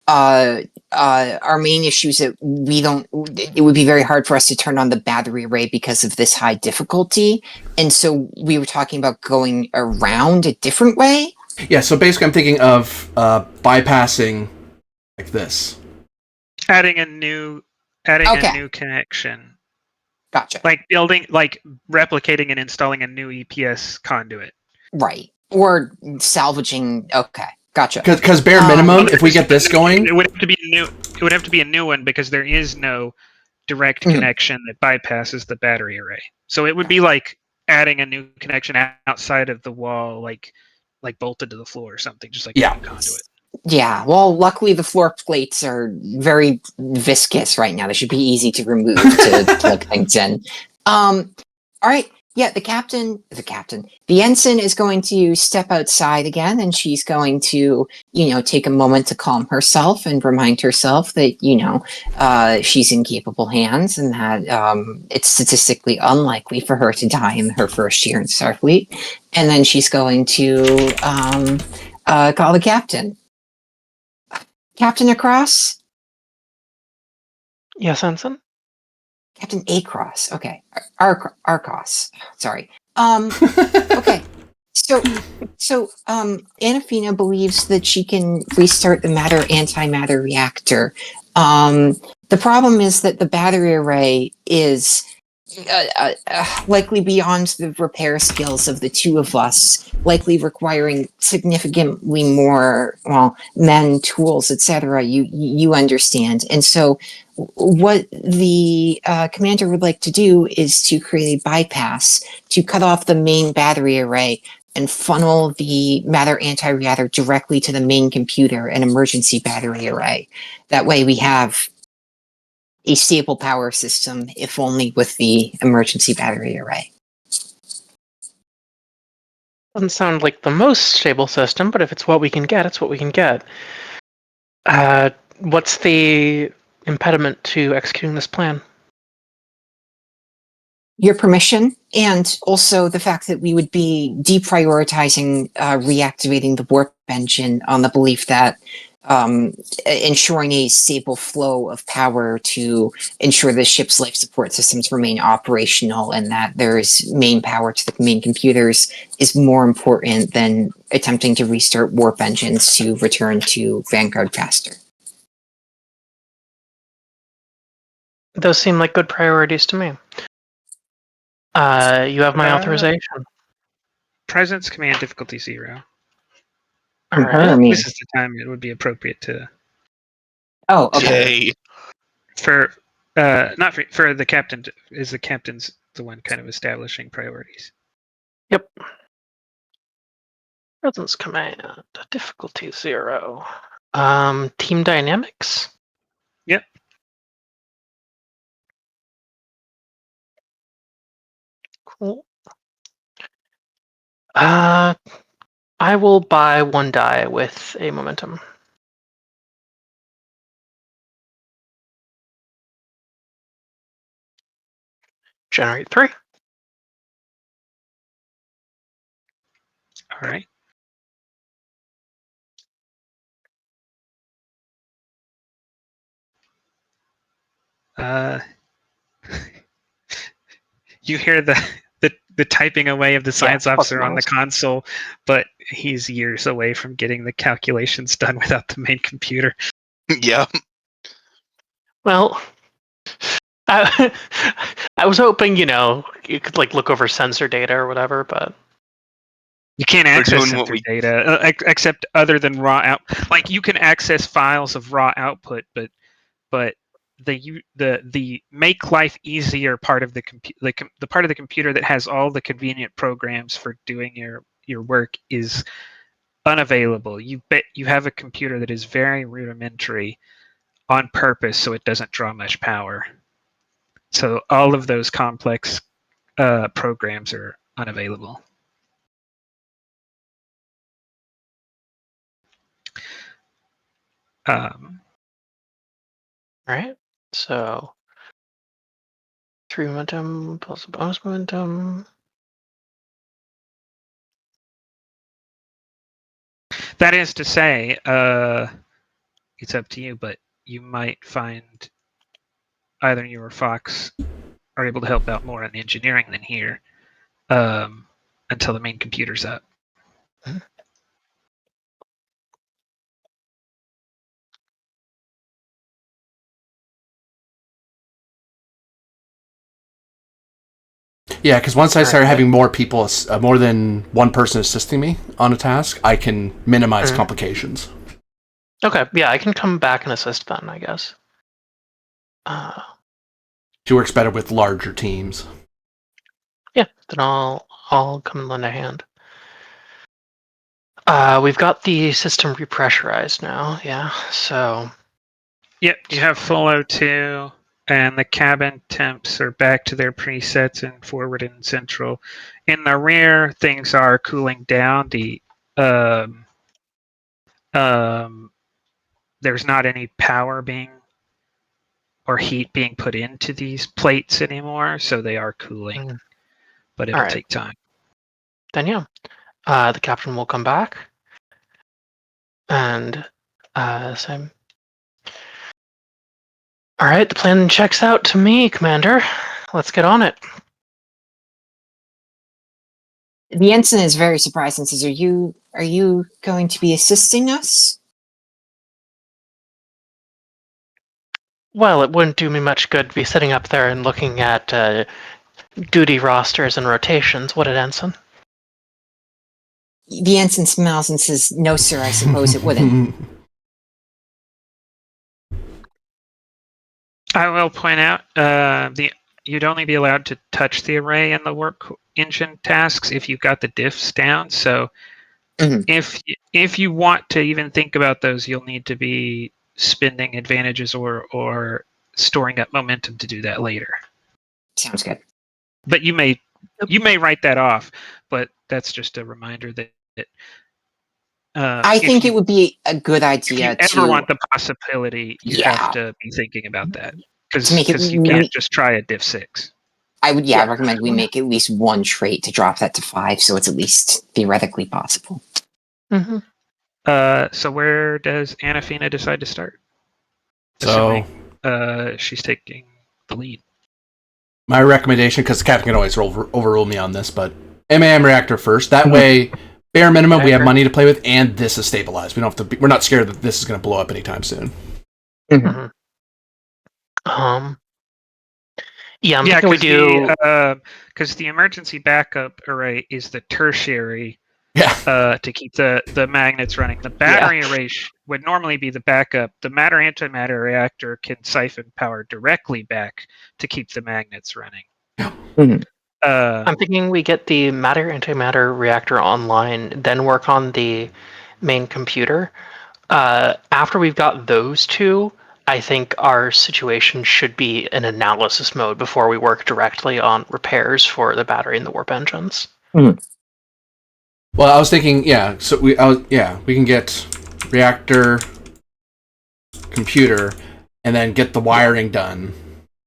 Speaker 3: our main issue is that it would be very hard for us to turn on the battery array because of this high difficulty. And so we were talking about going around a different way.
Speaker 2: Yeah, so basically I'm thinking of bypassing like this.
Speaker 1: Adding a new connection.
Speaker 3: Gotcha.
Speaker 1: Like replicating and installing a new EPS conduit.
Speaker 3: Right. Or salvaging. Okay. Gotcha.
Speaker 2: Because bare minimum, if we get this going,
Speaker 1: it would have to be new. It would have to be a new one because there is no direct connection that bypasses the battery array. So it would be like adding a new connection outside of the wall, like bolted to the floor or something, just like a conduit.
Speaker 3: Yeah. Well, luckily the floor plates are very viscous right now. They should be easy to remove to plug things in. All right. Yeah, the ensign is going to step outside again, and she's going to, take a moment to calm herself and remind herself that, she's in capable hands and that it's statistically unlikely for her to die in her first year in Starfleet. And then she's going to call the captain. Captain Across?
Speaker 4: Yes, ensign?
Speaker 3: Captain Across. Okay. Arcos. Sorry. Okay. So, Anafina believes that she can restart the antimatter reactor. The problem is that the battery array is likely beyond the repair skills of the two of us, likely requiring significantly more, men, tools, etc. You understand, and so what the commander would like to do is to create a bypass to cut off the main battery array and funnel the matter anti-reactor directly to the main computer and emergency battery array. That way we have a stable power system, if only with the emergency battery array.
Speaker 4: Doesn't sound like the most stable system, but if it's what we can get, it's what we can get. What's the impediment to executing this plan?
Speaker 3: Your permission, and also the fact that we would be deprioritizing reactivating the warp engine on the belief that ensuring a stable flow of power to ensure the ship's life support systems remain operational and that there is main power to the main computers is more important than attempting to restart warp engines to return to Vanguard faster.
Speaker 4: Those seem like good priorities to me. You have my authorization.
Speaker 1: Presence command difficulty 0.
Speaker 4: All right.
Speaker 1: This is the time it would be appropriate to.
Speaker 3: Oh, okay.
Speaker 5: Yay.
Speaker 1: For not for the captain. Is the captain's the one kind of establishing priorities?
Speaker 4: Yep. Presence command difficulty 0. Team dynamics.
Speaker 1: Yep.
Speaker 4: Cool. I will buy 1 die with a momentum. Generate 3.
Speaker 1: All right. You hear the typing away of the science officer on the console, but he's years away from getting the calculations done without the main computer.
Speaker 5: Yeah.
Speaker 4: Well, I was hoping, you could look over sensor data or whatever, but
Speaker 1: you can't access sensor data except other than raw out. Like you can access files of raw output, but the make life easier part of the part of the computer that has all the convenient programs for doing your work is unavailable. You have a computer that is very rudimentary on purpose so it doesn't draw much power. So all of those complex programs are unavailable.
Speaker 4: All right. So 3 momentum plus a bonus momentum.
Speaker 1: That is to say, it's up to you, but you might find either you or Fox are able to help out more on the engineering than here until the main computer's up.
Speaker 2: Yeah, because once I start having more people, more than one person assisting me on a task, I can minimize complications.
Speaker 4: Okay, yeah, I can come back and assist then, I guess.
Speaker 2: She works better with larger teams.
Speaker 4: Yeah, then I'll come and lend a hand. We've got the system repressurized now, yeah, so...
Speaker 1: Yep, you have full O2, and the cabin temps are back to their presets in forward and central. In the rear, things are cooling down. There's not any power being or heat being put into these plates anymore, so they are cooling, but it'll take time.
Speaker 4: Then yeah, the captain will come back, and same. All right, the plan checks out to me, Commander. Let's get on it.
Speaker 3: The ensign is very surprised and says, "Are you going to be assisting us?"
Speaker 4: Well, it wouldn't do me much good to be sitting up there and looking at duty rosters and rotations, would it, Ensign?
Speaker 3: The ensign smiles and says, "No, sir, I suppose it wouldn't."
Speaker 1: I will point out you'd only be allowed to touch the array in the work engine tasks if you've got the diffs down. So if you want to even think about those, you'll need to be spending advantages or storing up momentum to do that later.
Speaker 3: Sounds good.
Speaker 1: But you may write that off, but that's just a reminder that
Speaker 3: I think it would be a good idea
Speaker 1: if you ever want the possibility, you have to be thinking about that. Because you can't just try a diff 6.
Speaker 3: I would recommend we make at least one trait to drop that to 5, so it's at least theoretically possible.
Speaker 4: Mm-hmm.
Speaker 1: So where does Anafina decide to start?
Speaker 2: So
Speaker 1: she's taking the lead.
Speaker 2: My recommendation, because the captain can always overrule me on this, but MAM reactor first. That way, bare minimum, we have money to play with, and this is stabilized. We don't have to. We're not scared that this is going to blow up anytime soon.
Speaker 4: Mm-hmm. Yeah, I'm thinking we do
Speaker 1: because the emergency backup array is the tertiary. To keep the magnets running. The battery array would normally be the backup. The matter-antimatter reactor can siphon power directly back to keep the magnets running.
Speaker 4: I'm thinking we get the matter-antimatter reactor online, then work on the main computer. After we've got those two, I think our situation should be in analysis mode before we work directly on repairs for the battery and the warp engines.
Speaker 2: Well, I was thinking, so we can get reactor, computer, and then get the wiring done,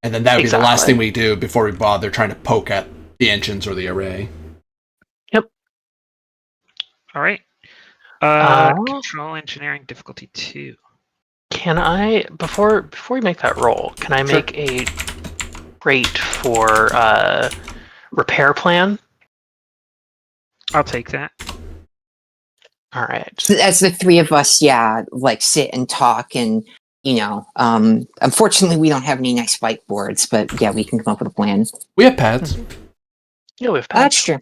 Speaker 2: and then that would be the last thing we do before we bother trying to poke at the engines or the array.
Speaker 4: Yep.
Speaker 1: All right. Control engineering difficulty 2.
Speaker 4: Can I before we make that roll? Can I make a rate for repair plan?
Speaker 1: I'll take that.
Speaker 4: All right.
Speaker 3: So as the three of us, sit and talk, and unfortunately, we don't have any nice whiteboards, but we can come up with a plan.
Speaker 2: We have pads.
Speaker 4: Yeah, we have pads.
Speaker 3: That's true.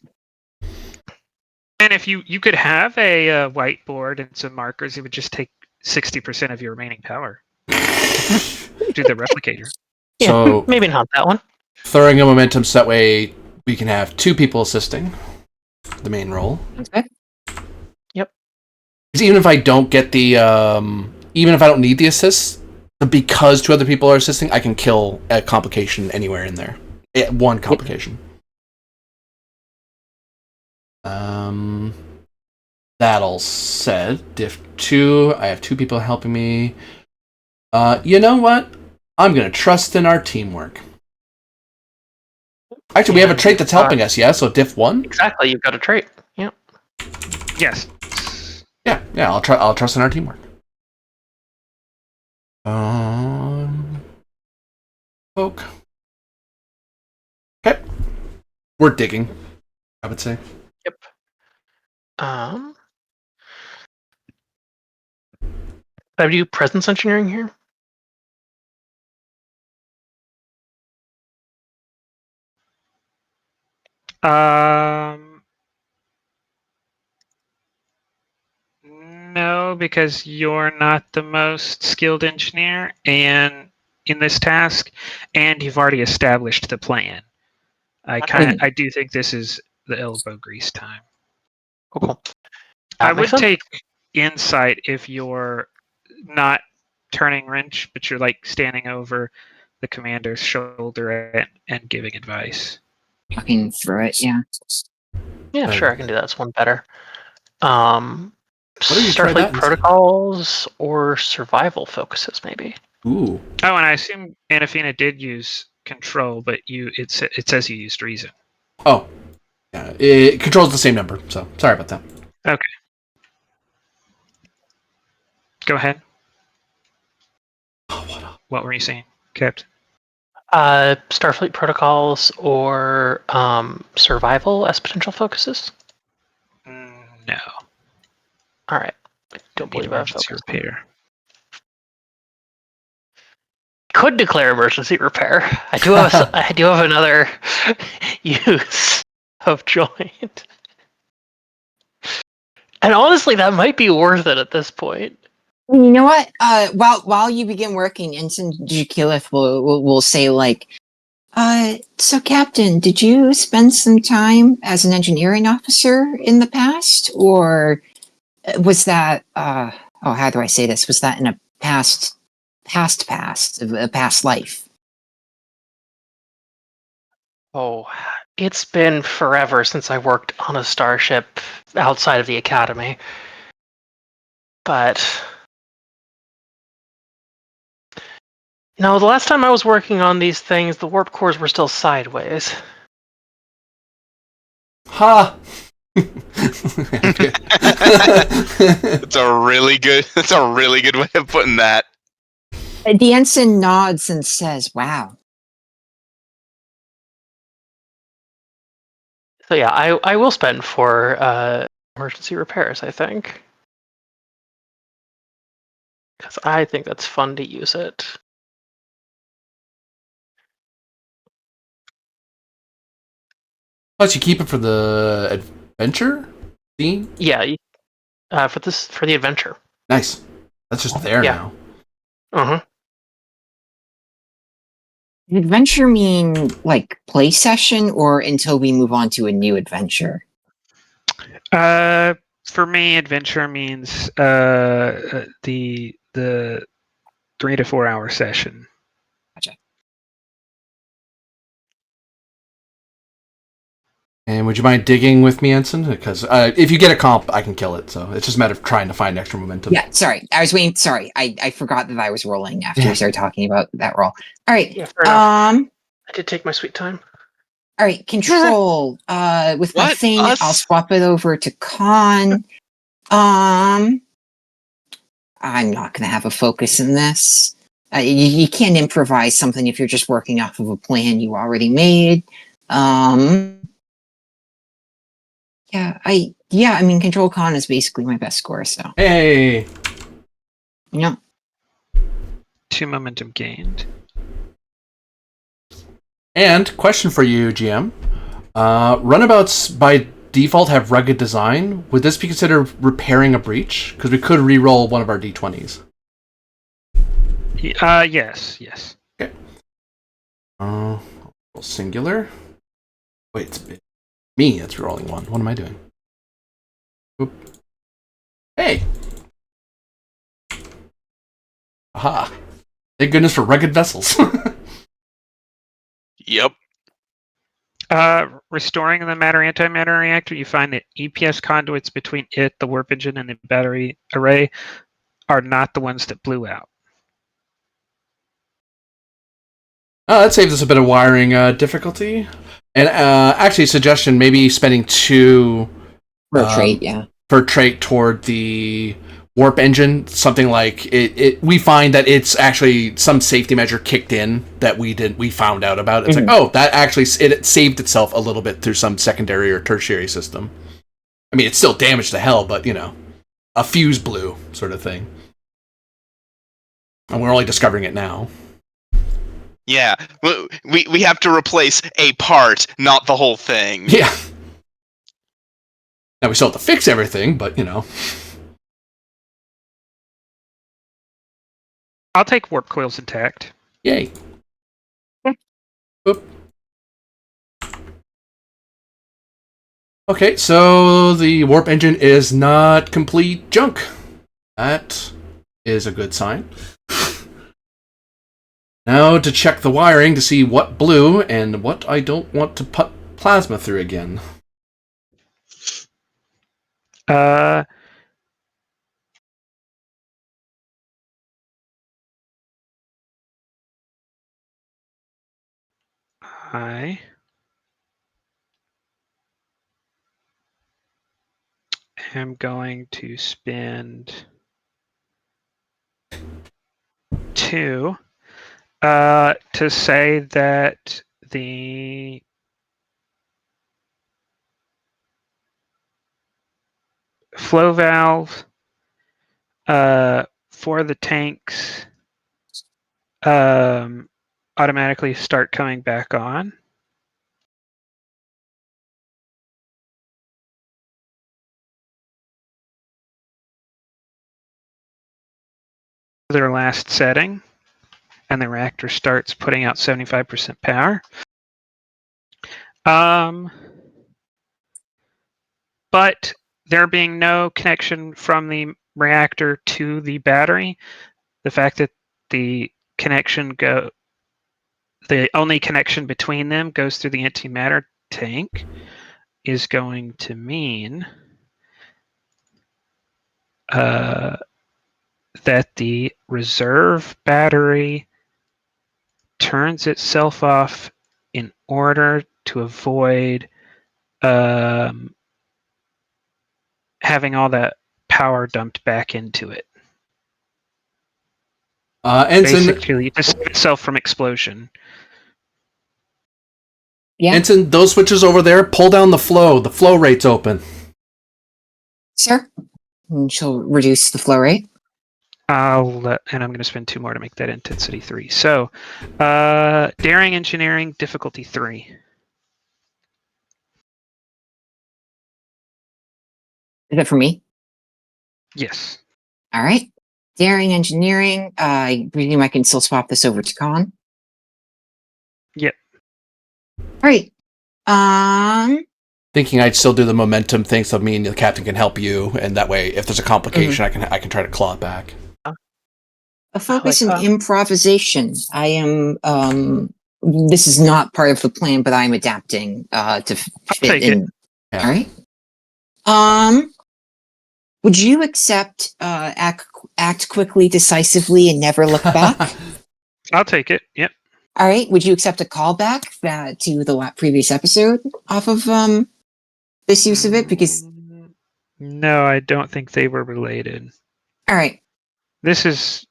Speaker 1: And if you could have a whiteboard and some markers, it would just take 60% of your remaining power. Do the replicator.
Speaker 4: Yeah, so maybe not that one.
Speaker 2: Throwing a momentum so that way we can have 2 people assisting the main role.
Speaker 3: Okay.
Speaker 4: Yep.
Speaker 2: Because even if I don't get the, even if I don't need the assist, because 2 other people are assisting, I can kill a complication anywhere in there. One complication. That all said, diff 2, I have 2 people helping me. You know what? I'm going to trust in our teamwork. Actually, we have a trait that's helping us, so diff 1?
Speaker 4: Exactly, you've got a trait. Yeah.
Speaker 1: Yes.
Speaker 2: Yeah, I'll trust in our teamwork. Poke. Okay. We're digging, I would say.
Speaker 4: Yep. Did I do presence engineering here?
Speaker 1: No, because you're not the most skilled engineer and in this task, and you've already established the plan. I do think this is the elbow grease time.
Speaker 4: Cool.
Speaker 1: I would take insight if you're not turning wrench, but you're like standing over the commander's shoulder and giving advice.
Speaker 3: Talking through it, yeah.
Speaker 4: Yeah, sure, I can do that. It's one better. Starfleet protocols or survival focuses, maybe.
Speaker 2: Ooh.
Speaker 1: Oh, and I assume Anafina did use control, but it says you used reason.
Speaker 2: Oh. Yeah, it controls the same number, so sorry about that.
Speaker 1: Okay. Go ahead. What were you saying, Captain?
Speaker 4: Starfleet protocols or survival as potential focuses.
Speaker 1: No.
Speaker 4: All right. I don't believe I have
Speaker 1: Emergency
Speaker 4: focus.
Speaker 1: repair.
Speaker 4: Could declare emergency repair. I do have another use of joint. And honestly, that might be worth it at this point.
Speaker 3: You know what? While you begin working, Ensign Jakilith will say like, so Captain, did you spend some time as an engineering officer in the past, or was that how do I say this? Was that in a past life?
Speaker 4: Oh, it's been forever since I worked on a starship outside of the Academy. But no, the last time I was working on these things, the warp cores were still sideways.
Speaker 2: Ha!
Speaker 5: That's a really good way of putting that.
Speaker 3: The ensign nods and says, "Wow."
Speaker 4: So yeah, I will spend for emergency repairs, I think. Because I think that's fun to use it.
Speaker 2: Plus, you keep it for the adventure scene.
Speaker 4: Yeah, for the adventure.
Speaker 2: Nice. That's just there now.
Speaker 4: Uh-huh.
Speaker 3: Adventure mean like play session, or until we move on to a new adventure?
Speaker 1: For me, adventure means the 3 to 4 hour session.
Speaker 3: Gotcha.
Speaker 2: And would you mind digging with me, Ensign? Because if you get a comp, I can kill it. So it's just a matter of trying to find extra momentum.
Speaker 3: Yeah, sorry. I was waiting. Sorry, I forgot that I was rolling after we started talking about that roll. All right.
Speaker 4: Yeah, fair enough. I did take my sweet time.
Speaker 3: All right, control. With my
Speaker 5: What?
Speaker 3: thing,
Speaker 5: Us?
Speaker 3: I'll swap it over to con. I'm not gonna have a focus in this. You can't improvise something if you're just working off of a plan you already made. I mean, control con is basically my best score. So
Speaker 2: Hey.
Speaker 3: yeah.
Speaker 1: 2 momentum gained.
Speaker 2: And question for you, GM. Runabouts by default have rugged design. Would this be considered repairing a breach? Because we could re-roll one of our d20s.
Speaker 1: Yes.
Speaker 2: Okay. Singular. Wait, it's me that's rolling one. What am I doing? Oop. Hey. Aha. Thank goodness for rugged vessels.
Speaker 5: Yep.
Speaker 1: Restoring the matter-antimatter reactor, you find that EPS conduits between it, the warp engine, and the battery array are not the ones that blew out.
Speaker 2: That saves us a bit of wiring difficulty. And actually, suggestion, maybe spending 2
Speaker 3: For a trait, yeah.
Speaker 2: For a trait toward the warp engine, something like it. We find that it's actually some safety measure kicked in that we found out about. It's like, oh, that actually it saved itself a little bit through some secondary or tertiary system. I mean, it's still damaged to hell, but a fuse blew, sort of thing. And we're only discovering it now.
Speaker 5: Yeah, we have to replace a part, not the whole thing.
Speaker 2: Yeah. Now we still have to fix everything, but
Speaker 1: I'll take warp coils intact.
Speaker 2: Yay. Oop. Okay, so the warp engine is not complete junk. That is a good sign. Now to check the wiring to see what blew and what I don't want to put plasma through again.
Speaker 1: I am going to spend 2 to say that the flow valve for the tanks automatically start coming back on. Their last setting, and the reactor starts putting out 75% power. But there being no connection from the reactor to the battery, the fact that the only connection between them goes through the antimatter tank is going to mean that the reserve battery turns itself off in order to avoid having all that power dumped back into it.
Speaker 2: Ensign,
Speaker 1: basically, to save itself from explosion.
Speaker 3: Yeah.
Speaker 2: Ensign, those switches over there, pull down the flow. The flow rate's open.
Speaker 3: Sir? And she'll reduce the flow rate.
Speaker 1: And I'm going to spend 2 more to make that intensity 3. So, daring engineering, difficulty 3.
Speaker 3: Is that for me?
Speaker 1: Yes.
Speaker 3: All right. Daring engineering. I presume I can still swap this over to con.
Speaker 1: Yep.
Speaker 3: All right.
Speaker 2: Thinking I'd still do the momentum thing, so me and the captain can help you, and that way, if there's a complication, I can try to claw it back.
Speaker 3: A focus in improvisation. I am. This is not part of the plan, but I'm adapting to fit in.
Speaker 2: Yeah.
Speaker 3: All right. Would you accept act quickly, decisively, and never look back?
Speaker 1: I'll take it. Yep.
Speaker 3: All right. Would you accept a callback to the previous episode off of this use of it? Because
Speaker 1: no, I don't think they were related.
Speaker 3: All right.
Speaker 1: This is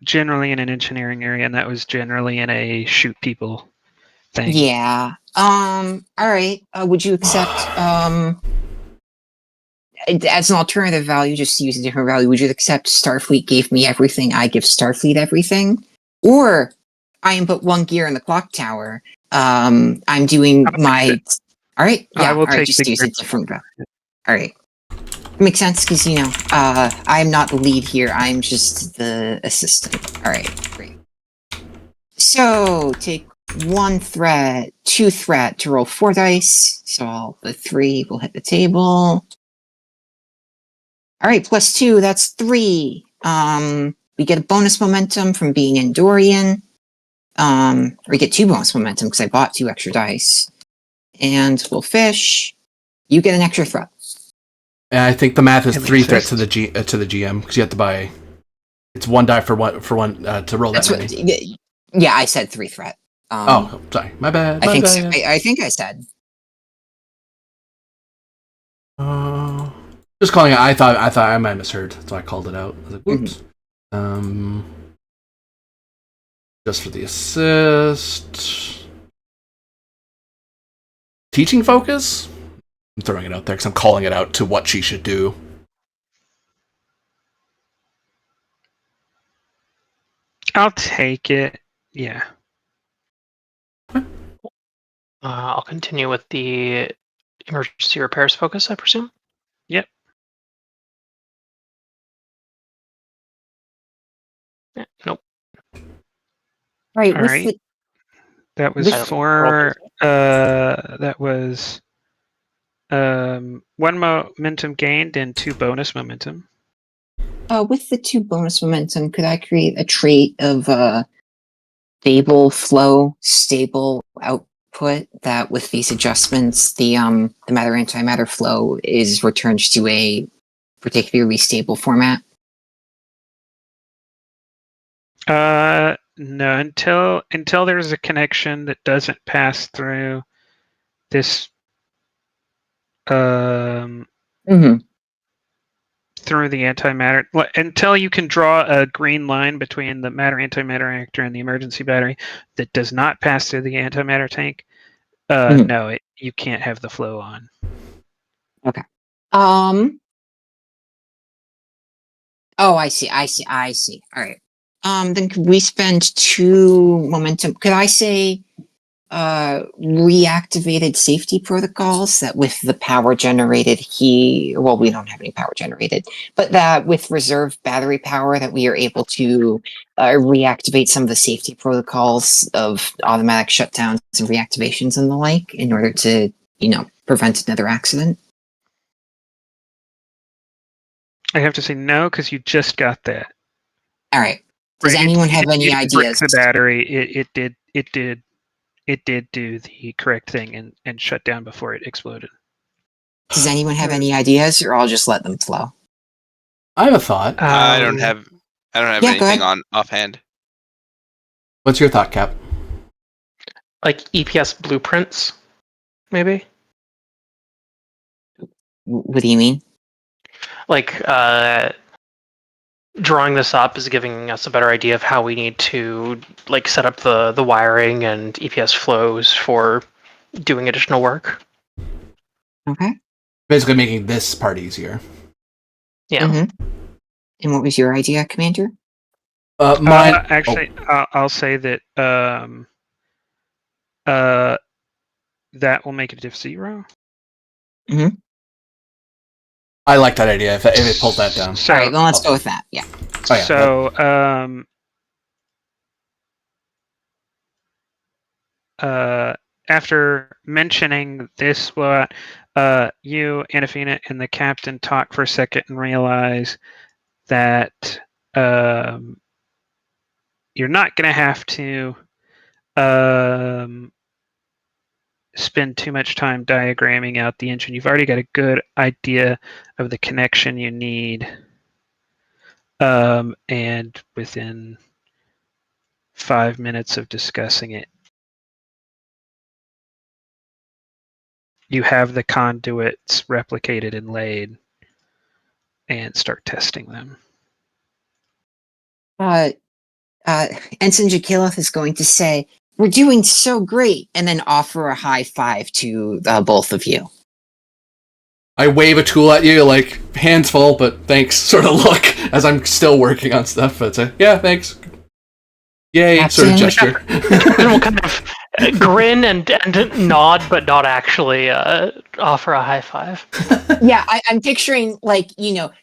Speaker 1: generally in an engineering area, and that was generally in a shoot people thing.
Speaker 3: Yeah. All right. Would you accept as an alternative value, just to use a different value, would you accept Starfleet gave me everything, I give Starfleet everything? Or I am but 1 gear in the clock tower. I'm doing my... All right. Yeah,
Speaker 1: I will take
Speaker 3: just use a different value. All right. Makes sense, because, I'm not the lead here. I'm just the assistant. All right, great. So, take 1 threat, 2 threat to roll 4 dice. So, all the 3 will hit the table. All right, +2, that's 3. We get a bonus momentum from being in Dorian. We get 2 bonus momentum because I bought 2 extra dice. And we'll fish. You get an extra threat.
Speaker 2: Yeah, I think the math is 3 threats to the GM because you have to buy. It's 1 die for one to roll that many.
Speaker 3: Yeah, I said 3 threat.
Speaker 2: Sorry, my bad.
Speaker 3: I think I said.
Speaker 2: Just calling it. I thought I might have misheard, so I called it out. I was like, whoops. Just for the assist. Teaching focus? I'm throwing it out there because I'm calling it out to what she should do.
Speaker 1: I'll take it. Yeah.
Speaker 4: I'll continue with the emergency repairs focus, I presume?
Speaker 1: Yep.
Speaker 4: Yeah, nope.
Speaker 3: Right.
Speaker 1: All right. That was for that was 1 momentum gained and 2 bonus momentum.
Speaker 3: With the 2 bonus momentum, could I create a trait of stable flow, stable output that with these adjustments, the matter antimatter flow is returned to a particularly stable format?
Speaker 1: No, until there's a connection that doesn't pass through this through the antimatter, until you can draw a green line between the matter antimatter reactor and the emergency battery that does not pass through the antimatter tank. No, you can't have the flow on.
Speaker 3: Okay. Oh, I see. All right. Then could we spend 2 momentum? Could I say reactivated safety protocols that with the power generated well, we don't have any power generated, but that with reserve battery power that we are able to reactivate some of the safety protocols of automatic shutdowns and reactivations and the like in order to, prevent another accident?
Speaker 1: I have to say no, because you just got that.
Speaker 3: All right. Does
Speaker 1: Right,
Speaker 3: anyone have
Speaker 1: you
Speaker 3: any
Speaker 1: didn't break
Speaker 3: ideas?
Speaker 1: the battery. It did do the correct thing and shut down before it exploded.
Speaker 3: Does anyone have any ideas, or I'll just let them flow?
Speaker 2: I have a thought.
Speaker 5: I don't have
Speaker 3: Yeah, go
Speaker 5: anything
Speaker 3: ahead.
Speaker 5: on offhand.
Speaker 2: What's your thought, Cap?
Speaker 4: like EPS blueprints, maybe.
Speaker 3: What do you mean?
Speaker 4: Like drawing this up is giving us a better idea of how we need to like set up the wiring and EPS flows for doing additional work.
Speaker 3: Okay.
Speaker 2: Basically making this part easier.
Speaker 4: Yeah.
Speaker 3: Mm-hmm. And what was your idea, Commander?
Speaker 2: Mine.
Speaker 1: Actually, I'll say that that will make it diff 0.
Speaker 3: Mm-hmm.
Speaker 2: I like that idea. If it pulls that down.
Speaker 1: So,
Speaker 3: All right, well, let's go with that. Yeah.
Speaker 2: Oh, yeah,
Speaker 1: so after mentioning this, what you, Anafina, and the captain talk for a second and realize that you're not going to have to spend too much time diagramming out the engine. You've already got a good idea of the connection you need. And within 5 minutes of discussing it, you have the conduits replicated and laid and start testing them.
Speaker 3: Ensign Jakilov is going to say, "We're doing so great," and then offer a high five to both of you.
Speaker 2: I wave a tool at you, like, hands full, but thanks, sort of look, as I'm still working on stuff, but say, yeah, thanks. Yay,
Speaker 3: Captain,
Speaker 2: sort of gesture.
Speaker 4: And we'll kind of grin and nod, but not actually offer a high five.
Speaker 3: Yeah, I'm picturing, like,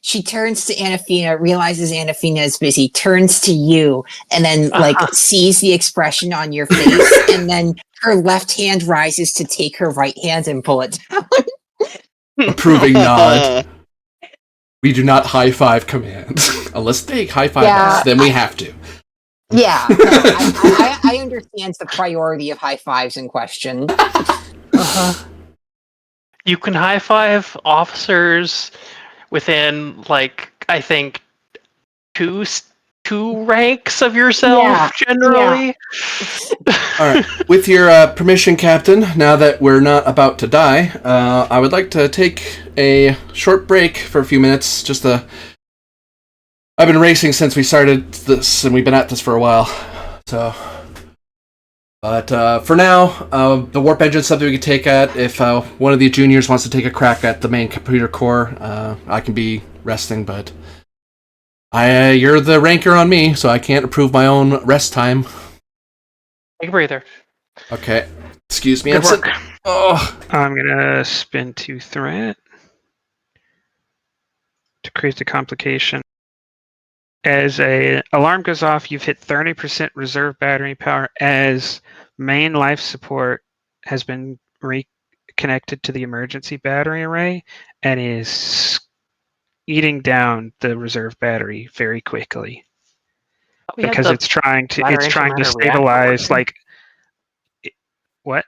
Speaker 3: she turns to Anafina, realizes Anafina is busy, turns to you, and then, sees the expression on your face, and then her left hand rises to take her right hand and pull it down.
Speaker 2: Approving nod. We do not high five command. Unless they high five us, then we have to.
Speaker 3: Yeah, I understand the priority of high fives in question.
Speaker 4: You can high five officers within, like, I think two ranks of yourself, generally.
Speaker 3: Yeah.
Speaker 2: All right. With your permission, Captain, now that we're not about to die, I would like to take a short break for a few minutes. I've been racing since we started this, and we've been at this for a while. So, but for now, the warp engine's something we can take at. If one of the juniors wants to take a crack at the main computer core, I can be resting, but you're the ranker on me, so I can't approve my own rest time.
Speaker 4: Take a breather.
Speaker 2: Okay. Excuse me.
Speaker 4: Good work.
Speaker 2: Oh.
Speaker 1: I'm gonna spend 2 threat to create the complication. As a alarm goes off, you've hit 30% reserve battery power as main life support has been reconnected to the emergency battery array and is eating down the reserve battery very quickly because it's trying to stabilize. Like, what?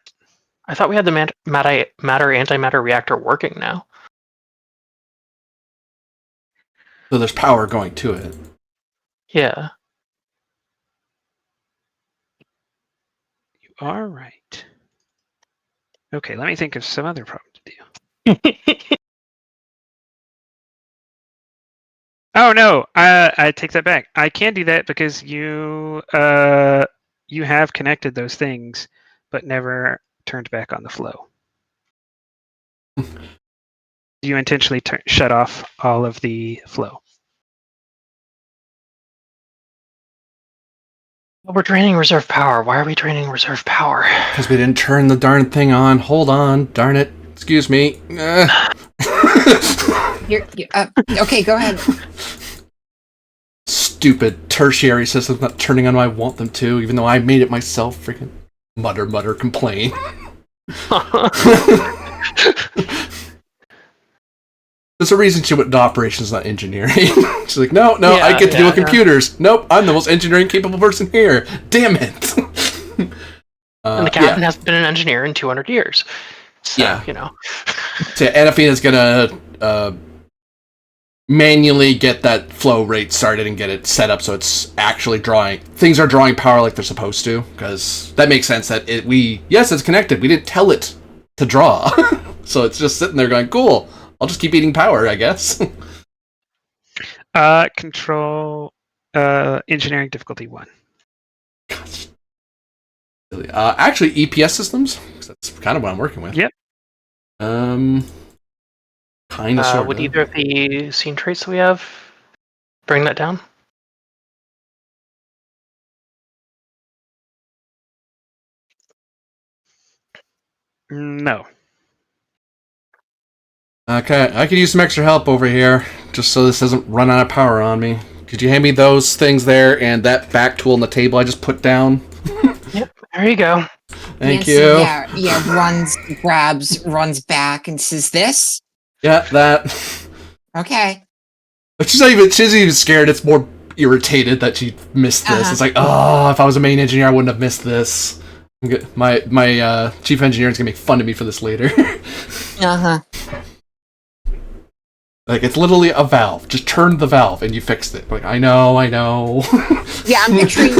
Speaker 4: I thought we had the matter antimatter reactor working now.
Speaker 2: So there's power going to it.
Speaker 4: Yeah.
Speaker 1: You are right. Okay, let me think of some other problem to do. Oh no, I take that back. I can do that because you have connected those things, but never turned back on the flow. You intentionally shut off all of the flow.
Speaker 4: We're draining reserve power. Why are we draining reserve power?
Speaker 2: Because we didn't turn the darn thing on. Hold on. Darn it. Excuse me.
Speaker 3: Okay, go ahead.
Speaker 2: Stupid tertiary systems not turning on when I want them to, even though I made it myself. Freaking mutter, complain. There's a reason she went to operations, not engineering. She's like, no, I get to deal with computers. Nope, I'm the most engineering capable person here. Damn it.
Speaker 4: And the captain hasn't been an engineer in 200 years. So, you know.
Speaker 2: So Anafina's gonna manually get that flow rate started and get it set up so it's actually things are drawing power like they're supposed to, because that makes sense that it's connected. We didn't tell it to draw. So it's just sitting there going, cool, I'll just keep eating power, I guess.
Speaker 1: Control engineering difficulty 1.
Speaker 2: Actually, EPS systems, 'cause that's kind of what I'm working with.
Speaker 1: Yep.
Speaker 2: Kind of, sort of.
Speaker 4: Would either of the scene traits that we have bring that down?
Speaker 1: No.
Speaker 2: Okay, I could use some extra help over here, just so this doesn't run out of power on me. Could you hand me those things there and that back tool on the table I just put down?
Speaker 4: Yep, there you go.
Speaker 2: Thank
Speaker 3: Nancy,
Speaker 2: you.
Speaker 3: runs back and says this.
Speaker 2: Yeah, that.
Speaker 3: Okay.
Speaker 2: She's not even scared, it's more irritated that she missed this. It's like, oh, if I was a main engineer, I wouldn't have missed this. My chief engineer is gonna make fun of me for this later. Like, it's literally a valve. Just turn the valve and you fixed it. Like, I know.
Speaker 3: Yeah, I'm picturing,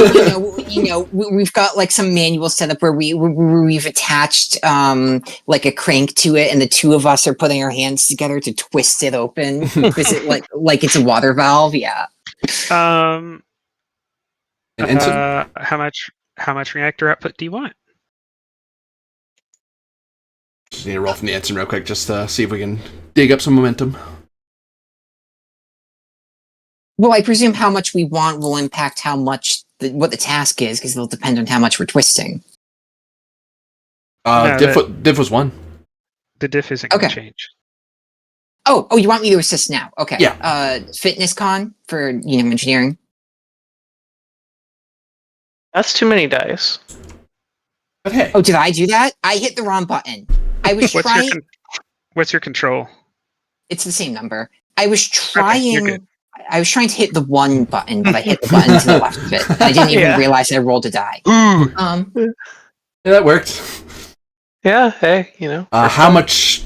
Speaker 3: we've got like some manual setup where we've attached like a crank to it, and the two of us are putting our hands together to twist it open. Is it like it's a water valve? Yeah.
Speaker 2: And so,
Speaker 1: How much reactor output do you want?
Speaker 2: just need to roll from the ensign real quick, just to see if we can dig up some momentum.
Speaker 3: Well, I presume how much we want will impact how much what the task is, because it'll depend on how much we're twisting.
Speaker 2: Diff was 1.
Speaker 1: The diff isn't going to change.
Speaker 3: Oh, you want me to assist now? Okay.
Speaker 2: Yeah.
Speaker 3: Fitness con for engineering.
Speaker 4: That's too many dice.
Speaker 2: But hey.
Speaker 3: Oh, did I do that? I hit the wrong button. I was trying.
Speaker 1: What's your control?
Speaker 3: It's the same number. I was trying.
Speaker 1: Okay, you're good.
Speaker 3: I was trying to hit the 1 button, but I hit the button to the left of it. I didn't even realize I rolled a die.
Speaker 2: Ooh. Yeah, that worked.
Speaker 4: Yeah, hey,
Speaker 2: how much...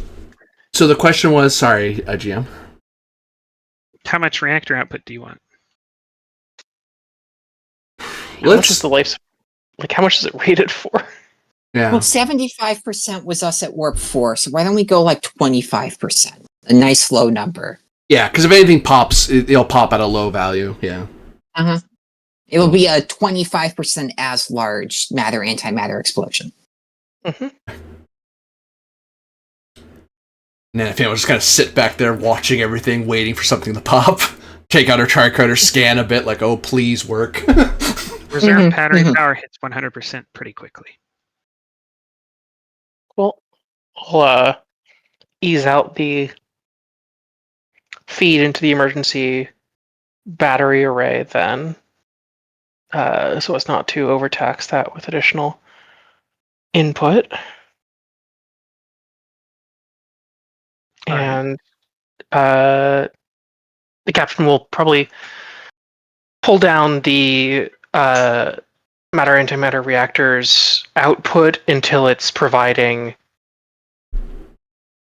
Speaker 2: So the question was, sorry, GM.
Speaker 1: How much reactor output do you want?
Speaker 4: How much is the life... Like, how much is it rated for?
Speaker 2: Yeah.
Speaker 3: Well, 75% was us at warp 4, so why don't we go like 25%? A nice low number.
Speaker 2: Yeah, because if anything pops, it'll pop at a low value. Yeah.
Speaker 3: It'll be a 25% as large antimatter explosion.
Speaker 2: And then Finn will just kind of sit back there watching everything, waiting for something to pop. Take out her tricorder, scan a bit, like, oh, please work.
Speaker 1: Reserve battery power hits 100% pretty quickly.
Speaker 4: Well, I'll ease out the feed into the emergency battery array then, so as not to overtax that with additional input. And the captain will probably pull down the matter-antimatter reactor's output until it's providing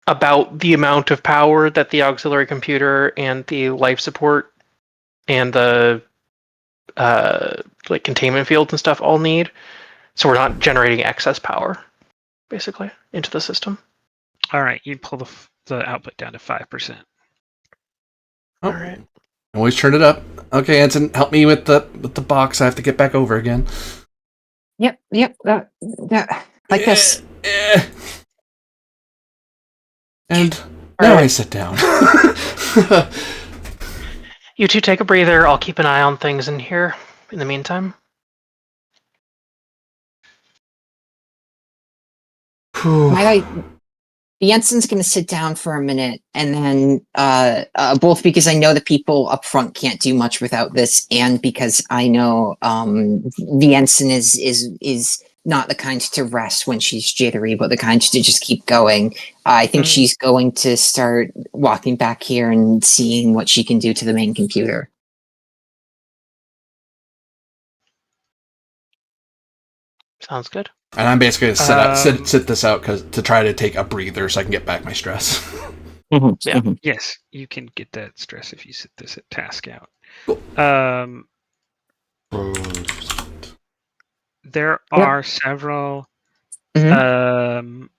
Speaker 4: about the amount of power that the auxiliary computer and the life support and the containment fields and stuff all need. So we're not generating excess power, basically, into the system.
Speaker 1: All right, you pull the output down to 5%.
Speaker 2: All right. Always turn it up. Okay, Anson, help me with the box. I have to get back over again.
Speaker 3: Yep. Like this.
Speaker 2: And now I sit down.
Speaker 4: You two take a breather. I'll keep an eye on things in here in the meantime.
Speaker 3: The ensign's going to sit down for a minute, and then both because I know the people up front can't do much without this, and because I know the ensign is not the kind to rest when she's jittery, but the kind to just keep going. I think she's going to start walking back here and seeing what she can do to the main computer.
Speaker 4: Sounds good.
Speaker 2: And I'm basically gonna sit this out to try to take a breather so I can get back my stress.
Speaker 1: Yes, you can get that stress if you sit this at task out.
Speaker 2: Cool.
Speaker 1: There are several entire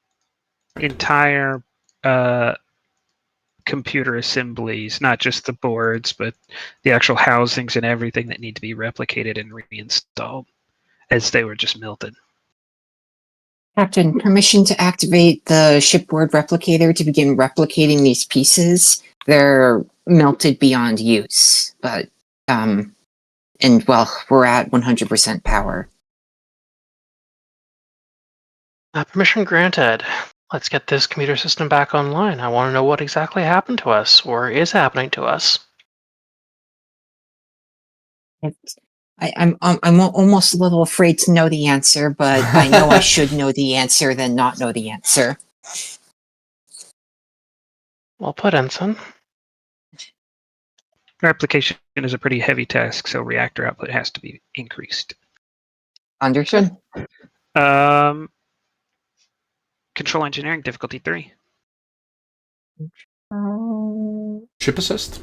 Speaker 1: computer assemblies, not just the boards, but the actual housings and everything that need to be replicated and reinstalled, as they were just melted.
Speaker 3: Captain, permission to activate the shipboard replicator to begin replicating these pieces. They're melted beyond use, but and well, we're at 100% power.
Speaker 4: Permission granted. Let's get this computer system back online. I want to know what exactly happened to us, or is happening to us.
Speaker 3: I'm almost a little afraid to know the answer, but I know I should know the answer than not know the answer.
Speaker 4: Well put, Ensign.
Speaker 1: Replication is a pretty heavy task, so reactor output has to be increased.
Speaker 3: Understood.
Speaker 1: Control engineering difficulty 3.
Speaker 2: Ship assist?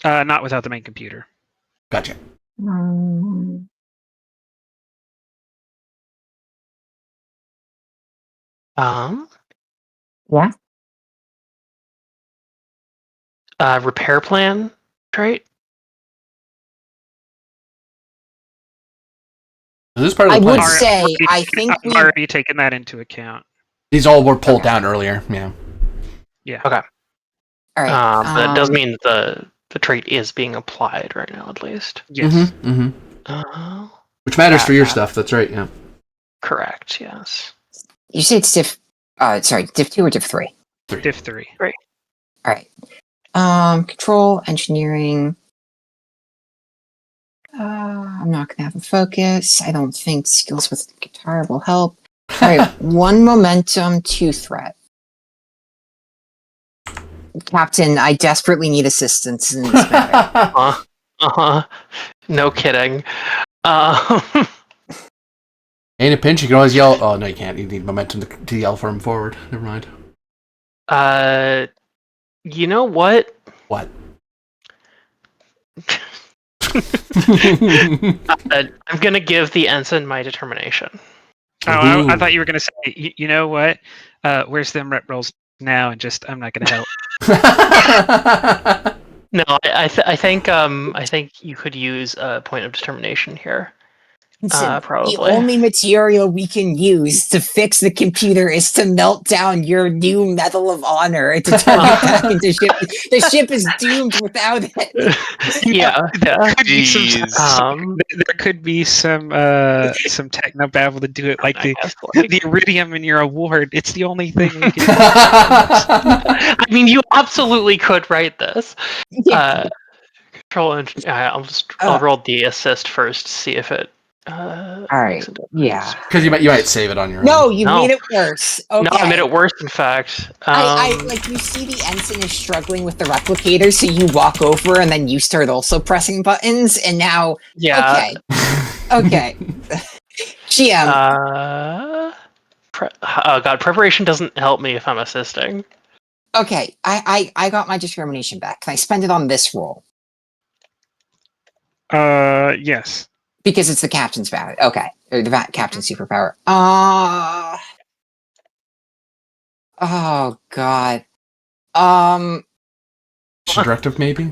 Speaker 1: Not without the main computer.
Speaker 2: Gotcha.
Speaker 3: Yeah.
Speaker 4: Repair plan trait?
Speaker 2: Is this part of
Speaker 3: I
Speaker 2: the
Speaker 3: would
Speaker 2: plan?
Speaker 3: say, I think
Speaker 1: I've already taken that into account.
Speaker 2: These all were pulled down earlier. Yeah.
Speaker 1: Yeah.
Speaker 4: Okay.
Speaker 3: All right.
Speaker 4: But it does mean the trait is being applied right now, at least.
Speaker 1: Yes.
Speaker 2: Which matters for your stuff. That's right. Yeah.
Speaker 4: Correct. Yes.
Speaker 3: You say it's diff 2 or diff 3?
Speaker 1: Diff 3.
Speaker 4: Great.
Speaker 3: All right. Control engineering. I'm not gonna have a focus. I don't think skills with guitar will help. All right. 1 momentum, 2 threat. Captain, I desperately need assistance in this matter.
Speaker 4: No kidding.
Speaker 2: Ain't a pinch, you can always yell. Oh, no, you can't. You need momentum to yell for him forward. Never mind.
Speaker 4: You know what?
Speaker 2: What?
Speaker 4: I'm going to give the ensign my determination.
Speaker 1: Oh, I thought you were going to say, you know what? Where's them rep rolls now? And just, I'm not going to help.
Speaker 4: No, I think you could use a point of determination here. Probably.
Speaker 3: The only material we can use to fix the computer is to melt down your new Medal of Honor and to turn it back into ship. The ship is doomed without it.
Speaker 4: Yeah.
Speaker 1: There could be some technobabble to do it, like the iridium in your award. It's the only thing we can.
Speaker 4: I mean, you absolutely could write this.
Speaker 3: Yeah.
Speaker 4: Control. I'll roll the assist first to see if it.
Speaker 3: All right. Yeah.
Speaker 2: Because you might save it on your own.
Speaker 3: No, you made it worse. Okay.
Speaker 4: No, I made it worse. In fact,
Speaker 3: I like you see the ensign is struggling with the replicator, so you walk over and then you start also pressing buttons, and now
Speaker 4: yeah.
Speaker 3: Okay. GM.
Speaker 4: Oh god, preparation doesn't help me if I'm assisting.
Speaker 3: Okay, I got my determination back. Can I spend it on this roll?
Speaker 1: Yes.
Speaker 3: Because it's the captain's power. Okay. Or the captain's superpower. Oh god.
Speaker 2: Directive, maybe?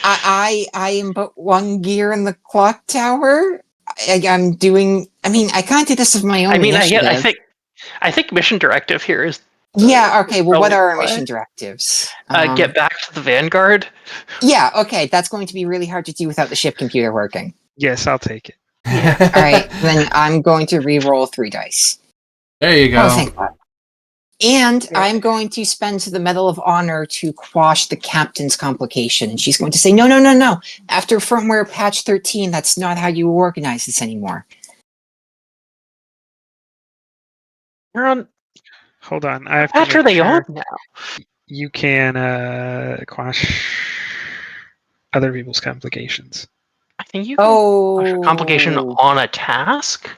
Speaker 3: I am but 1 gear in the clock tower. I'm doing. I mean, I can't do this of my own.
Speaker 4: I think mission directive here is.
Speaker 3: Yeah. Okay. Well, what are our mission directives?
Speaker 4: Get back to the Vanguard.
Speaker 3: Yeah. Okay. That's going to be really hard to do without the ship computer working.
Speaker 1: Yes, I'll take it.
Speaker 3: All right, then I'm going to re-roll 3 dice.
Speaker 2: There you go.
Speaker 3: Oh, thank God. And I'm going to spend the Medal of Honor to quash the captain's complication. And she's going to say, no. After firmware patch 13, that's not how you organize this anymore.
Speaker 4: We're on.
Speaker 1: Hold on, I have to
Speaker 4: Patch are
Speaker 1: make
Speaker 4: they
Speaker 1: sure
Speaker 4: on now?
Speaker 1: you can quash other people's complications.
Speaker 4: I think you can quash a
Speaker 3: Oh.
Speaker 4: complication on a task.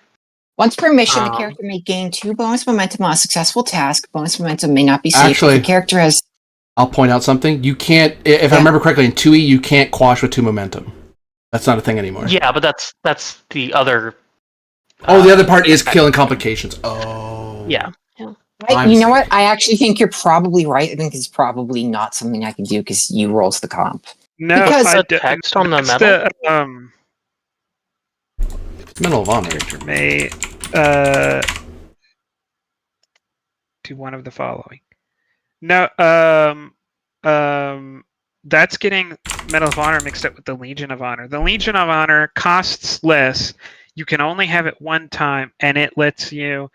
Speaker 3: Once per mission, the
Speaker 4: Um,
Speaker 3: character may gain 2 bonus momentum on a successful task. Bonus momentum may not be saved if
Speaker 2: Actually-
Speaker 3: the character has...
Speaker 2: I'll point out something. You can't, if I remember correctly, in 2E, you can't quash with 2 momentum. That's not a thing anymore.
Speaker 4: Yeah, but that's the other.
Speaker 2: The other part is killing complications. Oh.
Speaker 4: Yeah.
Speaker 3: You know what? I actually think you're probably right. I think it's probably not something I can do because you rolled the comp.
Speaker 1: No,
Speaker 3: Because
Speaker 1: I
Speaker 4: the text on the
Speaker 1: that's
Speaker 4: medal?
Speaker 2: Medal of Honor.
Speaker 1: Character may do one of the following. No, that's getting Medal of Honor mixed up with the Legion of Honor. The Legion of Honor costs less. You can only have it one time, and it lets you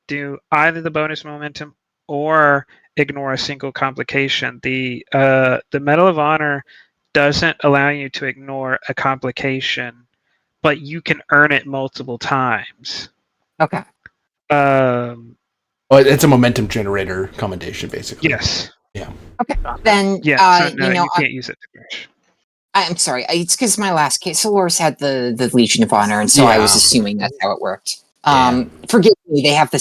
Speaker 1: do either the bonus momentum or ignore a single complication. The Medal of Honor doesn't allow you to ignore a complication, but you can earn it multiple times.
Speaker 3: Okay.
Speaker 2: It's a momentum generator commendation, basically.
Speaker 1: Yes.
Speaker 2: Yeah.
Speaker 3: Okay. Then,
Speaker 1: Yeah. So no, you can't use it too much.
Speaker 3: I'm sorry. It's because my last case, Solaris had the Legion of Honor, and so I was assuming that's how it worked. Forgive me, they have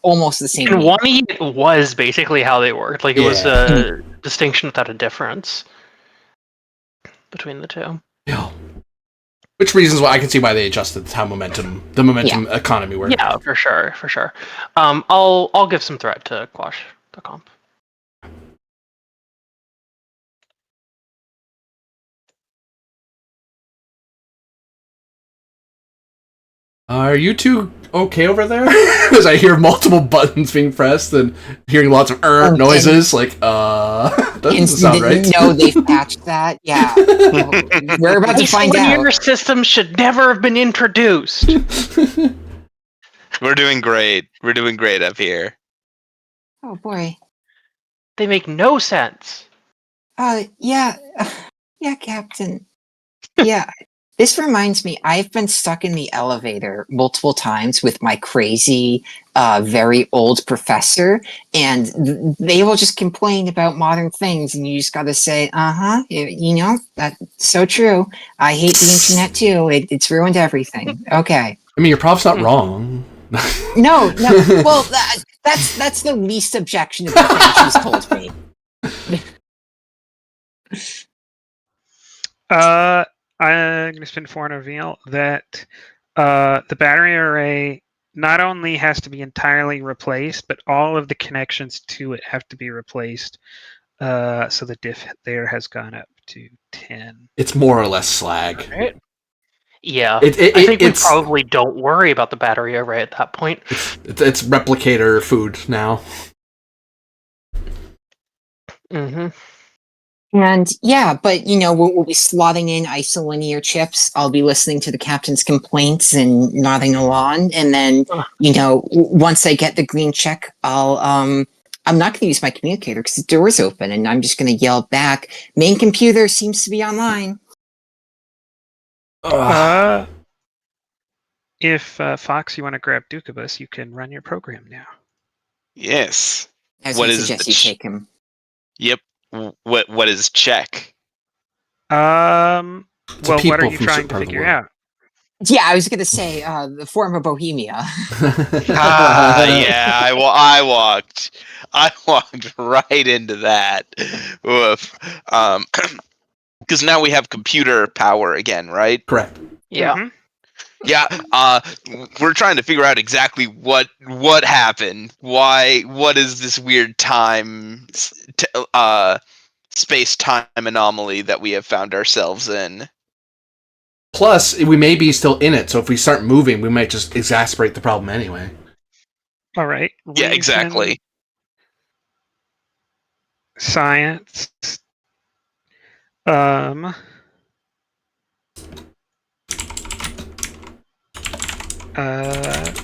Speaker 3: almost the same.
Speaker 4: And
Speaker 3: name.
Speaker 4: 1E was basically how they worked. Like it was a distinction without a difference between the two.
Speaker 2: Yeah. Which reasons why I can see why they adjusted how the momentum economy works.
Speaker 4: Yeah, for sure. I'll give some threat to quash the comp.
Speaker 2: Are you two okay over there? Because I hear multiple buttons being pressed and hearing lots of noises. Doesn't sound right.
Speaker 3: No, they've patched that. Yeah. We're about to find out.
Speaker 4: Your system should never have been introduced.
Speaker 5: We're doing great. We're doing great up here.
Speaker 3: Oh boy.
Speaker 4: They make no sense.
Speaker 3: Yeah, Captain. Yeah. This reminds me, I've been stuck in the elevator multiple times with my crazy, very old professor, and they will just complain about modern things, and you just gotta say, that's so true. I hate the internet too. It's ruined everything. Okay.
Speaker 2: I mean, your prof's not wrong.
Speaker 3: No. Well, that's the least objectionable thing she's told me.
Speaker 1: I'm going to spend 4 and reveal that the battery array not only has to be entirely replaced, but all of the connections to it have to be replaced. So the diff there has gone up to 10.
Speaker 2: It's more or less slag.
Speaker 4: Right? Yeah.
Speaker 2: I
Speaker 4: think we probably don't worry about the battery array at that point.
Speaker 2: It's replicator food now.
Speaker 4: Mm-hmm.
Speaker 3: And but we'll be slotting in isolinear chips. I'll be listening to the captain's complaints and nodding along. And then, once I get the green check, I'm not going to use my communicator because the door's open, and I'm just going to yell back, "Main computer seems to be online."
Speaker 1: If Fox, you want to grab Dukabus, you can run your program now.
Speaker 5: Yes.
Speaker 3: I was going to suggest you take him.
Speaker 5: Yep. What is check?
Speaker 1: Well, what are you trying to figure out?
Speaker 3: Yeah, I was going to say the form of Bohemia.
Speaker 5: Yeah, I walked right into that. Woof. Because now we have computer power again, right?
Speaker 2: Correct.
Speaker 4: Yeah.
Speaker 1: Mm-hmm.
Speaker 5: Yeah, we're trying to figure out exactly what happened. What is this weird time, space-time anomaly that we have found ourselves in?
Speaker 2: Plus, we may be still in it, so if we start moving, we might just exacerbate the problem anyway.
Speaker 1: All right.
Speaker 5: Yeah, exactly.
Speaker 1: Science. I'm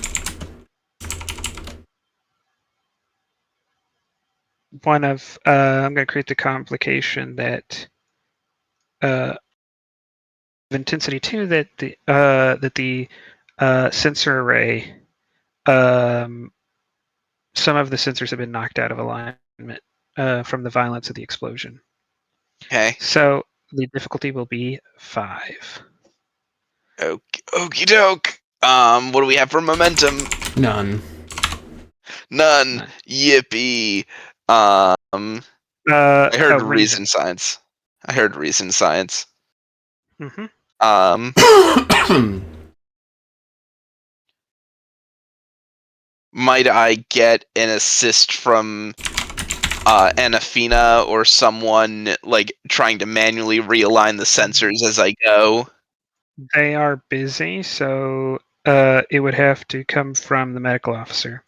Speaker 1: going to create the complication that of intensity 2 that the sensor array, some of the sensors have been knocked out of alignment from the violence of the explosion.
Speaker 5: Okay.
Speaker 1: So the difficulty will be 5.
Speaker 5: Okie doke. What do we have for momentum?
Speaker 2: None.
Speaker 5: None. Yippee. I heard reason science.
Speaker 1: Mm-hmm.
Speaker 5: Might I get an assist from Anafina or someone like trying to manually realign the sensors as I go?
Speaker 1: They are busy, so it would have to come from the medical officer.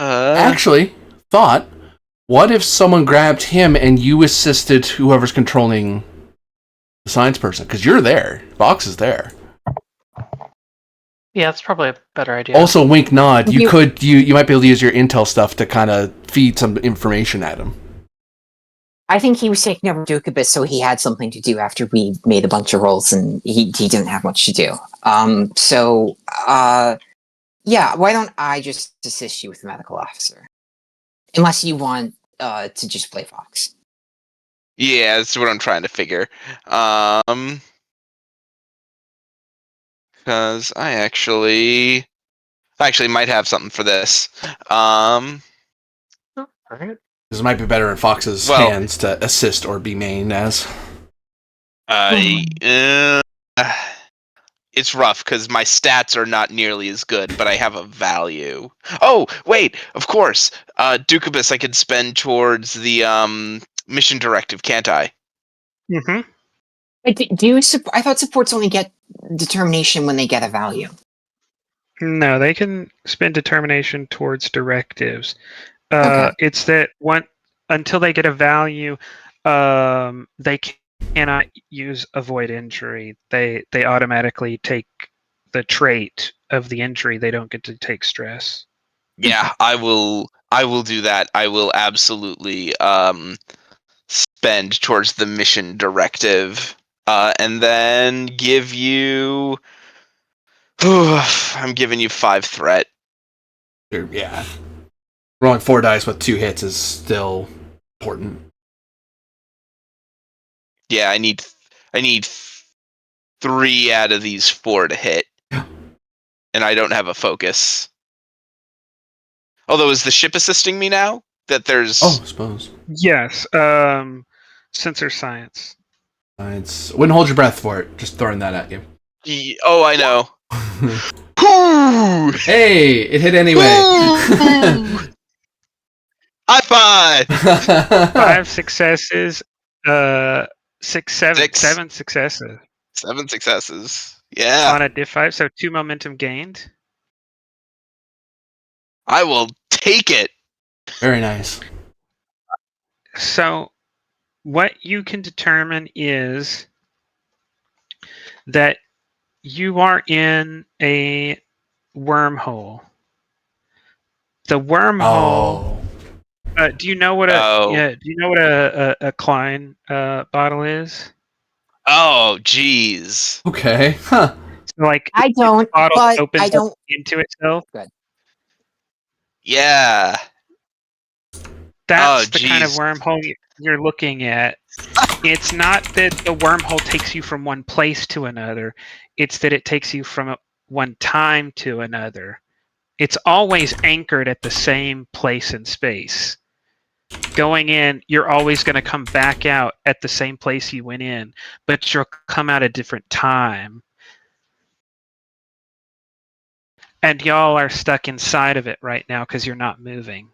Speaker 2: Actually, what if someone grabbed him and you assisted whoever's controlling the science person? Because you're there. Vox is there.
Speaker 4: Yeah, that's probably a better idea.
Speaker 2: Also, wink nod. You might be able to use your intel stuff to kind of feed some information at him.
Speaker 3: I think he was taking over Dukabus, so he had something to do after we made a bunch of rolls, and he didn't have much to do. Yeah, why don't I just assist you with the medical officer? Unless you want to just play Fox.
Speaker 5: Yeah, that's what I'm trying to figure. Because I actually might have something for this.
Speaker 4: Alright.
Speaker 2: This might be better in Fox's hands to assist or be main as.
Speaker 5: It's rough because my stats are not nearly as good, but I have a value. Oh, wait, of course. Dukabus I could spend towards the mission directive, can't I?
Speaker 1: Mm-hmm.
Speaker 3: I thought supports only get determination when they get a value.
Speaker 1: No, they can spend determination towards directives.
Speaker 3: Okay.
Speaker 1: It's that until they get a value, they cannot use avoid injury. They automatically take the trait of the injury. They don't get to take stress.
Speaker 5: Yeah, I will do that. I will absolutely spend towards the mission directive, and then give you. I'm giving you 5 threat.
Speaker 2: Yeah. Rolling 4 dice with 2 hits is still important.
Speaker 5: Yeah, I need 3 out of these 4 to hit. And I don't have a focus. Although, is the ship assisting me now? That there's...
Speaker 2: Oh, I suppose.
Speaker 1: Yes. Sensor science.
Speaker 2: Science. Wouldn't hold your breath for it. Just throwing that at you.
Speaker 5: Oh, I know.
Speaker 2: Hey, it hit anyway.
Speaker 5: High five!
Speaker 1: 5 successes. 7 successes.
Speaker 5: 7 successes. Yeah.
Speaker 1: On a diff 5, so 2 momentum gained.
Speaker 5: I will take it.
Speaker 2: Very nice.
Speaker 1: So, what you can determine is that you are in a wormhole. The wormhole. Do you know what a Klein bottle is?
Speaker 5: Oh, jeez.
Speaker 2: Okay. Huh.
Speaker 1: So, like,
Speaker 3: I don't,
Speaker 1: bottle
Speaker 3: but
Speaker 1: opens
Speaker 3: I don't.
Speaker 1: up into itself.
Speaker 3: Good.
Speaker 5: Yeah.
Speaker 1: That's the kind of wormhole you're looking at. It's not that the wormhole takes you from one place to another. It's that it takes you from one time to another. It's always anchored at the same place in space. Going in, you're always going to come back out at the same place you went in, but you'll come out a different time. And y'all are stuck inside of it right now because you're not moving.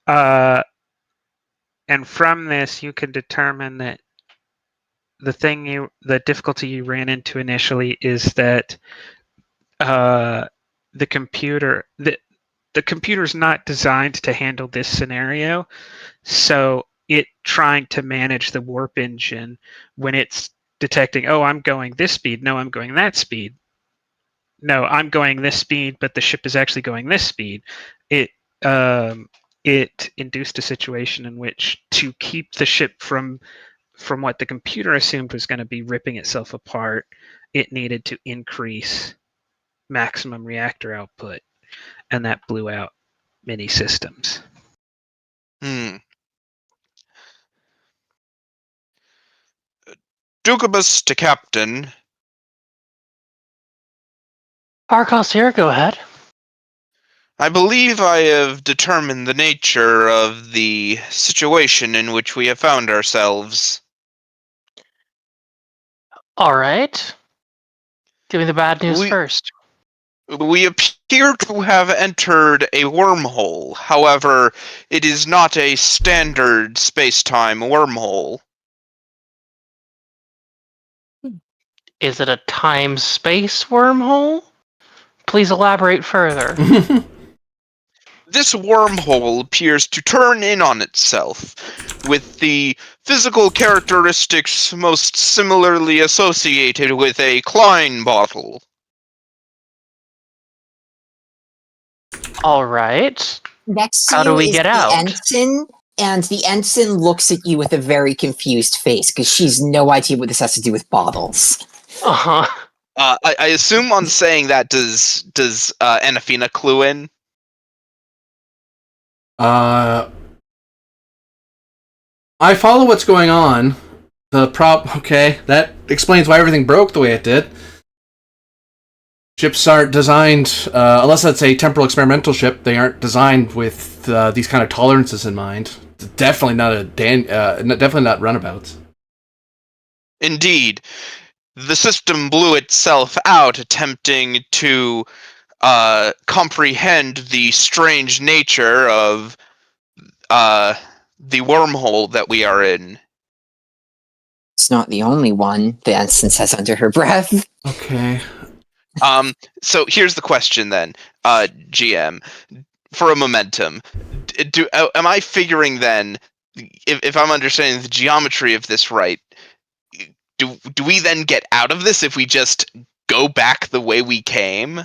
Speaker 1: And from this, you can determine that the difficulty you ran into initially is that the computer's not designed to handle this scenario. So it trying to manage the warp engine when it's detecting, oh, I'm going this speed. No, I'm going that speed. No, I'm going this speed, but the ship is actually going this speed. It induced a situation in which, to keep the ship from what the computer assumed was going to be ripping itself apart, it needed to increase maximum reactor output, and that blew out many systems.
Speaker 5: Dukibus to Captain.
Speaker 4: Arcos here, go ahead.
Speaker 5: I believe I have determined the nature of the situation in which we have found ourselves.
Speaker 4: All right. Give me the bad news first.
Speaker 5: We appear to have entered a wormhole. However, it is not a standard space-time wormhole.
Speaker 4: Is it a time-space wormhole? Please elaborate further.
Speaker 5: This wormhole appears to turn in on itself, with the physical characteristics most similarly associated with a Klein bottle.
Speaker 4: All right.
Speaker 3: Next to
Speaker 4: How do
Speaker 3: you
Speaker 4: we
Speaker 3: is
Speaker 4: get
Speaker 3: the
Speaker 4: out?
Speaker 3: ensign, and the ensign looks at you with a very confused face because she's no idea what this has to do with bottles.
Speaker 4: Uh-huh.
Speaker 5: I assume on saying that, does Anafina clue in?
Speaker 2: I follow what's going on. Okay, that explains why everything broke the way it did. Ships aren't designed, unless it's a temporal experimental ship, they aren't designed with these kind of tolerances in mind. Definitely not definitely not runabouts.
Speaker 5: Indeed. The system blew itself out attempting to comprehend the strange nature of the wormhole that we are in.
Speaker 3: It's not the only one, the ensign says under her breath.
Speaker 2: Okay.
Speaker 5: So here's the question then, GM, for a momentum. Am I figuring then, if I'm understanding the geometry of this right, do we then get out of this if we just go back the way we came?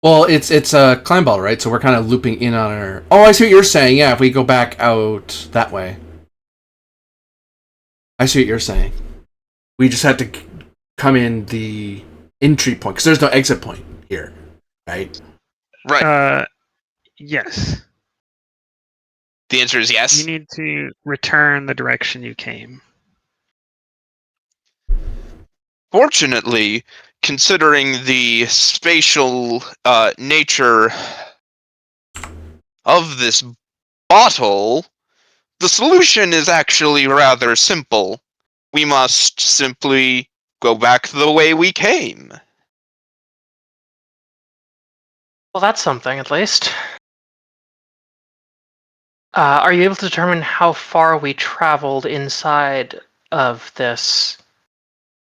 Speaker 2: Well, it's a climb ball, right? So we're kind of looping in on our... Oh, I see what you're saying. Yeah, if we go back out that way. I see what you're saying. We just have to come in the entry point, because there's no exit point here, right?
Speaker 5: Right.
Speaker 1: Yes.
Speaker 5: The answer is yes.
Speaker 1: You need to return the direction you came.
Speaker 5: Fortunately, considering the spatial nature of this bottle, the solution is actually rather simple. We must simply go back the way we came.
Speaker 4: Well, that's something, at least. Are you able to determine how far we traveled inside of this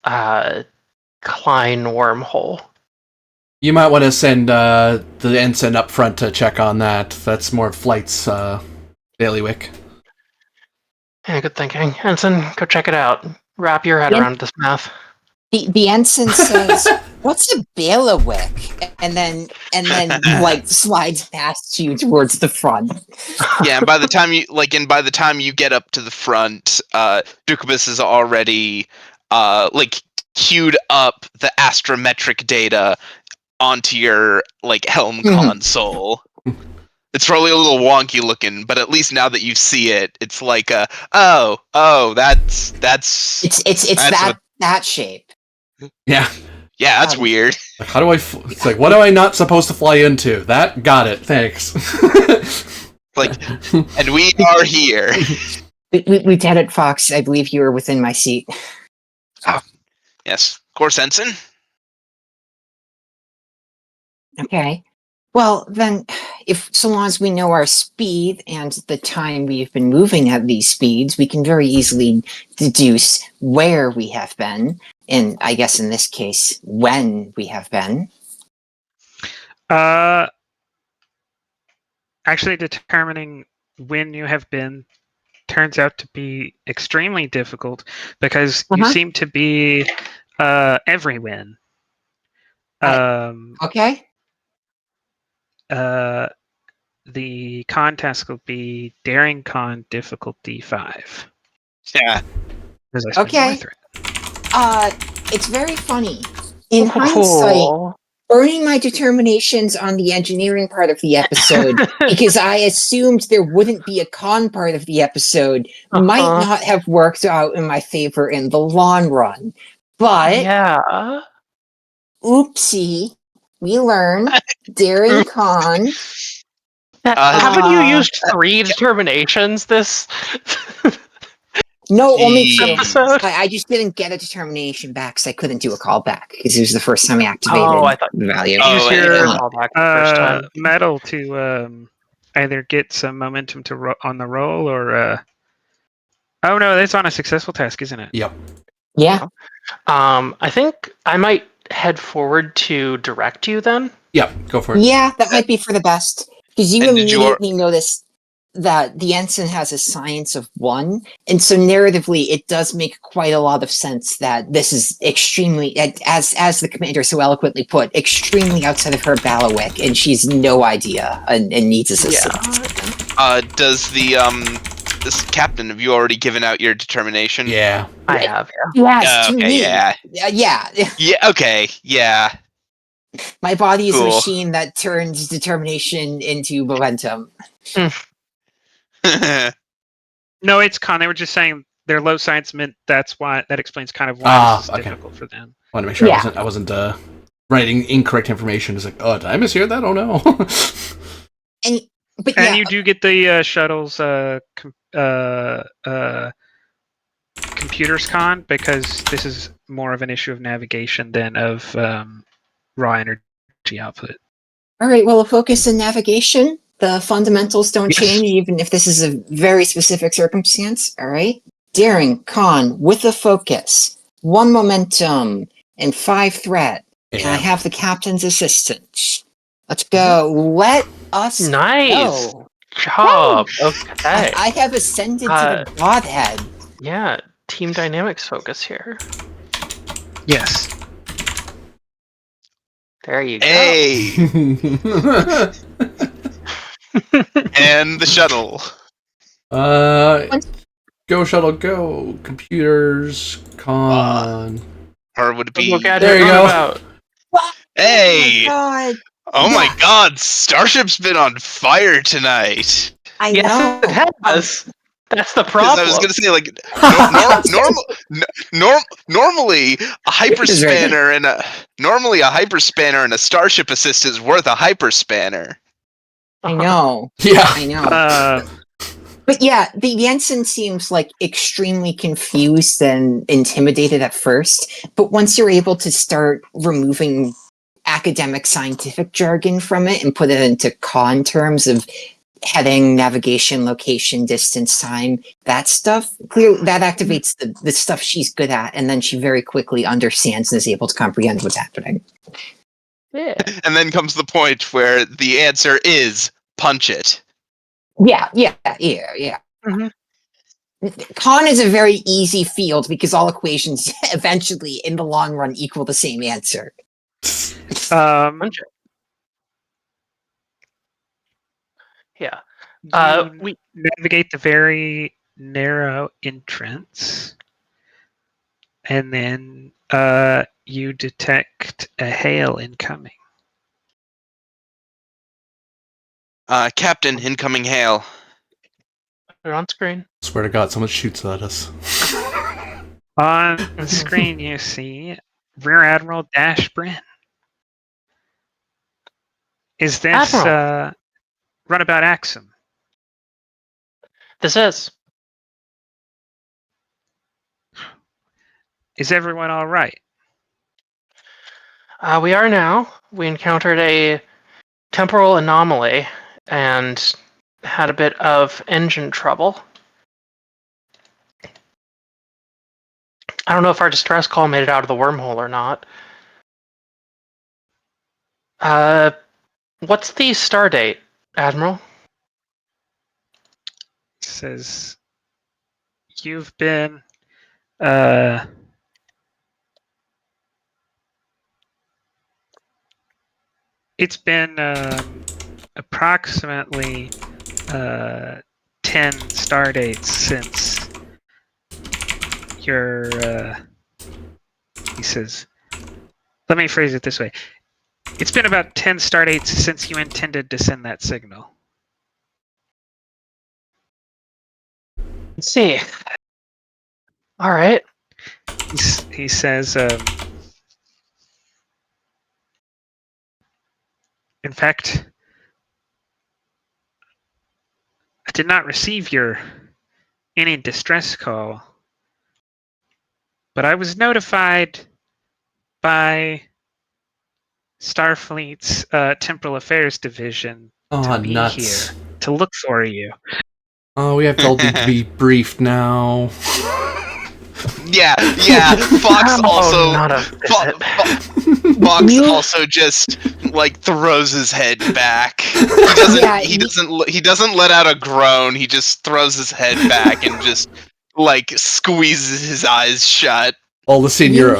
Speaker 4: Klein wormhole?
Speaker 2: You might want to send the ensign up front to check on that. That's more flights, bailiwick.
Speaker 4: Yeah, good thinking. Ensign, go check it out. Wrap your head around this math.
Speaker 3: The ensign says, "What's a bailiwick?" And then like slides past you towards the front.
Speaker 5: Yeah, and by the time you get up to the front, Dukibus is already queued up the astrometric data onto your helm console. It's probably a little wonky looking, but at least now that you see it, it's like that's
Speaker 3: that shape.
Speaker 2: Yeah.
Speaker 5: Yeah, that's weird.
Speaker 2: How do I... It's like, what am I not supposed to fly into? That? Got it. Thanks.
Speaker 5: And we are here.
Speaker 3: Lieutenant Fox, I believe you are within my seat.
Speaker 5: Oh, yes. Of course, Ensign.
Speaker 3: Okay. Well, then, so long as we know our speed and the time we've been moving at these speeds, we can very easily deduce where we have been, and I guess in this case, when we have been.
Speaker 1: Actually, determining when you have been turns out to be extremely difficult because you seem to be every win.
Speaker 3: Okay.
Speaker 1: The contest will be Daring Con difficulty 5.
Speaker 5: Yeah.
Speaker 3: Okay. It's very funny. In hindsight, burning my determinations on the engineering part of the episode because I assumed there wouldn't be a con part of the episode might not have worked out in my favor in the long run. But oopsie, we learn Daring Con.
Speaker 4: Haven't you used 3 determinations this
Speaker 3: No, only 2.
Speaker 4: episode?
Speaker 3: I just didn't get a determination back because I couldn't do a callback because it was the first time I activated
Speaker 4: I thought
Speaker 3: the value.
Speaker 4: use your callback the first time.
Speaker 1: Metal to either get some momentum to on the roll or oh no, that's on a successful task, isn't it?
Speaker 2: Yep.
Speaker 3: Yeah.
Speaker 4: I think I might head forward to direct you then.
Speaker 2: Yep, go for it.
Speaker 3: Yeah, that might be for the best because you
Speaker 5: And did you
Speaker 3: immediately notice that the ensign has a science of 1, and so narratively it does make quite a lot of sense that this is extremely, as the commander so eloquently put, extremely outside of her bailiwick, and she's no idea and needs assistance.
Speaker 5: Does this captain, have you already given out your determination?
Speaker 2: Yeah.
Speaker 4: I have.
Speaker 3: Yes, to
Speaker 5: Okay,
Speaker 3: me.
Speaker 5: yeah.
Speaker 3: Yeah.
Speaker 5: Yeah, okay, yeah.
Speaker 3: My body is a
Speaker 5: Cool.
Speaker 3: machine that turns determination into momentum.
Speaker 1: No, it's con. They were just saying their low science meant that explains kind of why this is difficult for them.
Speaker 2: I want to make sure I wasn't writing incorrect information. It's like, oh, did I mishear that? Oh no.
Speaker 1: And you do get the shuttle's computers con because this is more of an issue of navigation than of raw energy output.
Speaker 3: All right, well, a focus in navigation. The fundamentals don't change, even if this is a very specific circumstance. All right. Daring Con with a focus, 1 momentum, and 5 threat.
Speaker 2: Yeah.
Speaker 3: And I have the captain's assistance. Let's go. Let us
Speaker 4: Nice
Speaker 3: go.
Speaker 4: job. Okay.
Speaker 3: I have ascended to the Godhead.
Speaker 4: Yeah, team dynamics focus here.
Speaker 1: Yes.
Speaker 4: There you go.
Speaker 5: Hey! And the shuttle.
Speaker 2: Go shuttle, go. Computers, con.
Speaker 5: Or would it be...
Speaker 2: There you go.
Speaker 5: Hey!
Speaker 3: Oh my
Speaker 5: God, Starship's been on fire tonight.
Speaker 3: I know.
Speaker 4: It has. That's the
Speaker 5: Because
Speaker 4: problem.
Speaker 5: I was gonna say, like, normally a hyperspanner and a starship assist is worth a hyperspanner.
Speaker 3: I know.
Speaker 2: Yeah.
Speaker 3: I know. But yeah, the ensign seems like extremely confused and intimidated at first. But once you're able to start removing academic scientific jargon from it and put it into con terms of heading, navigation, location, distance, time, that stuff, clearly that activates the stuff she's good at. And then she very quickly understands and is able to comprehend what's happening.
Speaker 4: Yeah.
Speaker 5: And then comes the point where the answer is punch it.
Speaker 3: Yeah. Mm-hmm. Con is a very easy field because all equations eventually, in the long run, equal the same answer.
Speaker 4: Yeah.
Speaker 1: We navigate the very narrow entrance, and then you detect a hail incoming.
Speaker 5: Captain, incoming hail.
Speaker 4: They're on screen.
Speaker 2: Swear to God, someone shoots at us.
Speaker 1: On the screen, you see Rear Admiral Dash Bryn. Is this Runabout Axum?
Speaker 4: This is.
Speaker 1: Is everyone all right?
Speaker 4: We are now. We encountered a temporal anomaly and had a bit of engine trouble. I don't know if our distress call made it out of the wormhole or not. What's the star date, Admiral?
Speaker 1: Says you've been uh it's been approximately 10 star dates since your he says, let me phrase it this way. It's been about 10 star dates since you intended to send that signal.
Speaker 4: Let's see. All right.
Speaker 1: He says, in fact, I did not receive any distress call, but I was notified by Starfleet's Temporal Affairs Division
Speaker 2: Oh,
Speaker 1: to be
Speaker 2: nuts.
Speaker 1: here to look for you.
Speaker 2: Oh, we have to all be briefed now.
Speaker 5: Yeah. Fox also.
Speaker 4: not a visit.
Speaker 5: Fox also just like throws his head back. He doesn't let out a groan. He just throws his head back and just like squeezes his eyes shut.
Speaker 2: All the senior.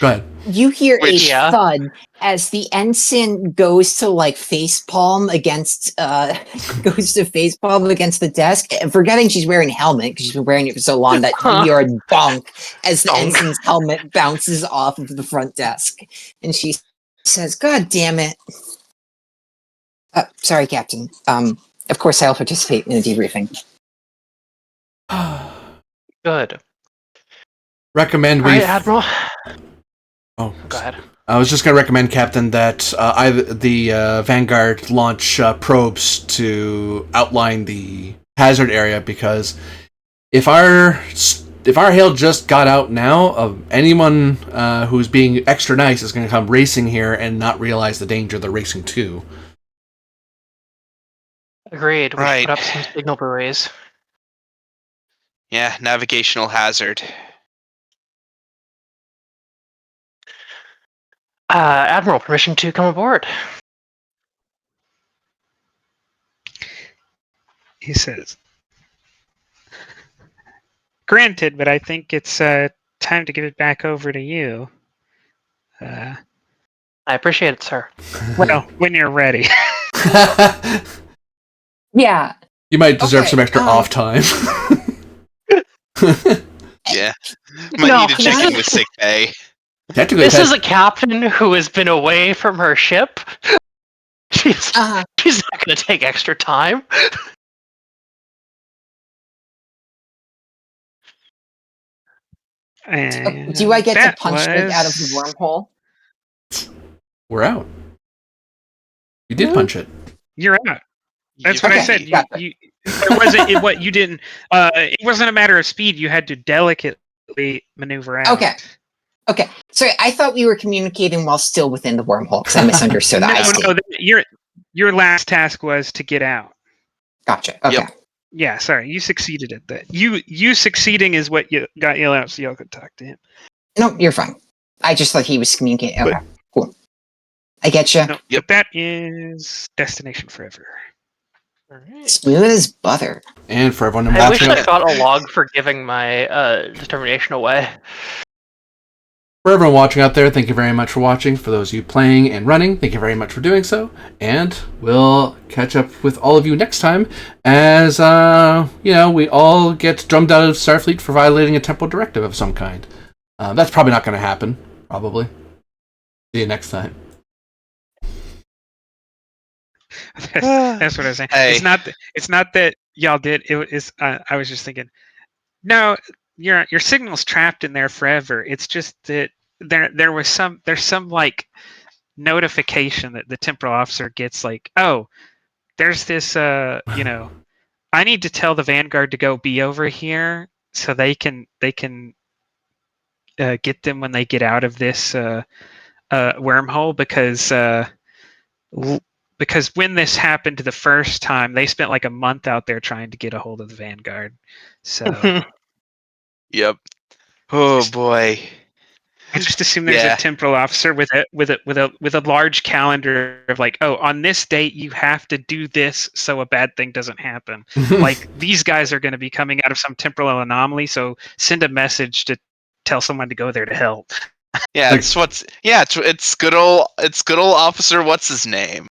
Speaker 2: Go ahead.
Speaker 3: You hear
Speaker 5: Which-
Speaker 3: a thud as the ensign goes to like facepalm against the desk, forgetting she's wearing a helmet because she's been wearing it for so long that you hear a bonk as the ensign's helmet bounces off of the front desk, and she says, "God damn it! Sorry, Captain. Of course I'll participate in the debriefing."
Speaker 4: Good.
Speaker 2: Recommend
Speaker 4: All right, Admiral.
Speaker 2: Oh,
Speaker 4: Go ahead.
Speaker 2: I was just going to recommend, Captain, that the Vanguard launch probes to outline the hazard area, because if our hail just got out now, anyone who's being extra nice is going to come racing here and not realize the danger they're racing to.
Speaker 4: Agreed. We
Speaker 5: Right.
Speaker 4: should put up some signal berets.
Speaker 5: Yeah, navigational hazard.
Speaker 4: Admiral, permission to come aboard.
Speaker 1: He says, granted, but I think it's time to give it back over to you.
Speaker 4: I appreciate it, sir.
Speaker 1: Well, when you're ready.
Speaker 3: Yeah.
Speaker 2: You might deserve some extra off time.
Speaker 5: Yeah. Might need to check in with sick bay.
Speaker 2: Technically,
Speaker 4: This is a captain who has been away from her ship. She's not going to take extra time.
Speaker 3: Do I get to punch it out of the wormhole?
Speaker 2: We're out. You did punch it.
Speaker 1: You're out. That's what I said. It wasn't a matter of speed. You had to delicately maneuver out.
Speaker 3: Okay. Sorry, I thought we were communicating while still within the wormhole because I misunderstood.
Speaker 1: Your last task was to get out.
Speaker 3: Gotcha. Okay.
Speaker 5: Yep.
Speaker 1: Yeah, sorry, you succeeded at that. You succeeding is what you got you out so y'all could talk to him.
Speaker 3: No, you're fine. I just thought he was communicating. Okay, cool. I get you.
Speaker 1: No, but that is Destination Forever.
Speaker 3: Smooth as butter.
Speaker 2: And for everyone
Speaker 4: I wish
Speaker 2: watching,
Speaker 4: I got a log for giving my determination away.
Speaker 2: For everyone watching out there, thank you very much for watching. For those of you playing and running, thank you very much for doing so. And we'll catch up with all of you next time as, we all get drummed out of Starfleet for violating a temporal directive of some kind. That's probably not going to happen. Probably. See you next time.
Speaker 1: That's what I was saying.
Speaker 5: Hey.
Speaker 1: It's not that y'all did. It is. I was just thinking. No, your signal's trapped in there forever. It's just that there's some like notification that the temporal officer gets, like, oh, there's this I need to tell the Vanguard to go be over here so they can get them when they get out of this wormhole, because when this happened the first time, they spent like a month out there trying to get a hold of the Vanguard. So
Speaker 5: Yep. Oh boy.
Speaker 1: I just assume there's
Speaker 5: Yeah.
Speaker 1: a temporal officer with a large calendar of like, oh, on this date you have to do this so a bad thing doesn't happen. Like these guys are going to be coming out of some temporal anomaly, so send a message to tell someone to go there to help.
Speaker 5: Yeah,
Speaker 2: Like-
Speaker 5: it's good old Officer. What's his name?